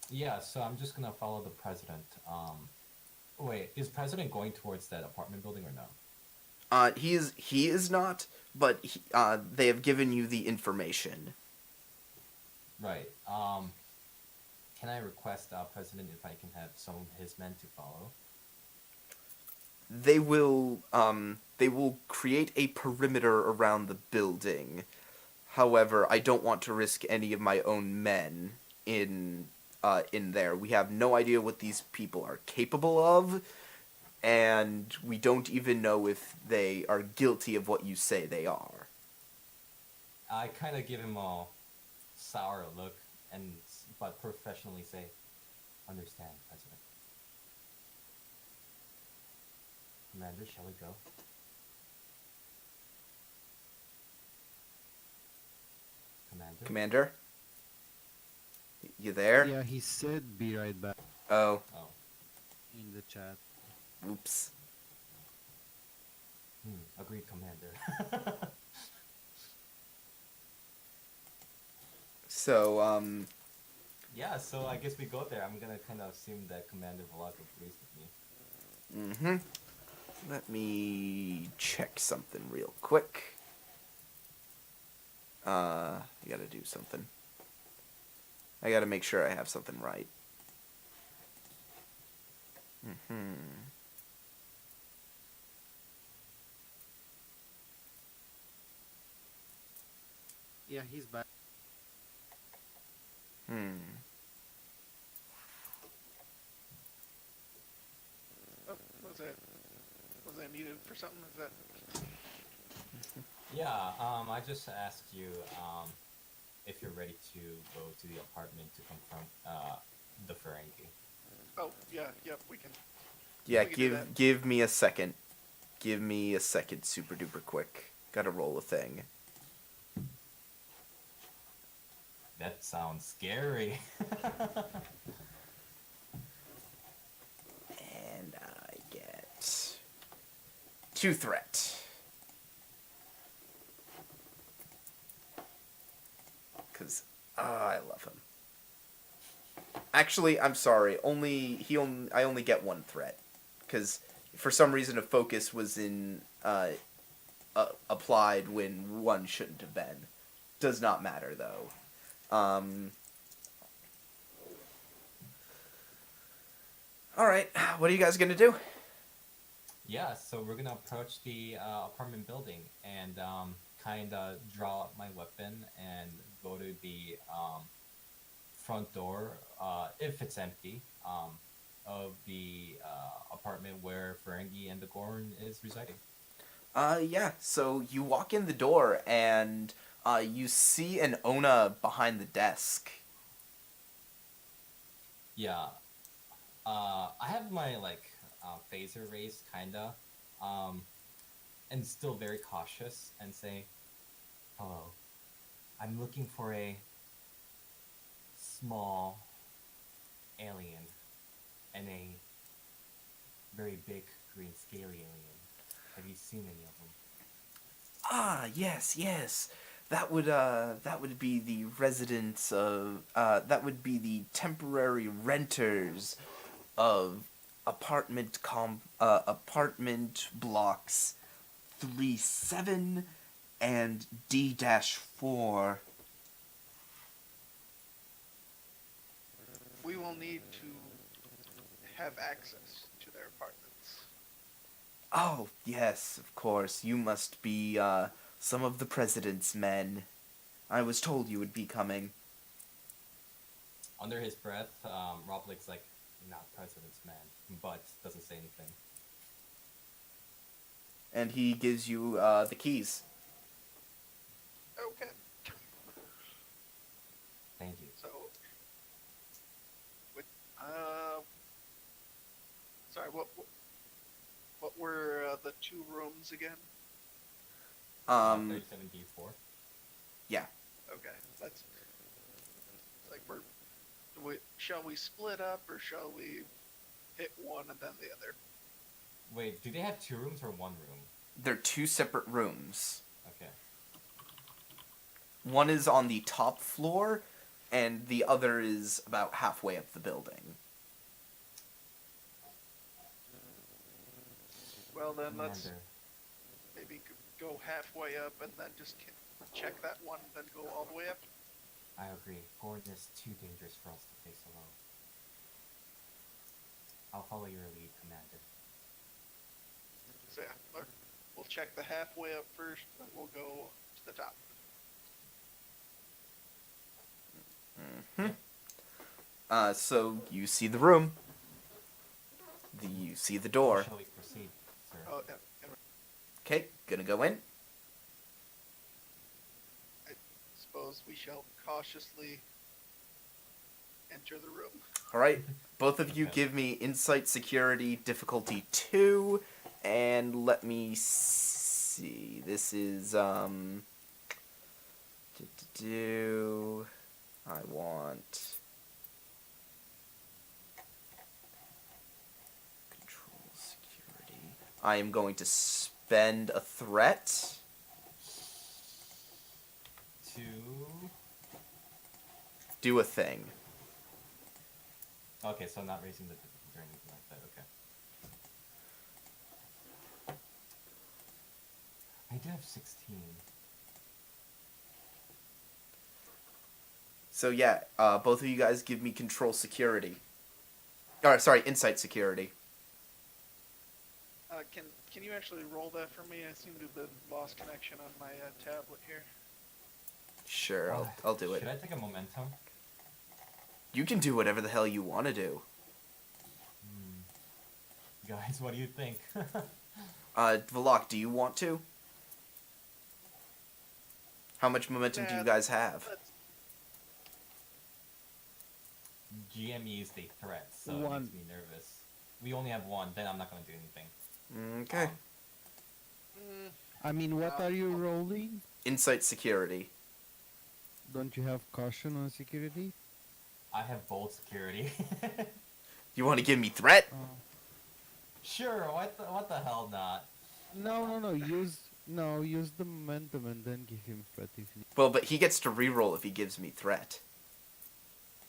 Yeah, so I'm just gonna follow the president. Wait, is president going towards that apartment building or no? He is not, but they have given you the information. Right. Can I request president if I can have some of his men to follow? They will create a perimeter around the building. However, I don't want to risk any of my own men in there. We have no idea what these people are capable of, and we don't even know if they are guilty of what you say they are. I kind of give him a sour look, but professionally say, "Understand, President." Commander, shall we go? Commander? You there? Yeah, he said be right back Oh, Oh. in the chat. oops. Agreed, Commander. So, Yeah, so I guess we go there. I'm gonna kind of assume that Commander Velak agrees with me. mm-hmm. Let me check something real quick. I gotta do something. I gotta make sure I have something right. Mm-hmm. Yeah, he's back. Hmm. Oh, was that needed for something? Is that Yeah, I just asked you if you're ready to go to the apartment to confront the Ferengi. oh yeah, yep, we can. Yeah, We can do that. give me a second. Give me a second, super duper quick. Gotta roll a thing. That sounds scary. And I get 2 threat. Cause I love him. Actually, I'm sorry. I only get 1 threat. Cause for some reason a focus was applied when 1 shouldn't have been. Does not matter though. Alright, what are you guys gonna do? Yeah, so we're gonna approach the apartment building and kind of draw out my weapon and go to the front door, if it's empty, of the apartment where Ferengi and the Gorn is residing. Yeah, so you walk in the door and you see an Ona behind the desk. Yeah, I have my phaser raised, kinda, and still very cautious, and say, Hello. I'm looking for a small alien and a very big green scaly alien. Have you seen any of them? Ah, yes, yes. That would be the residents of, that would be the temporary renters of apartment blocks 37 and D-4. We will need to have access to their apartments. Oh, yes, of course. You must be, some of the president's men. I was told you would be coming. Under his breath, Roblic's like, not President's man, but doesn't say anything. And he gives you, the keys. Okay. Thank you. So, with, sorry, what were the two rooms again? 37D4. Yeah. Okay, that's like shall we split up or shall we hit one and then the other? Wait, do they have 2 rooms or 1 room? They're 2 separate rooms. Okay. One is on the top floor, and the other is about halfway up the building. Well then, let's Commander, maybe go halfway up and then just check that one, then go all the way up. I agree. Gordon is too dangerous for us to face alone. I'll follow your lead, Commander. So yeah, we'll check the halfway up first, then we'll go to the top. So you see the room. You see the door. Shall we proceed, sir? Oh, yeah. Okay, gonna go in. I suppose we shall cautiously enter the room. Alright, both of you Okay. give me Insight Security difficulty 2, and let me see. This is, I want control security. I am going to spend a threat. To... Do a thing. Okay, so not raising the difficulty or anything like that, okay. I do have 16. So yeah, both of you guys give me control security. Or sorry, insight security. Can you actually roll that for me? I seem to have lost connection on my tablet here. Sure, I'll do it. Should I take a momentum? You can do whatever the hell you want to do. Guys, what do you think? Valak, do you want to? How much momentum do you guys have? Let's- GM used a threat, so it 1. makes me nervous. We only have 1, then I'm not gonna do anything. Okay. I mean, what are you rolling? Insight security. Don't you have caution on security? I have bold security. You want to give me threat? Sure, what the hell not? No. Use the momentum and then give him threat if you. Well, but he gets to reroll if he gives me threat.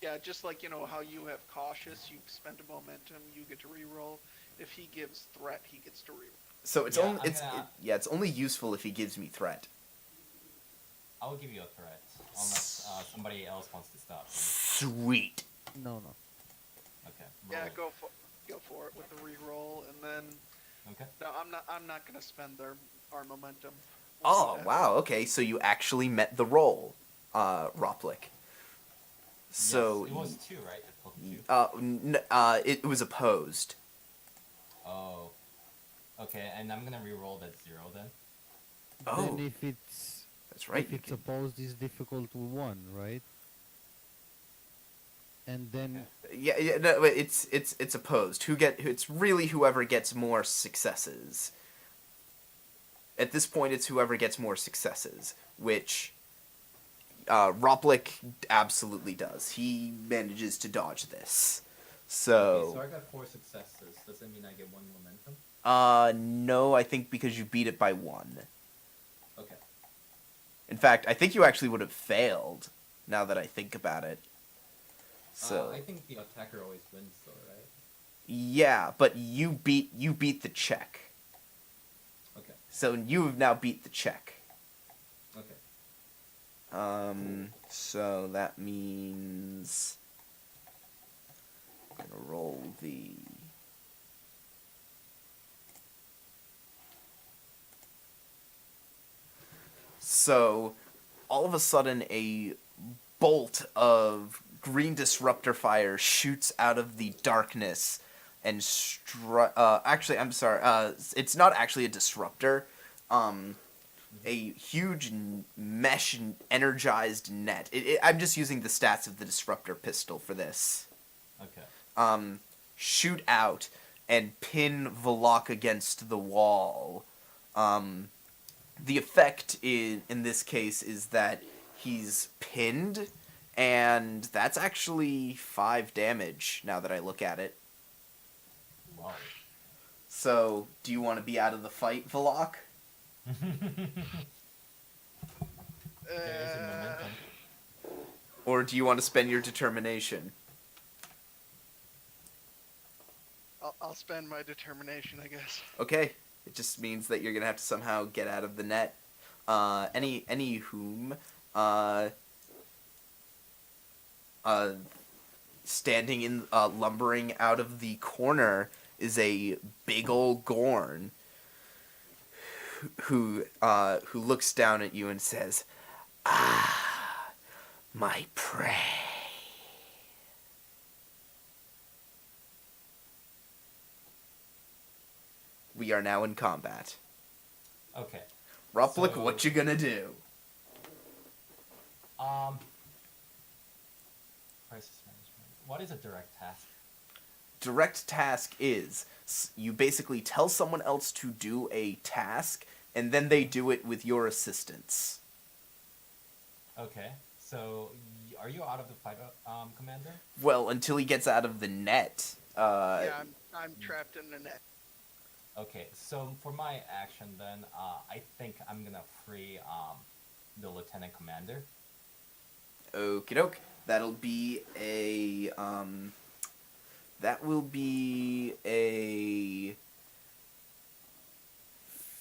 Yeah, just like, you know, how you have cautious, you spend a momentum, you get to reroll. If he gives threat, he gets to reroll. So it's Yeah, only I'm gonna- it's only useful if he gives me threat. I will give you a threat, unless somebody else wants to stop me. Sweet. No. Okay. Yeah, roll. go for it with the reroll, and then Okay. no, I'm not gonna spend our momentum. Oh Yeah. wow. Okay, so you actually met the roll, Roplik. So yes, it was 2, right? Difficulty 2. it was opposed. Oh. Okay, and I'm gonna reroll that 0 then. Oh, Then if it's that's right. if You it's can, opposed, it's difficult with 1, right? And then yeah, no, wait, it's opposed. It's really whoever gets more successes. At this point, it's whoever gets more successes, which Roplik absolutely does. He manages to dodge this. Okay, so I got 4 successes. Does that mean I get 1 momentum? No, I think because you beat it by 1. Okay. In fact, I think you actually would have failed, now that I think about it. So I think the attacker always wins, though, right? yeah, but you beat the check. Okay. So you have now beat the check. Okay. So that means I'm gonna roll the. So, all of a sudden, a bolt of green disruptor fire shoots out of the darkness and actually, I'm sorry. It's not actually a disruptor. A huge mesh energized net. I'm just using the stats of the disruptor pistol for this. Okay. Shoot out and pin Volok against the wall. The effect in this case is that he's pinned, and that's actually 5 damage now that I look at it. Wow. So, do you want to be out of the fight, Volok? There is a momentum. Or do you want to spend your determination? I'll spend my determination, I guess. Okay. It just means that you're gonna have to somehow get out of the net. Standing in, lumbering out of the corner is a big old Gorn who looks down at you and says, "Ah, my prey." We are now in combat. Okay. Roplik, So- what you gonna do? Crisis management. What is a direct task? Direct task is you basically tell someone else to do a task, and then they do it with your assistance. Okay. So, are you out of the fight, Commander? Well, until he gets out of the net. Yeah, I'm trapped in the net. Okay, so for my action then, I think I'm gonna free the Lieutenant Commander. Okie doke. That'll be a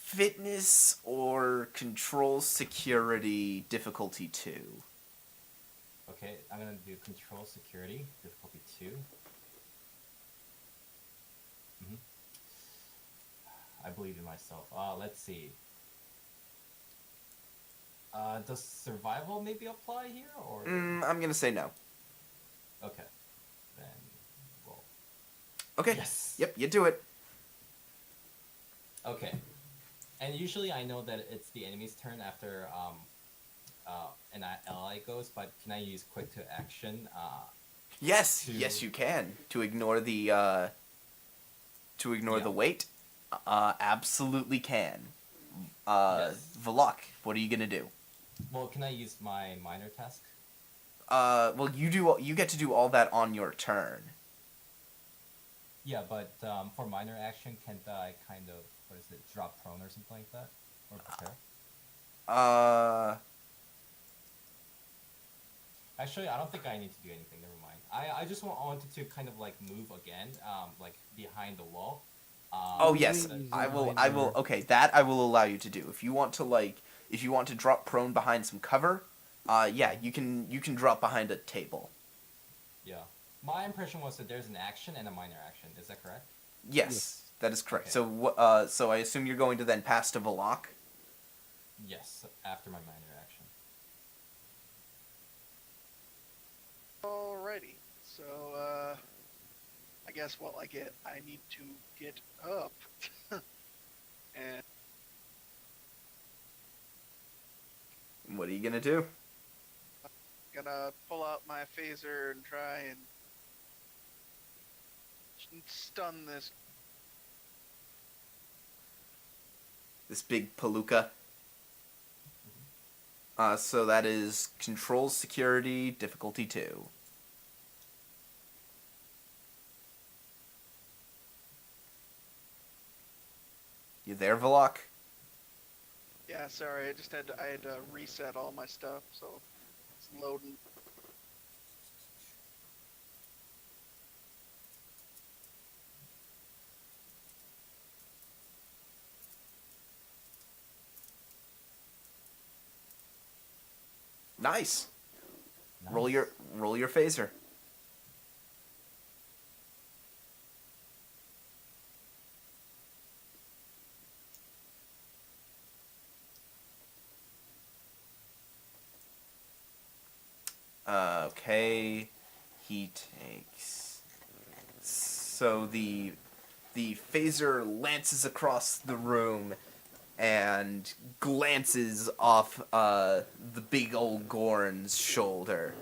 fitness or control security difficulty 2. Okay, I'm gonna do control security, difficulty 2. I believe in myself. Let's see. Does survival maybe apply here, or? I'm gonna say no. Okay, then roll. Okay. Yes. Yep, you do it. Okay, and usually I know that it's the enemy's turn after an ally goes, but can I use quick to action? Yes, To- yes, you can to ignore the Yeah. weight. Absolutely can. Yes. Volok, what are you gonna do? Well, can I use my minor task? Well, you get to do all that on your turn. Yeah, but for minor action, can't I kind of, what is it, drop prone or something like that? Or prepare? Actually, I don't think I need to do anything, never mind. I just wanted to kind of like move again, like behind the wall. Oh yes, Moving is I a will. minor- Okay, that I will allow you to do. If you want to drop prone behind some cover, yeah, you can drop behind a table. Yeah. My impression was that there's an action and a minor action. Is that correct? Yes, that is correct. Okay. So I assume you're going to then pass to Volok. Yes, after my minor action. Alrighty. So, I guess what I need to get up. And What are you gonna do? gonna pull out my phaser and try and stun this. This big palooka. So that is control security, difficulty 2. You there, Valak? Yeah, sorry, I had to reset all my stuff, so it's loading. Nice. Nice. Roll your phaser. Okay, he takes. So the phaser lances across the room and glances off the big old Gorn's shoulder,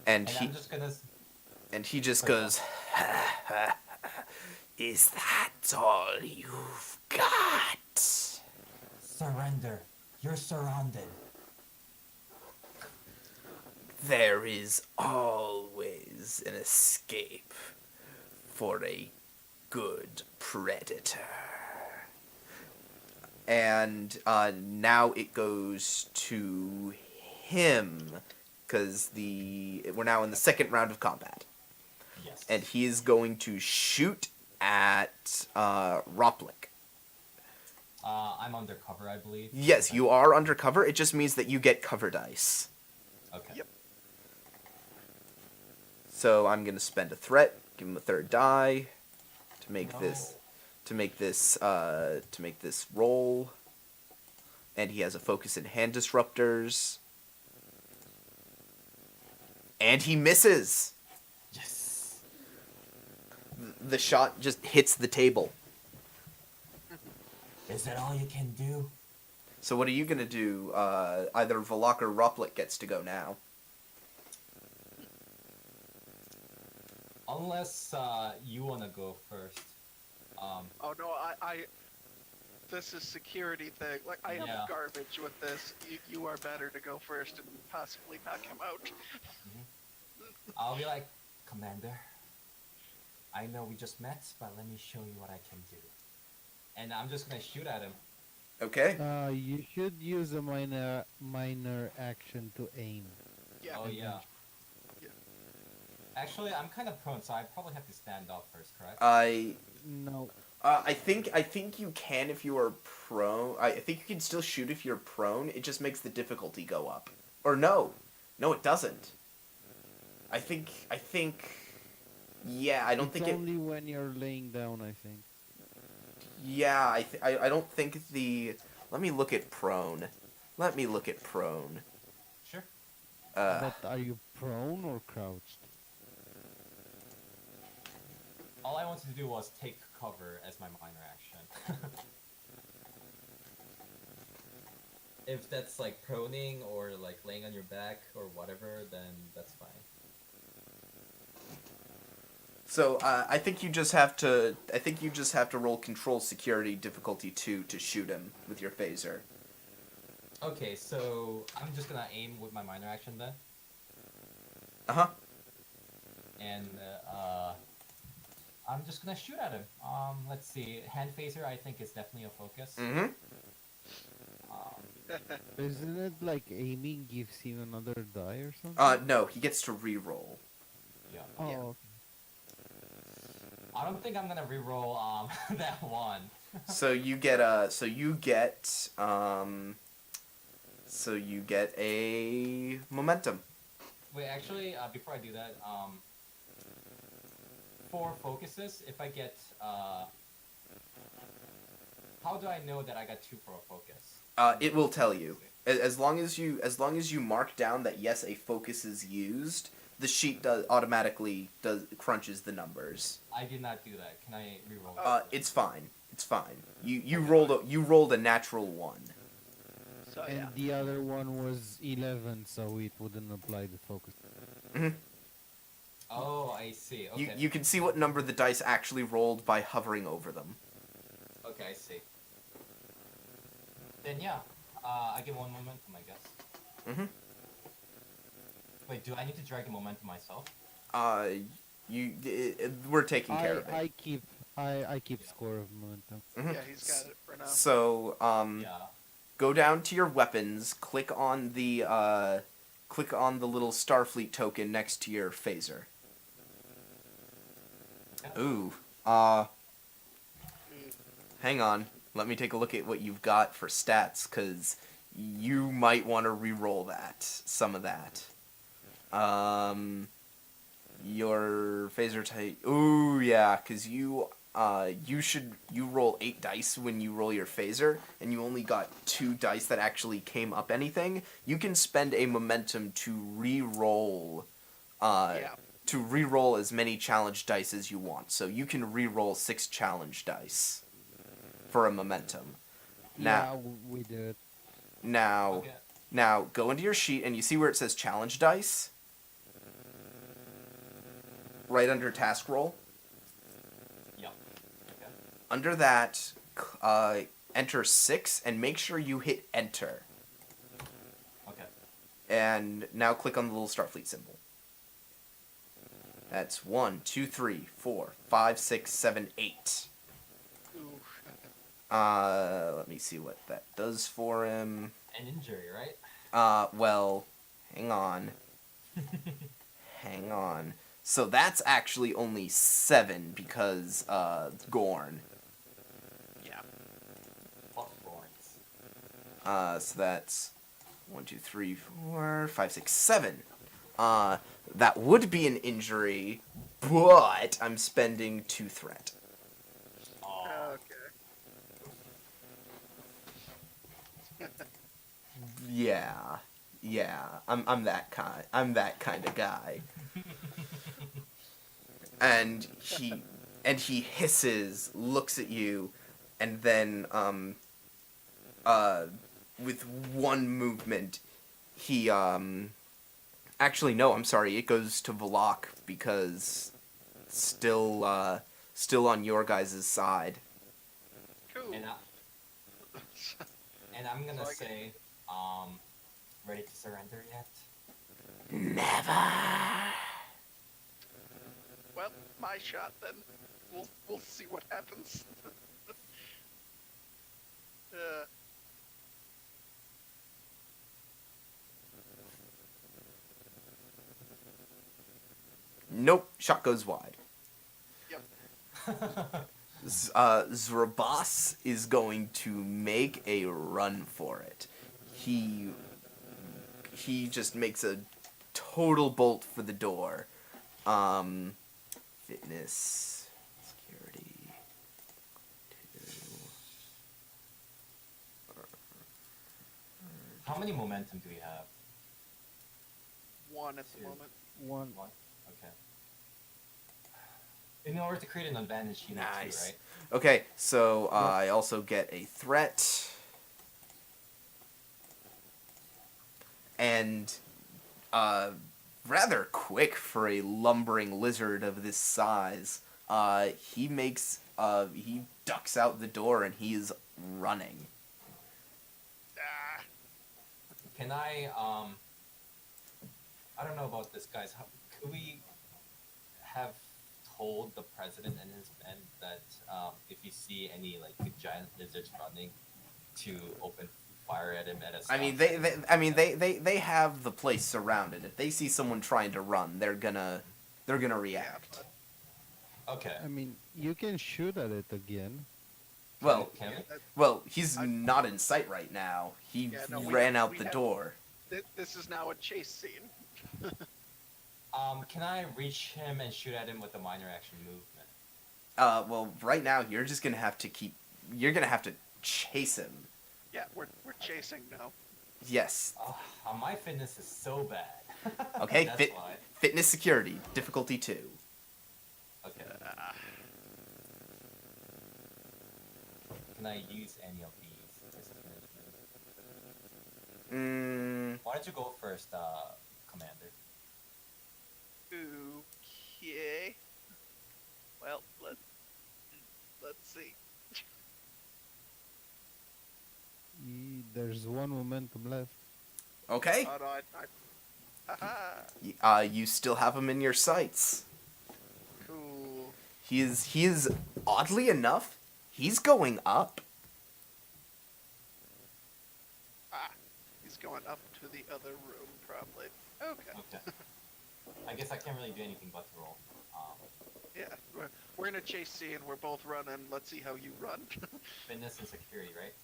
and I'm just gonna. he just Sorry, goes, "Is that all you've got?" Surrender. You're surrounded. There is always an escape for a good predator. And now it goes to him, because we're now in the second round of combat. Yes. And he is going to shoot at Roplik. I'm undercover, I believe. Yes, you are undercover. It just means that you get cover dice. Okay. Yep. So I'm gonna spend a threat, give him a third die, to make No. this roll, and he has a focus in hand disruptors, and he misses. Yes. The shot just hits the table. Is that all you can do? So what are you gonna do? Either Valak or Roplik gets to go now. Unless you wanna go first. Oh no, I this is security thing. Like, I am Yeah. garbage with this. You are better to go first and possibly knock him out. I'll be like, Commander, I know we just met, but let me show you what I can do. And I'm just gonna shoot at him. Okay. You should use a minor action to aim. Yeah. Oh yeah. Yeah. Actually, I'm kind of prone, so I probably have to stand up first, correct? No. I think you can if you are prone. I think you can still shoot if you're prone. It just makes the difficulty go up. Or no, it doesn't. I think. Yeah, I don't It's think it. only when you're laying down, I think. Yeah, I don't think the. Let me look at prone. Sure. But are you prone or crouched? All I wanted to do was take cover as my minor action. If that's like proning or like laying on your back or whatever, then that's fine. So I think you just have to. Roll control security difficulty 2 to shoot him with your phaser. Okay, so I'm just gonna aim with my minor action then, Uh-huh. and I'm just gonna shoot at him. Let's see, hand phaser I think is definitely a focus. Mm-hmm. Isn't it like aiming gives him another die or something? No, he gets to re-roll. Yeah. Oh, yeah. okay. I don't think I'm gonna re-roll that one. So you get a momentum. Wait, actually, before I do that, for focuses, if I get, how do I know that I got 2 for a focus? It will tell you. As long as you mark down that yes, a focus is used, the sheet automatically crunches the numbers. I did not do that. Can I re-roll? It's fine. You rolled a natural 1. So And yeah. the other one was 11, so it wouldn't apply the focus. Oh, I see. Okay. You can see what number the dice actually rolled by hovering over them. Okay, I see. Then yeah, I get one momentum, I guess. Mhm. Wait, do I need to drag the momentum myself? Uh, we're taking care of it. I keep Yeah. score of momentum. Mhm. Yeah, he's got it for now. So, Yeah. go down to your weapons, click on the little Starfleet token next to your phaser. Yeah. Ooh, Mm. hang on. Let me take a look at what you've got for stats, because you might want to re-roll some of that. Your phaser type. Ooh, yeah, because you roll 8 dice when you roll your phaser, and you only got 2 dice that actually came up anything. You can spend a momentum to re-roll, Yeah. to re-roll as many challenge dice as you want. So you can re-roll 6 challenge dice for a momentum. Yeah, we did. Now, Okay. now go into your sheet and you see where it says challenge dice, right under task roll. Yeah. Okay. Under that, enter 6 and make sure you hit enter. Okay. And now click on the little Starfleet symbol. That's 1, 2, 3, 4, 5, 6, 7, 8. Ooh. Let me see what that does for him. An injury, right? Well, hang on. Hang on. So that's actually only 7 because, Gorn. Yeah. Fuck thorns. So that's 1, 2, 3, 4, 5, 6, 7. That would be an injury, but I'm spending 2 threat. Oh. Okay. Yeah, I'm that kind. I'm that kind of guy. And he hisses, looks at you, and then with one movement, he actually no, I'm sorry, it goes to Valak because still on your guys' side. Cool. And I'm gonna So I get- say, ready to surrender yet? Never. Well, my shot then. We'll see what happens. uh, Nope, shot goes wide. yep. Zrabas is going to make a run for it. He just makes a total bolt for the door. Fitness, security, 2. How many momentum do we have? 1 at the 2. moment. One. One. Okay. In order to create an advantage, you need Nice. 2, right? Okay, so I also get a threat. And rather quick for a lumbering lizard of this size, he ducks out the door and he is running. Ah, Can I don't know about this, guys. Could we have told the president and his men that if you see any like giant lizards running, to open fire at him at a I mean, they have the place surrounded. If they see someone trying to run, they're gonna react. Okay. I mean, you can shoot at it again. Well, Can we? well, he's not in sight right now. He Yeah, no, we ran have- out we the have- door. this is now a chase scene. Can I reach him and shoot at him with a minor action movement? Well, right now you're just gonna have to You're gonna have to chase him. Yeah, we're chasing now. Yes. My fitness is so bad. Okay. That's why. Fitness security difficulty 2. Okay. Ah, Can I use any of these? Mm, Why don't you go first, Commander? okay. Well, let's see. There's one momentum left. Okay. Oh no, You still have him in your sights. cool. He is oddly enough, he's going up. He's going up to the other room, probably. Okay. Okay. I guess I can't really do anything but to roll. Yeah, we're in a chase scene. We're both running. Let's see how you run. Fitness and security, right?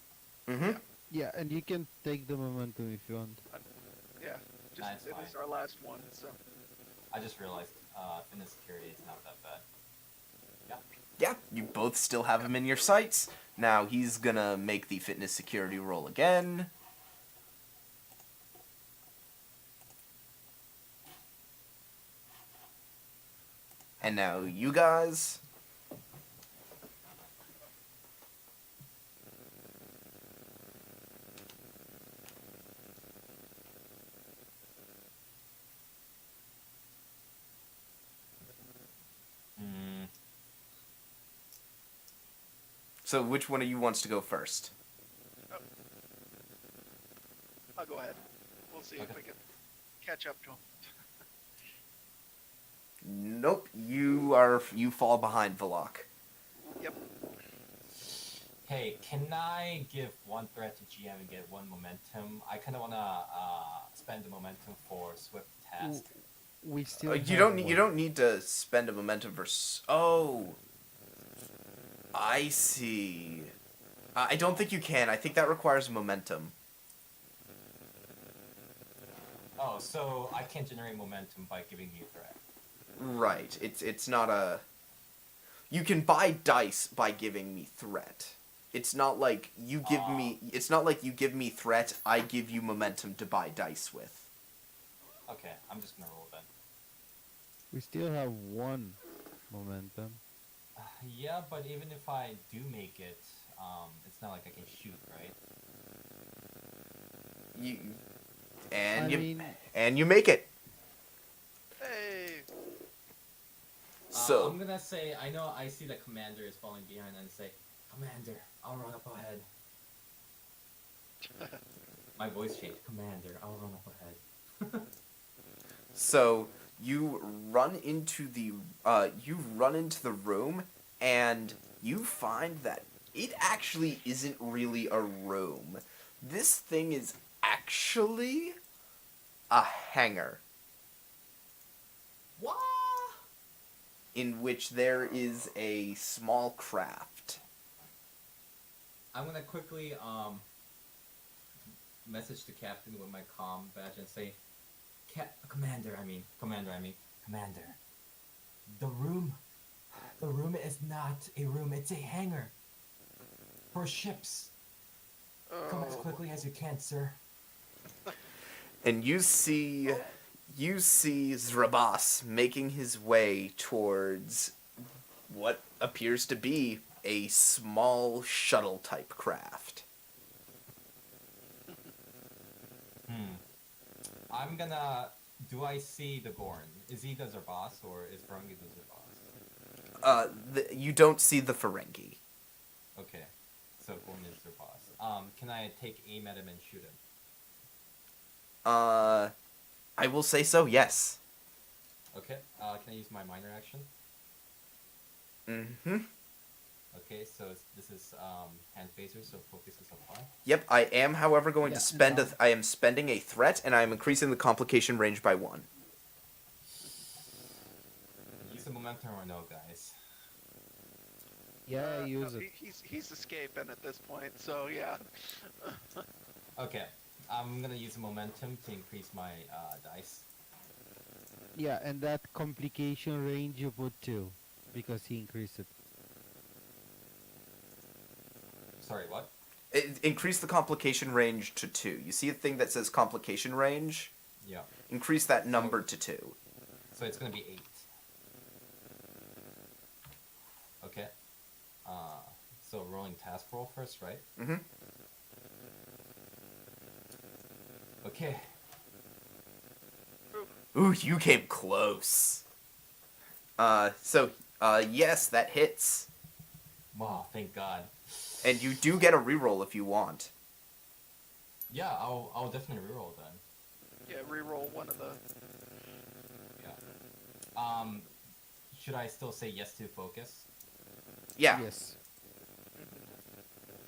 Mm-hmm. Yeah, and you can take the momentum if you want. Yeah, just That's it fine. was our last one, so. I just realized fitness security is not that bad. Yeah. Yeah, you both still have him in your sights. Now he's gonna make the fitness security roll again. And now you guys. Mm, So which one of you wants to go first? I'll go ahead. We'll see if Okay. we can catch up to him. Nope, you fall behind Valak. Yep. hey, can I give one threat to GM and get one momentum? I kind of want to spend the momentum for Swift Task. We still. You have don't one. need to spend a momentum for. Oh, I see. I don't think you can. I think that requires momentum. Oh, so I can't generate momentum by giving you a threat. Right. It's not a. You can buy dice by giving me threat. It's not like you give me. It's not like you give me threat. I give you momentum to buy dice with. Okay, I'm just gonna roll then. We still have one momentum. Yeah, but even if I do make it, it's not like I can shoot, right? You. And I you. mean, And you make it. Hey. So. I'm gonna say, I know I see the commander is falling behind and say, Commander, I'll run up ahead. My voice changed. Commander, I'll run up ahead. So you run into the room, and you find that it actually isn't really a room. This thing is actually a hangar What? in which there is a small craft. I'm gonna quickly message the captain with my comm badge and say, Commander. The room is not a room. It's a hangar for ships. Come as Oh. quickly as you can, sir. And you see Zrabas making his way towards what appears to be a small shuttle type craft. I'm gonna. Do I see the Gorn? Is he the Zerboss or is Ferengi the Zerboss? You don't see the Ferengi. Okay, so Gorn is Zerboss. Can I take aim at him and shoot him? I will say so, yes. Okay. Can I use my minor action? Mm-hmm. Okay, so this is hand phaser, so focus is apply. Yep, I am, however, going Yeah, to spend and I am spending a threat, and I am increasing the complication range by 1. Use the momentum or no, guys. Yeah, use No, it. he's escaping at this point, so yeah. Okay, I'm gonna use the momentum to increase my dice. Yeah, and that complication range you put 2, because he increased it. Sorry, what? Increase the complication range to 2. You see a thing that says complication range? Yeah. Increase that number to 2. So it's gonna be 8. Okay. So rolling task roll first, right? Mm-hmm. Okay. Ooh, you came close. Yes, that hits. Wow, thank God. And you do get a reroll if you want. Yeah, I'll definitely reroll then. Yeah, reroll one of the. Yeah. Should I still say yes to focus? Yeah. Yes.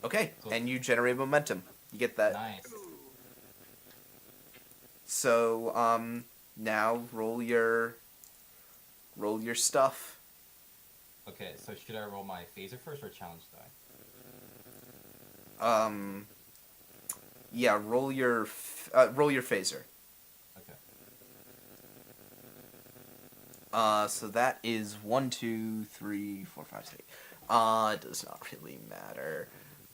Okay. So- And you generate momentum. You get that. Nice. Ooh. So now roll your stuff. Okay, so should I roll my phaser first or challenge die? Yeah, roll your phaser. Okay. So that is 1, 2, 3, 4, 5, 6. It does not really matter,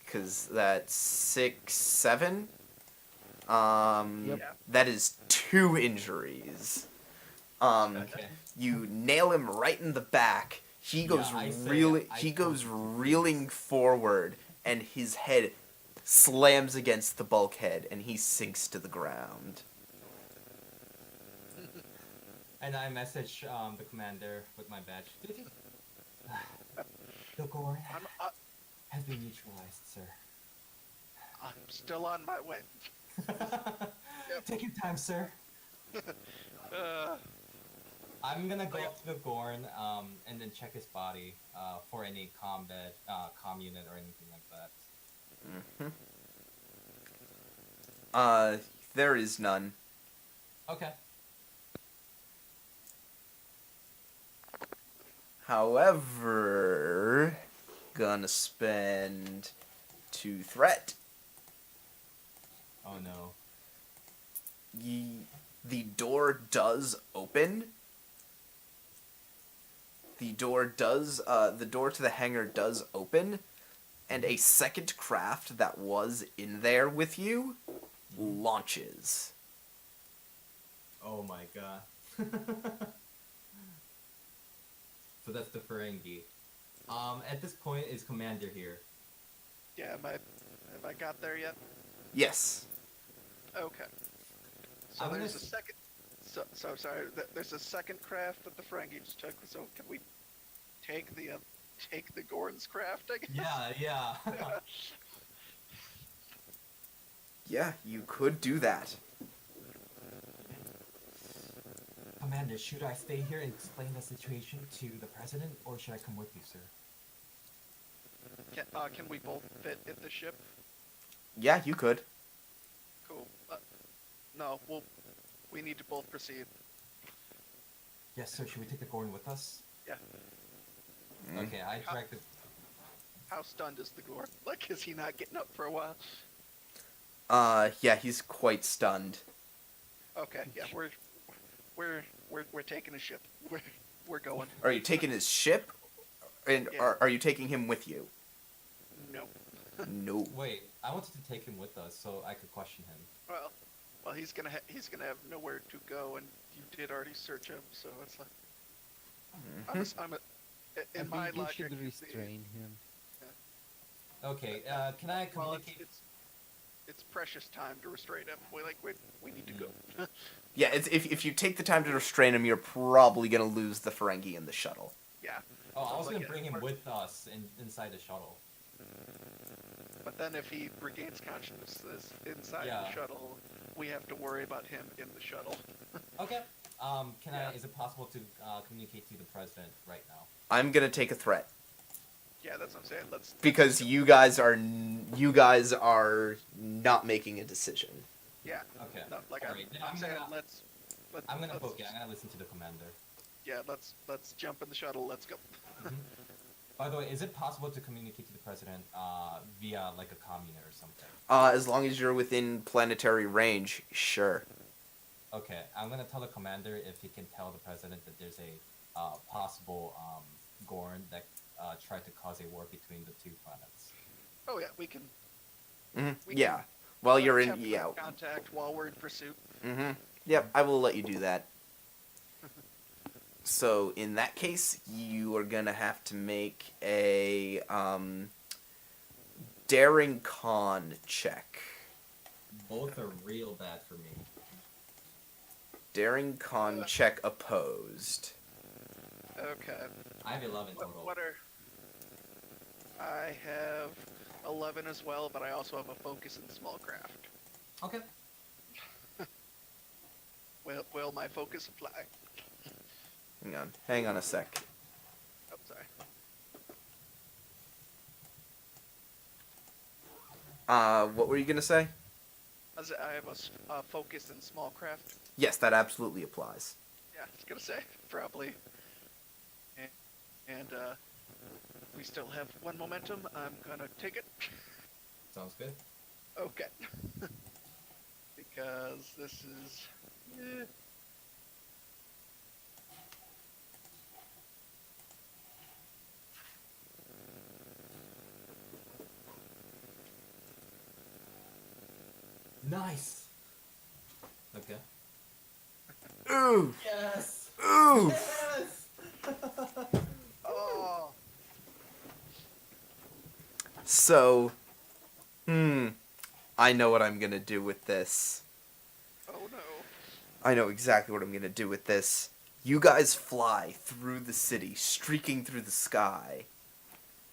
because that's 6, 7. Yep. Yeah. That is 2 injuries. Okay. You nail him right in the back. He goes Yeah, I say- reeling. I He told goes you to reeling forward, and his head slams against the bulkhead, and he sinks to the ground. And I message the commander with my badge. The Gorn I'm has been neutralized, sir. still on my way. Take your time, sir. Uh, I'm gonna go up to the Gorn and then check his body for any combat, comm unit or anything like that. There is none. Okay. However, gonna spend 2 threat. Oh no. The door does open. The door to the hangar does open, and a second craft that was in there with you launches. Oh my god. So that's the Ferengi. At this point, is Commander here? yeah, have I got there yet? Yes. Okay. So I'm gonna there's a s- second. So sorry. There's a second craft that the Ferengis took. So can we take the Gorn's craft? I guess. Yeah. Yeah, you could do that. Commander, should I stay here and explain the situation to the president, or should I come with you, sir? Can we both fit in the ship? Yeah, you could. Cool. No, we need to both proceed. Yes, sir. Should we take the Gorn with us? Yeah. Okay, I drag the. How stunned is the Gorn? Like, is he not getting up for a while? Yeah, he's quite stunned. Okay. Yeah, we're taking a ship. We're going. Are you taking his ship? And Yeah. are you taking him with you? No. No. Wait, I wanted to take him with us so I could question him. Well, he's gonna have nowhere to go, and you did already search him, so it's like I in my think you logic. should the- restrain him. Okay, can I Well, communicate? it's precious time to restrain him. We need to go. Yeah, if you take the time to restrain him, you're probably gonna lose the Ferengi in the shuttle. Yeah. Oh, I was Sounds gonna like bring it. him with us inside the shuttle. But then if he regains consciousness inside Yeah. the shuttle, we have to worry about him in the shuttle. Okay. Can Yeah. is it possible to communicate to the president right now? I'm gonna take a threat Yeah, that's what I'm saying. because you guys are not making a decision. Yeah. Okay. No, like Alright, then I'm saying, gonna- let's. I'm gonna let's- focus. I'm gonna listen to the commander. Yeah, let's jump in the shuttle. Let's go. By the way, is it possible to communicate to the president via like a comm unit or something? As long as you're within planetary range, sure. Okay, I'm gonna tell the commander if he can tell the president that there's a possible Gorn that tried to cause a war between the two planets. Oh yeah, we can. We Yeah. While you're in, attempt yeah. contact while we're in pursuit. Yep, I will let you do that. So in that case, you are gonna have to make a daring con check. Both are real bad for me. Daring con check opposed. Okay. I have 11 total. What are? I have 11 as well, but I also have a focus in small craft. Okay. Will my focus apply? Hang on a sec. Oh, sorry. What were you gonna say? I have a focus in small craft. Yes, that absolutely applies. Yeah, I was gonna say probably. And we still have one momentum. I'm gonna take it. Sounds good. Okay. Because this is. Nice. Okay. Ooh, Yes. ooh. Yes. Oh. So, I know what I'm gonna do with this. Oh no. I know exactly what I'm gonna do with this. You guys fly through the city, streaking through the sky,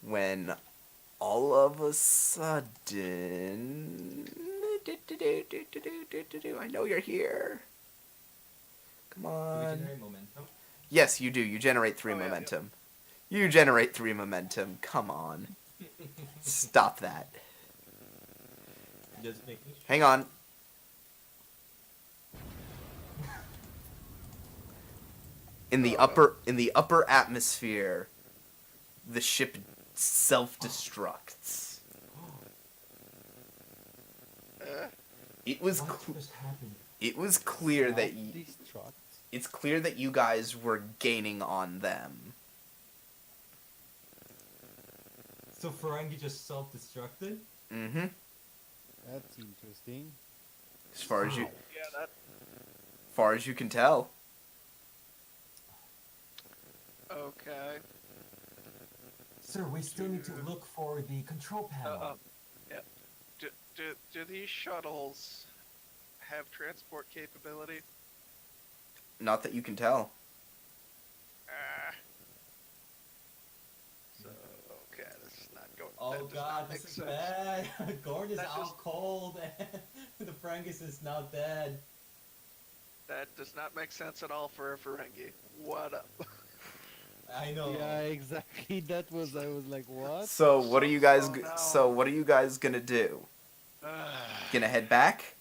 when all of a sudden, I know you're here. Come Do we on. generate momentum? Yes, you do. You generate 3 Oh, yeah, momentum. You generate 3 momentum. Come on. Stop that. Just making sure. Hang on. In the upper atmosphere, the ship self-destructs. It was What just happened? it was clear that Self-destruct. it's clear that you guys were gaining on them. So Ferengi just self-destructed? Mm-hmm. That's interesting. As far as you Wow. Yeah, that. far as you can tell. Okay. Sir, we still need to look for the control panel. Yeah. Do these shuttles have transport capability? Not that you can tell. Ah. So okay, this is not going. Oh that does god, not make this is sense. bad. Gord is That out just- cold and the Ferengis is now dead. That does not make sense at all for a Ferengi. What up? I know. Yeah, exactly. That was. I was like, what? So what are you guys? Oh, no. So what are you guys gonna do? Gonna head back?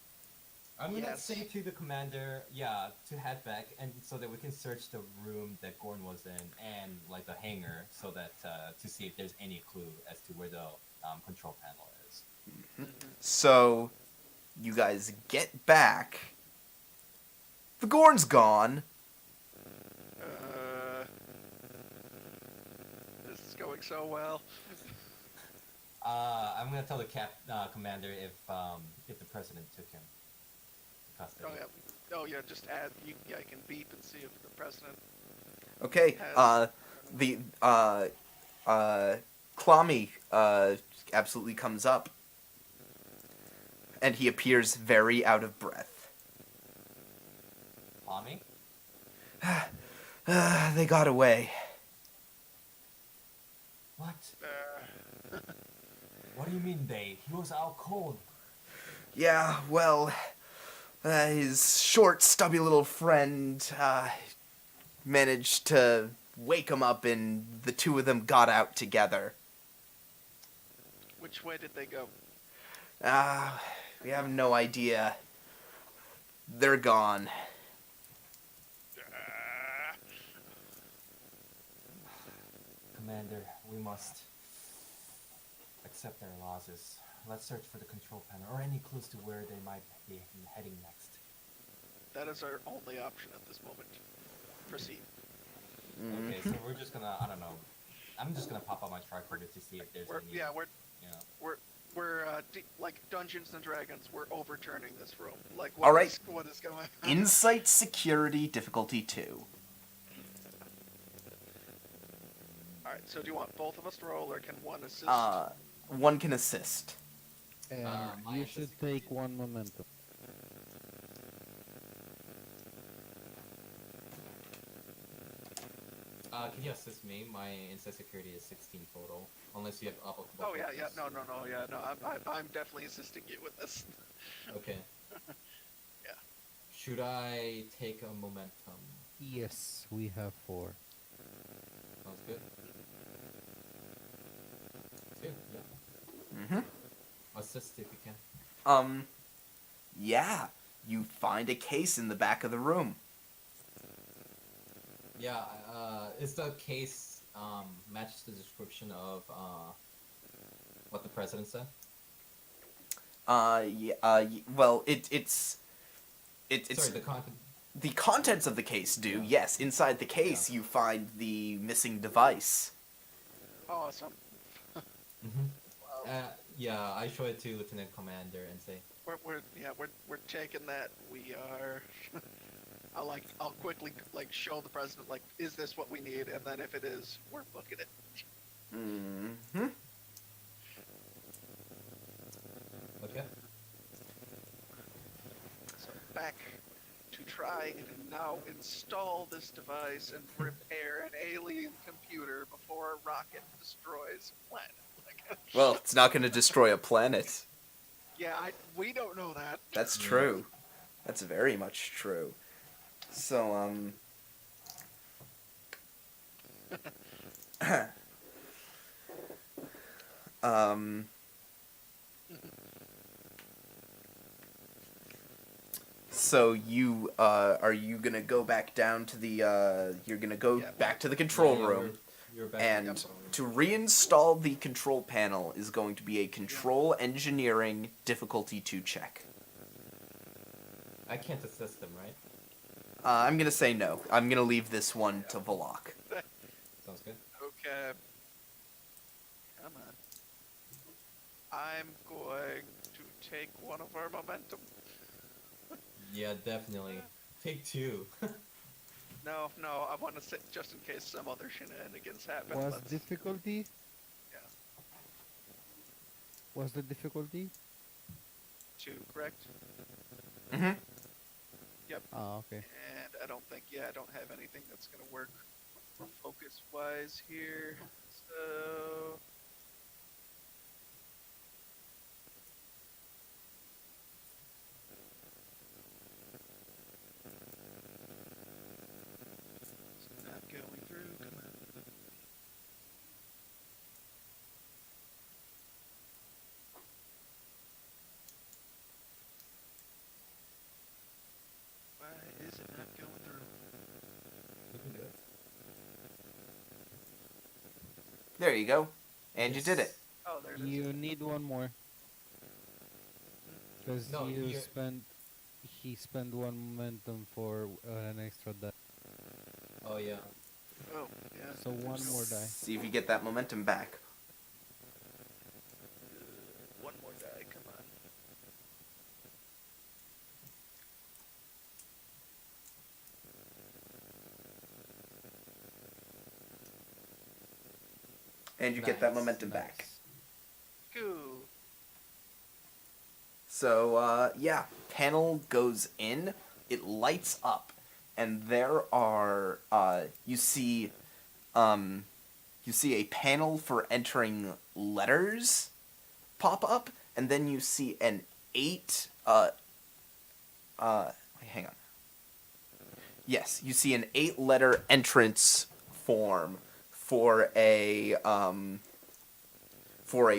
I'm gonna Yes. say to the commander, yeah, to head back and so that we can search the room that Gorn was in and like the hangar so that to see if there's any clue as to where the control panel is. So you guys get back. The Gorn's gone. This is going so well. I'm gonna tell the commander if the president took him to custody. Oh yeah. Oh yeah. Just add. I can beep and see if the president. Okay. The Klami absolutely comes up, and he appears very out of breath. Tommy? They got away. What? What do you mean they? He was out cold. Yeah, well, his short, stubby little friend managed to wake him up, and the two of them got out together. Which way did they go? We have no idea. They're gone. Commander, we must accept their losses. Let's search for the control panel or any clues to where they might be heading next. That is our only option at this moment. Proceed. Okay, so we're just gonna, I don't know. I'm just gonna pop out my tricorder to see if there's any. We're You know. we're like Dungeons and Dragons. We're overturning this room. Like All right. what is going on? Insight security difficulty 2. All right. So do you want both of us to roll, or can one assist? One can assist. And my you should anticipation. take one momentum. Can you assist me? My insight security is 16 total, unless you have applicable. Oh yeah, yeah. bonus. No. Yeah, no. I'm definitely assisting you with this. Okay. Should I take a momentum? Yes, we have 4. Sounds good. 2, yeah. Mm-hmm. Assist if you can. Yeah. You find a case in the back of the room. Yeah, is the case matches the description of what the president said? Well, it's Sorry, the content. the contents of the case do. Yeah. Yes, inside the case you find the missing device. Awesome. Mm-hmm. Wow. Yeah, I show it to Lieutenant Commander and say, We're taking that. We are. I'll quickly show the president is this what we need? And then if it is, we're booking it. Mm-hmm. okay. So back to try and now install this device and repair an alien computer before a rocket destroys a planet. Well, it's not going to destroy a planet. Yeah, we don't know that. That's true. That's very much true. So, so you, are you gonna go back down to the, you're gonna go Yeah, back to the control Yeah, room, you're back and in the control room. to reinstall the control panel is going to be a control engineering difficulty 2 check. I can't assist them, right? I'm gonna say no. I'm gonna leave this one to Volok. Sounds good. Okay. Come on. I'm going to take one of our momentum. Yeah, definitely. Take 2. No, I want to sit just in case some other shenanigans happen. Was Let's- difficulty? Yeah. Was the difficulty? 2, correct? Mm-hmm. Ah, okay. And I don't have anything that's going to work focus-wise here. So... It's not going through. Come on. Why is it not going through? There you go. And you did it. Oh, there it is. You need one more. Because No, he spent 1 momentum for an extra die. Oh, yeah. Oh, yeah. So 1 more die. See if you get that momentum back. One more die, come on. And you get that Nice, momentum nice. back. Cool. So, yeah, panel goes in, it lights up, and there are, you see a panel for entering letters pop up, and then you see an 8, hang on. Yes, you see an 8-letter entrance form for a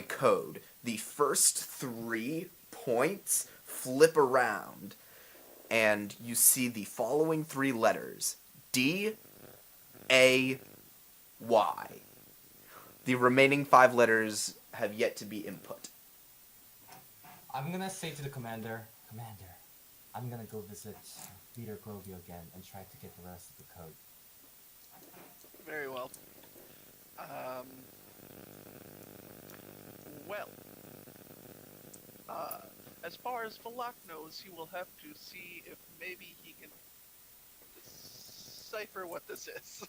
code. The first 3 points flip around, and you see the following 3 letters: D, A, Y. The remaining 5 letters have yet to be input. I'm gonna say to the Commander, I'm gonna go visit Leader Grovio again and try to get the rest of the code. Very well. Well, as far as Valak knows, he will have to see if maybe he can decipher what this is.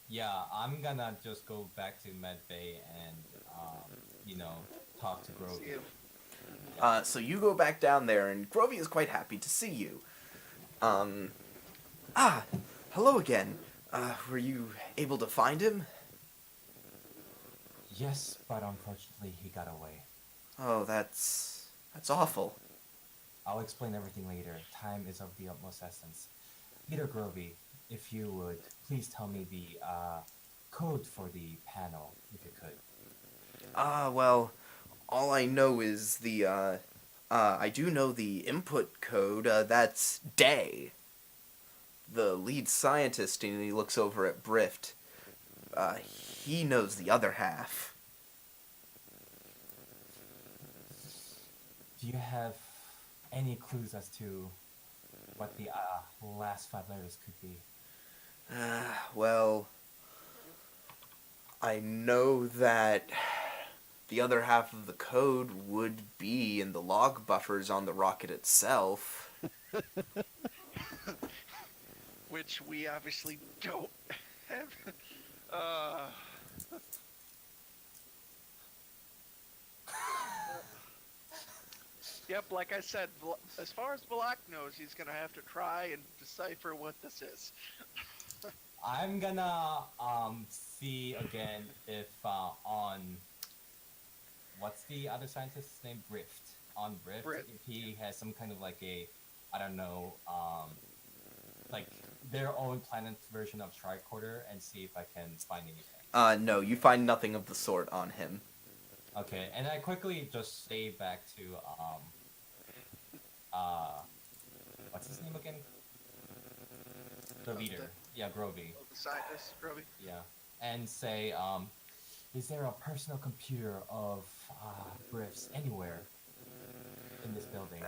Yeah, I'm gonna just go back to Medbay and, talk to See Grovio. if So you go back down there, and Grovey is quite happy to see you. Hello again. Were you able to find him? Yes, but unfortunately he got away. Oh, that's awful. I'll explain everything later. Time is of the utmost essence. Peter Grovey, if you would, please tell me the code for the panel, if you could. Well, all I know is I do know the input code, that's Day. The lead scientist, and he looks over at Brift. He knows the other half. Do you have any clues as to what the last 5 letters could be? Well, I know that the other half of the code would be in the log buffers on the rocket itself. Which we obviously don't have. Uh, yep, like I said, as far as Valak knows, he's gonna have to try and decipher what this is. I'm gonna see again if on what's the other scientist's name? Brift. On Brift, Brift. if he has some kind of like a, I don't know, like their own planet's version of tricorder, and see if I can find anything. No, you find nothing of the sort on him. Okay, and I quickly just say back to what's his name again? The leader. Yeah, Grovey. The scientist, Groby. Yeah, and say, is there a personal computer of Briff's anywhere in this building?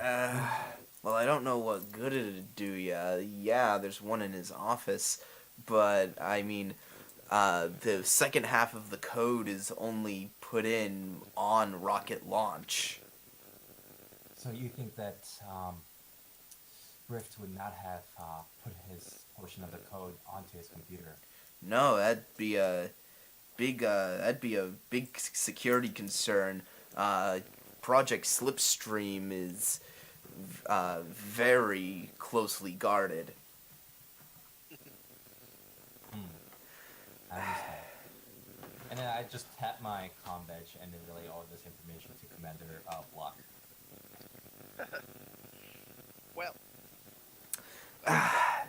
Well, I don't know what good it'd do ya. Yeah, there's one in his office, but, I mean, the second half of the code is only put in on rocket launch. So you think that Brift would not have put his portion of the code onto his computer? No, that'd be a big security concern. Project Slipstream is very closely guarded. I understand. And then I just tap my comm badge and then relay all of this information to Commander Block. Well,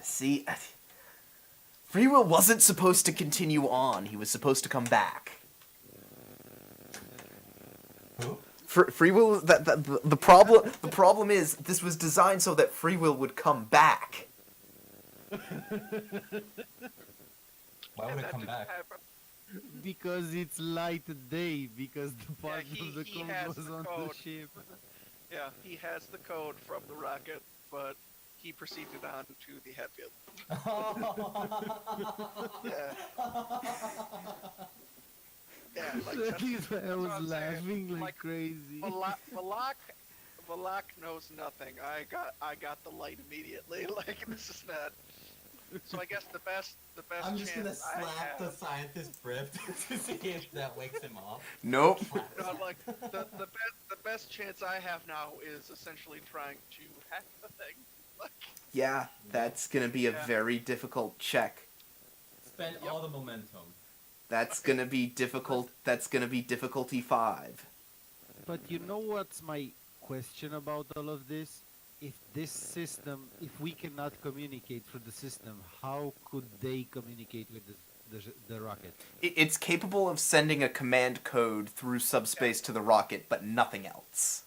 See, Free Will wasn't supposed to continue on. He was supposed to come back. Who? Free Will. The problem is this was designed so that Free Will would come back. Why would and it that come didn't back? happen. Because it's light day, because the part he- of the he code has was the on the code. ship. Yeah, he has the code from the rocket, but he proceeded on to the Hadfield. Yeah. Yeah, like At least I that's what was I'm saying. laughing like Like, crazy. Valak knows nothing. I got the light immediately. Like this is not. So I guess the best I'm just gonna chance I slap the have. scientist Brift to see if that wakes him up. Nope. No, like the best chance I have now is essentially trying to hack the thing. Like, Yeah, that's gonna be a Yeah. very difficult check. Spend all the momentum. That's gonna be difficult. That's gonna be difficulty 5. But you know what's my question about all of this? If this system, if we cannot communicate through the system, how could they communicate with the rocket? It's capable of sending a command code through subspace to the rocket, but nothing else.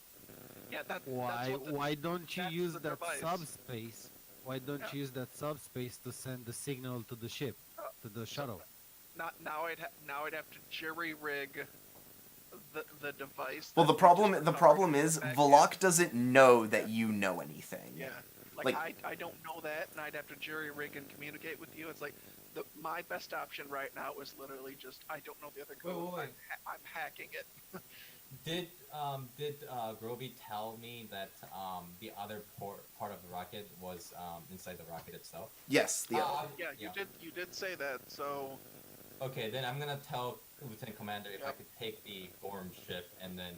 yeah, that's Why what the, why don't you that's use the that device. subspace? Why don't Yeah. you use that subspace to send the signal to the ship, to the shuttle? now I'd have to jerry rig the device. Well, that the problem just is back in. Valak doesn't know that you know anything. Yeah, Like- I don't know that, and I'd have to jerry rig and communicate with you. It's like my best option right now is literally just I don't know the other code. Wait. I'm hacking it. Did Grovey tell me that the other part of the rocket was inside the rocket itself? Yes, the other. Yeah, you did say that. So Okay, then I'm gonna tell Lieutenant Commander if I Yep. could take the Gorm ship and then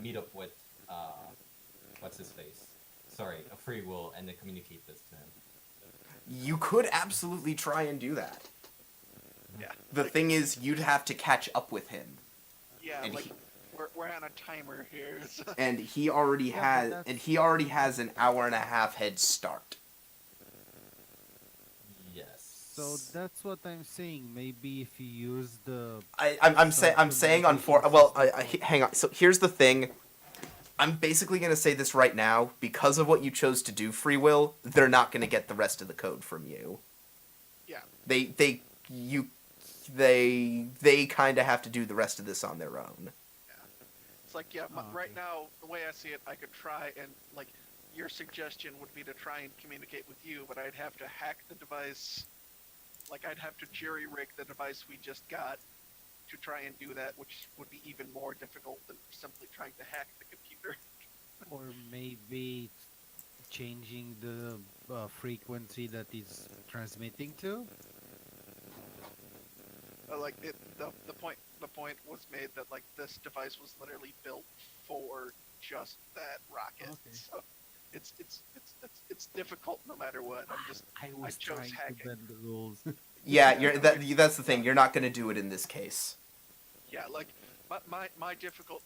meet up with what's his face? Sorry, a Free Will, and then communicate this to him. You could absolutely try and do that. yeah, The thing is, you'd have to catch up with him. yeah, and like he- we're on a timer here. So. And he already Yeah, but that's- he already has an hour and a half head start. Yes. So that's what I'm saying. Maybe if you use the I'm saying on four. Well, hang on. So here's the thing. I'm basically gonna say this right now because of what you chose to do, free will. They're not gonna get the rest of the code from you. Yeah. They kind of have to do the rest of this on their own. It's like, yeah, Oh, okay. right now, the way I see it, I could try and, like, your suggestion would be to try and communicate with you, but I'd have to hack the device. Like, I'd have to jerry-rig the device we just got to try and do that, which would be even more difficult than simply trying to hack the computer. or maybe changing the frequency that is transmitting to. Like, the point was made that, like, this device was literally built for just that rocket. Okay. So it's difficult no matter what. I was chose trying hacking. to bend the rules. Yeah, that's the thing. You're not gonna do it in this case. Yeah, like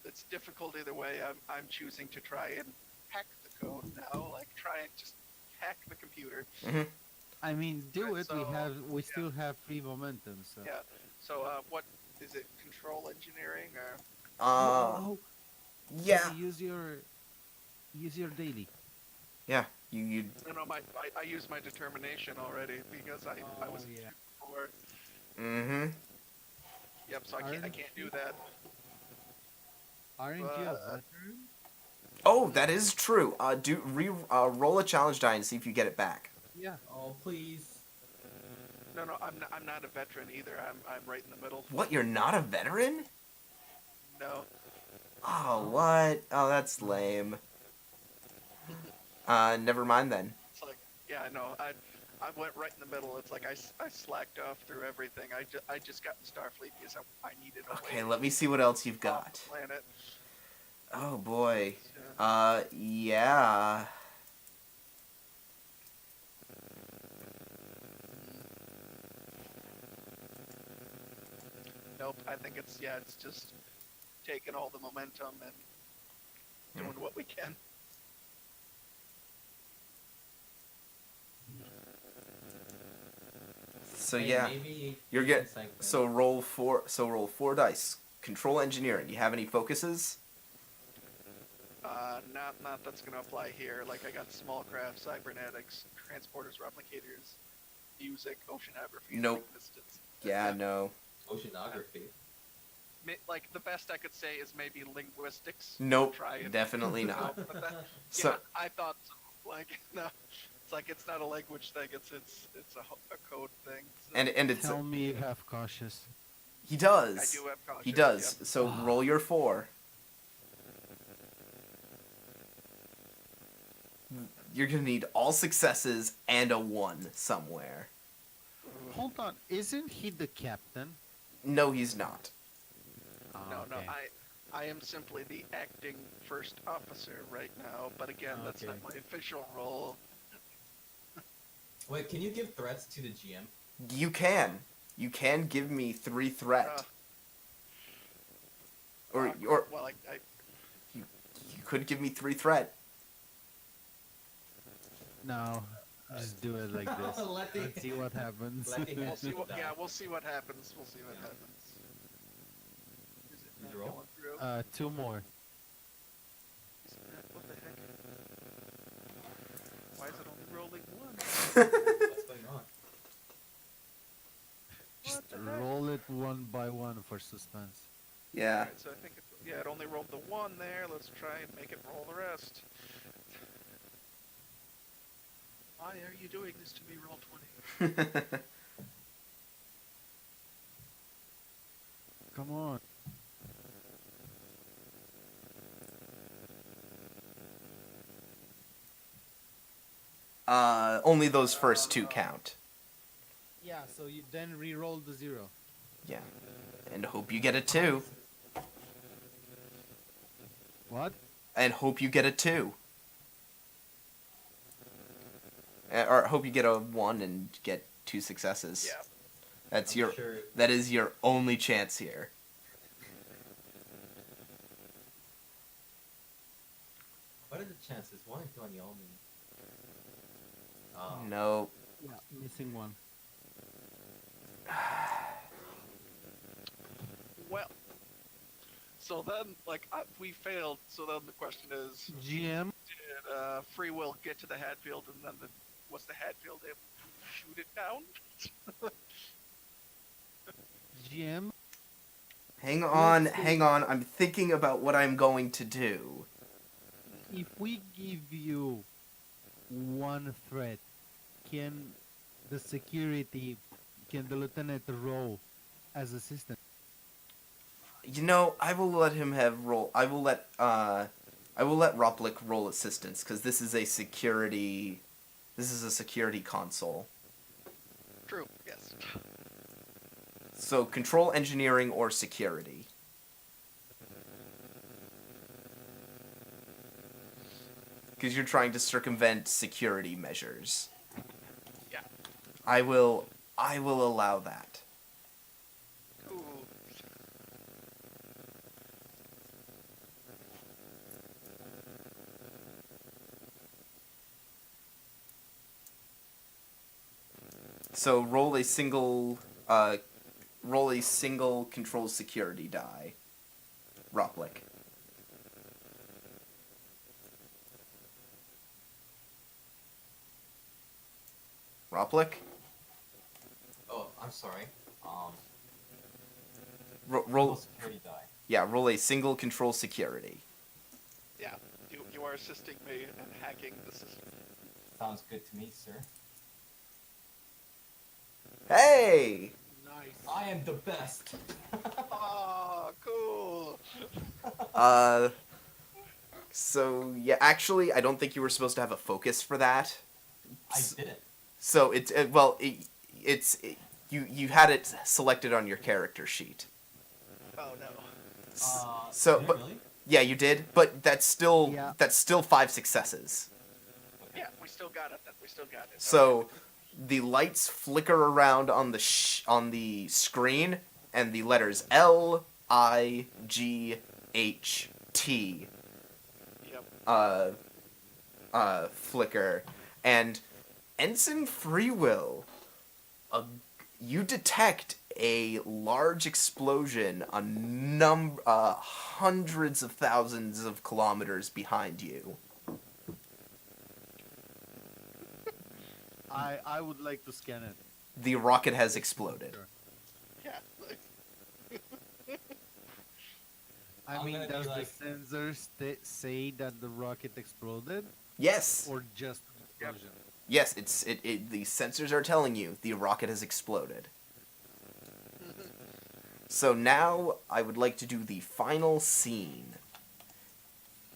it's difficult either way. I'm choosing to try and hack the code now. Like, try and just hack the computer. I mean, do Right, it. so, We still have free momentum. So. Yeah. So what is it? Control engineering or? Oh, Yeah, use your daily. yeah. You No, I used my determination already because I was Oh, yeah. before. Mm-hmm. Yep. So I can't do that. Aren't you a Uh, veteran? Oh, that is true. Roll a challenge die and see if you get it back. Yeah. Oh, please. No, I'm not a veteran either. I'm right in the middle. What? You're not a veteran? No. Oh, what? Oh, that's lame. Never mind then. It's like, yeah, I know. I went right in the middle. It's like I slacked off through everything. I just got in Starfleet because I needed a Okay, way let me see what else you've off got. the planet. Oh boy. So, Yeah. nope. I think it's just taking all the momentum and doing what we can. So Hey, yeah, maybe you're you can get. psych them. So roll four dice. Control engineering. You have any focuses? Not that's gonna apply here. Like, I got small craft, cybernetics, transporters, replicators, music, oceanography, Nope. linguistics. Yeah, no. Oceanography. Like, the best I could say is maybe linguistics. Nope. Try it. Definitely not. But So yeah, I thought so. Like, no, it's like it's not a language thing. It's a code thing. So and it's Tell me you have cautious. he I does. do have conscious. He does. Yeah. So roll your 4. You're gonna need all successes and a 1 somewhere. Hold on, isn't he the captain? No, he's not. No, okay. I am simply the acting first officer right now. But again, that's not Okay. my official role. Wait, can you give threats to the GM? You can. You can give me 3 threat. Or Well, you could give me 3 threat. No, just do it like this. Let the- Let's see what happens. let the we'll head see what. down. Yeah, we'll see what happens. We'll see what happens. Is it Did not you roll? going through? 2 more. Is it not- what the heck? Why is it only rolling 1? What's going on? Just What the heck? roll it one by one for suspense. Yeah. Alright, so I think it only rolled the 1 there. Let's try and make it roll the rest. Why are you doing this to me, Roll20? Come on. Only those first 2 count. Yeah, so you then re-roll the 0. Yeah. And hope you get a 2. What? And hope you get a 2. Or hope you get a 1 and get 2 successes. Yeah. That's I'm your sure- that is your only chance here. What are the chances? 1 in 20 only. No. Yeah, missing one. Well, so then, like, we failed. So then the question is, GM, did free will get to the Hadfield, and then was the Hadfield able to shoot it down? GM, Hang Let's see. hang on. I'm thinking about what I'm going to do. if we give you one threat, can the security, can the lieutenant roll as assistant? You know, I will let him have roll. I will let Roplik roll assistance because this is a security. This is a security console. True. Yes. So control engineering or security. Because you're trying to circumvent security measures. Yeah. I will allow that. Cool. So roll a single control security die. Roplik. Roplik? Oh, I'm sorry. Roll Roll security die. yeah, roll a single control security. Yeah. You are assisting me in hacking the system. Sounds good to me, sir. Hey! Nice. I am the best. Oh, cool. So yeah, actually, I don't think you were supposed to have a focus for that. I did it. So you had it selected on your character sheet. Oh no. So, Did it but really? yeah, you did, but that's still Yeah. 5 successes. Yeah, we still got it. Then we still got it. So the lights flicker around on the screen, and the letters LIGHT Yep. flicker, and Ensign Freewill, you detect a large explosion hundreds of thousands of kilometers behind you. I would like to scan it. The rocket has exploded. Sure. Yeah. I I'm mean, gonna be does like- the sensors say that the rocket exploded, Yes, or just an Yep. explosion? yes, the sensors are telling you the rocket has exploded. So now I would like to do the final scene.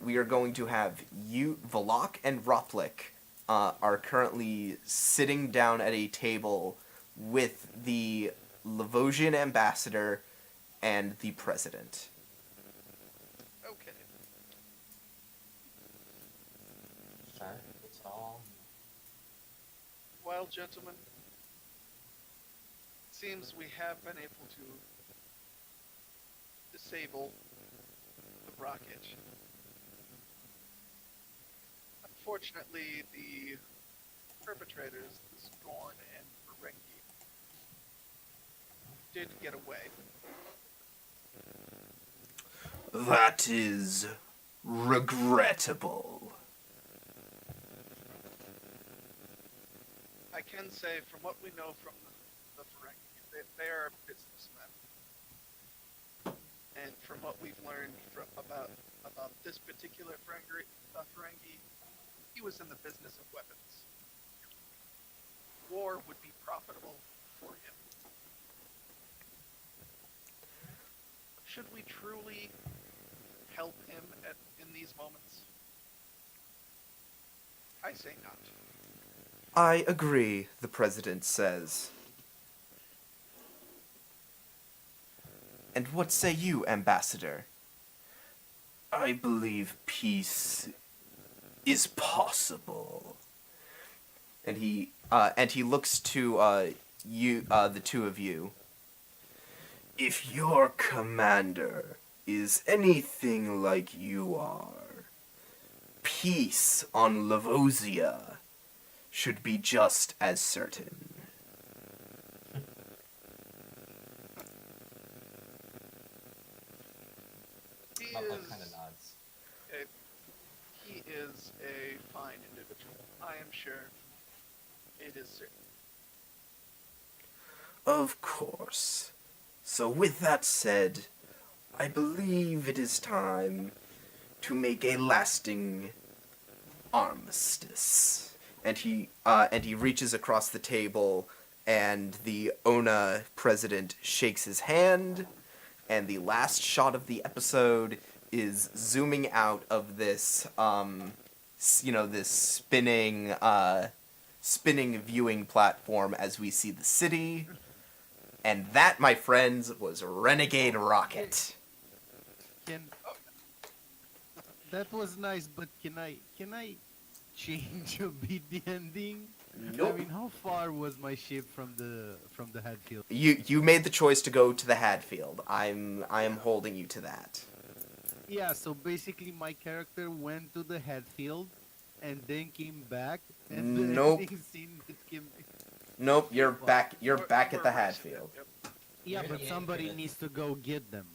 We are going to have Valak and Roplik are currently sitting down at a table with the Lavosian ambassador and the president. Okay. Sir, it's all. Well, gentlemen, it seems we have been able to disable the rocket. Unfortunately, the perpetrators, the Scorn and Renegade, did get away. That is regrettable. I can say, from what we know from the Ferengi, they are businessmen. And from what we've learned about this particular Ferengi, he was in the business of weapons. War would be profitable for him. Should we truly help him in these moments? I say not. I agree, the president says. And what say you, ambassador? I believe peace is possible. And he looks to the two of you. If your commander is anything like you are, peace on Lavosia should be just as certain. He Buck is kind of nods. he is a fine individual. I am sure. It is certain. Of course. So with that said, I believe it is time to make a lasting armistice. And he reaches across the table, and the Ona president shakes his hand, and the last shot of the episode is zooming out of this, this spinning viewing platform as we see the city. And that, my friends, was Renegade Rocket. Can that was nice, but can I change a bit the ending? Nope. I mean, how far was my ship from the Hadfield? You made the choice to go to the Hadfield. I am holding you to that. Yeah, so basically my character went to the Hadfield and then came back, and the Nope. ending scene that came. Nope, you're back. You're We're- back at we're the erasing it, Hadfield. yep. Yeah, You're but the somebody infinite. needs to go get them.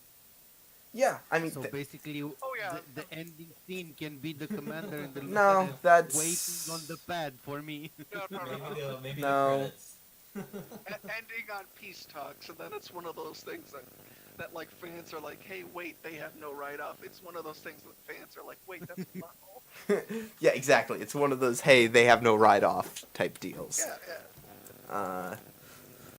Yeah, I mean, So basically, yeah. the ending scene can be the commander and the no, lieutenant that's waiting on the pad for me. No, no, no, no. Maybe No. the credits. Ending on peace talks, and then it's one of those things that like fans are like, hey, wait, they have no write-off. It's one of those things that fans are like, wait, that's not. yeah, exactly. It's one of those hey, they have no ride-off type deals. Yeah, yeah.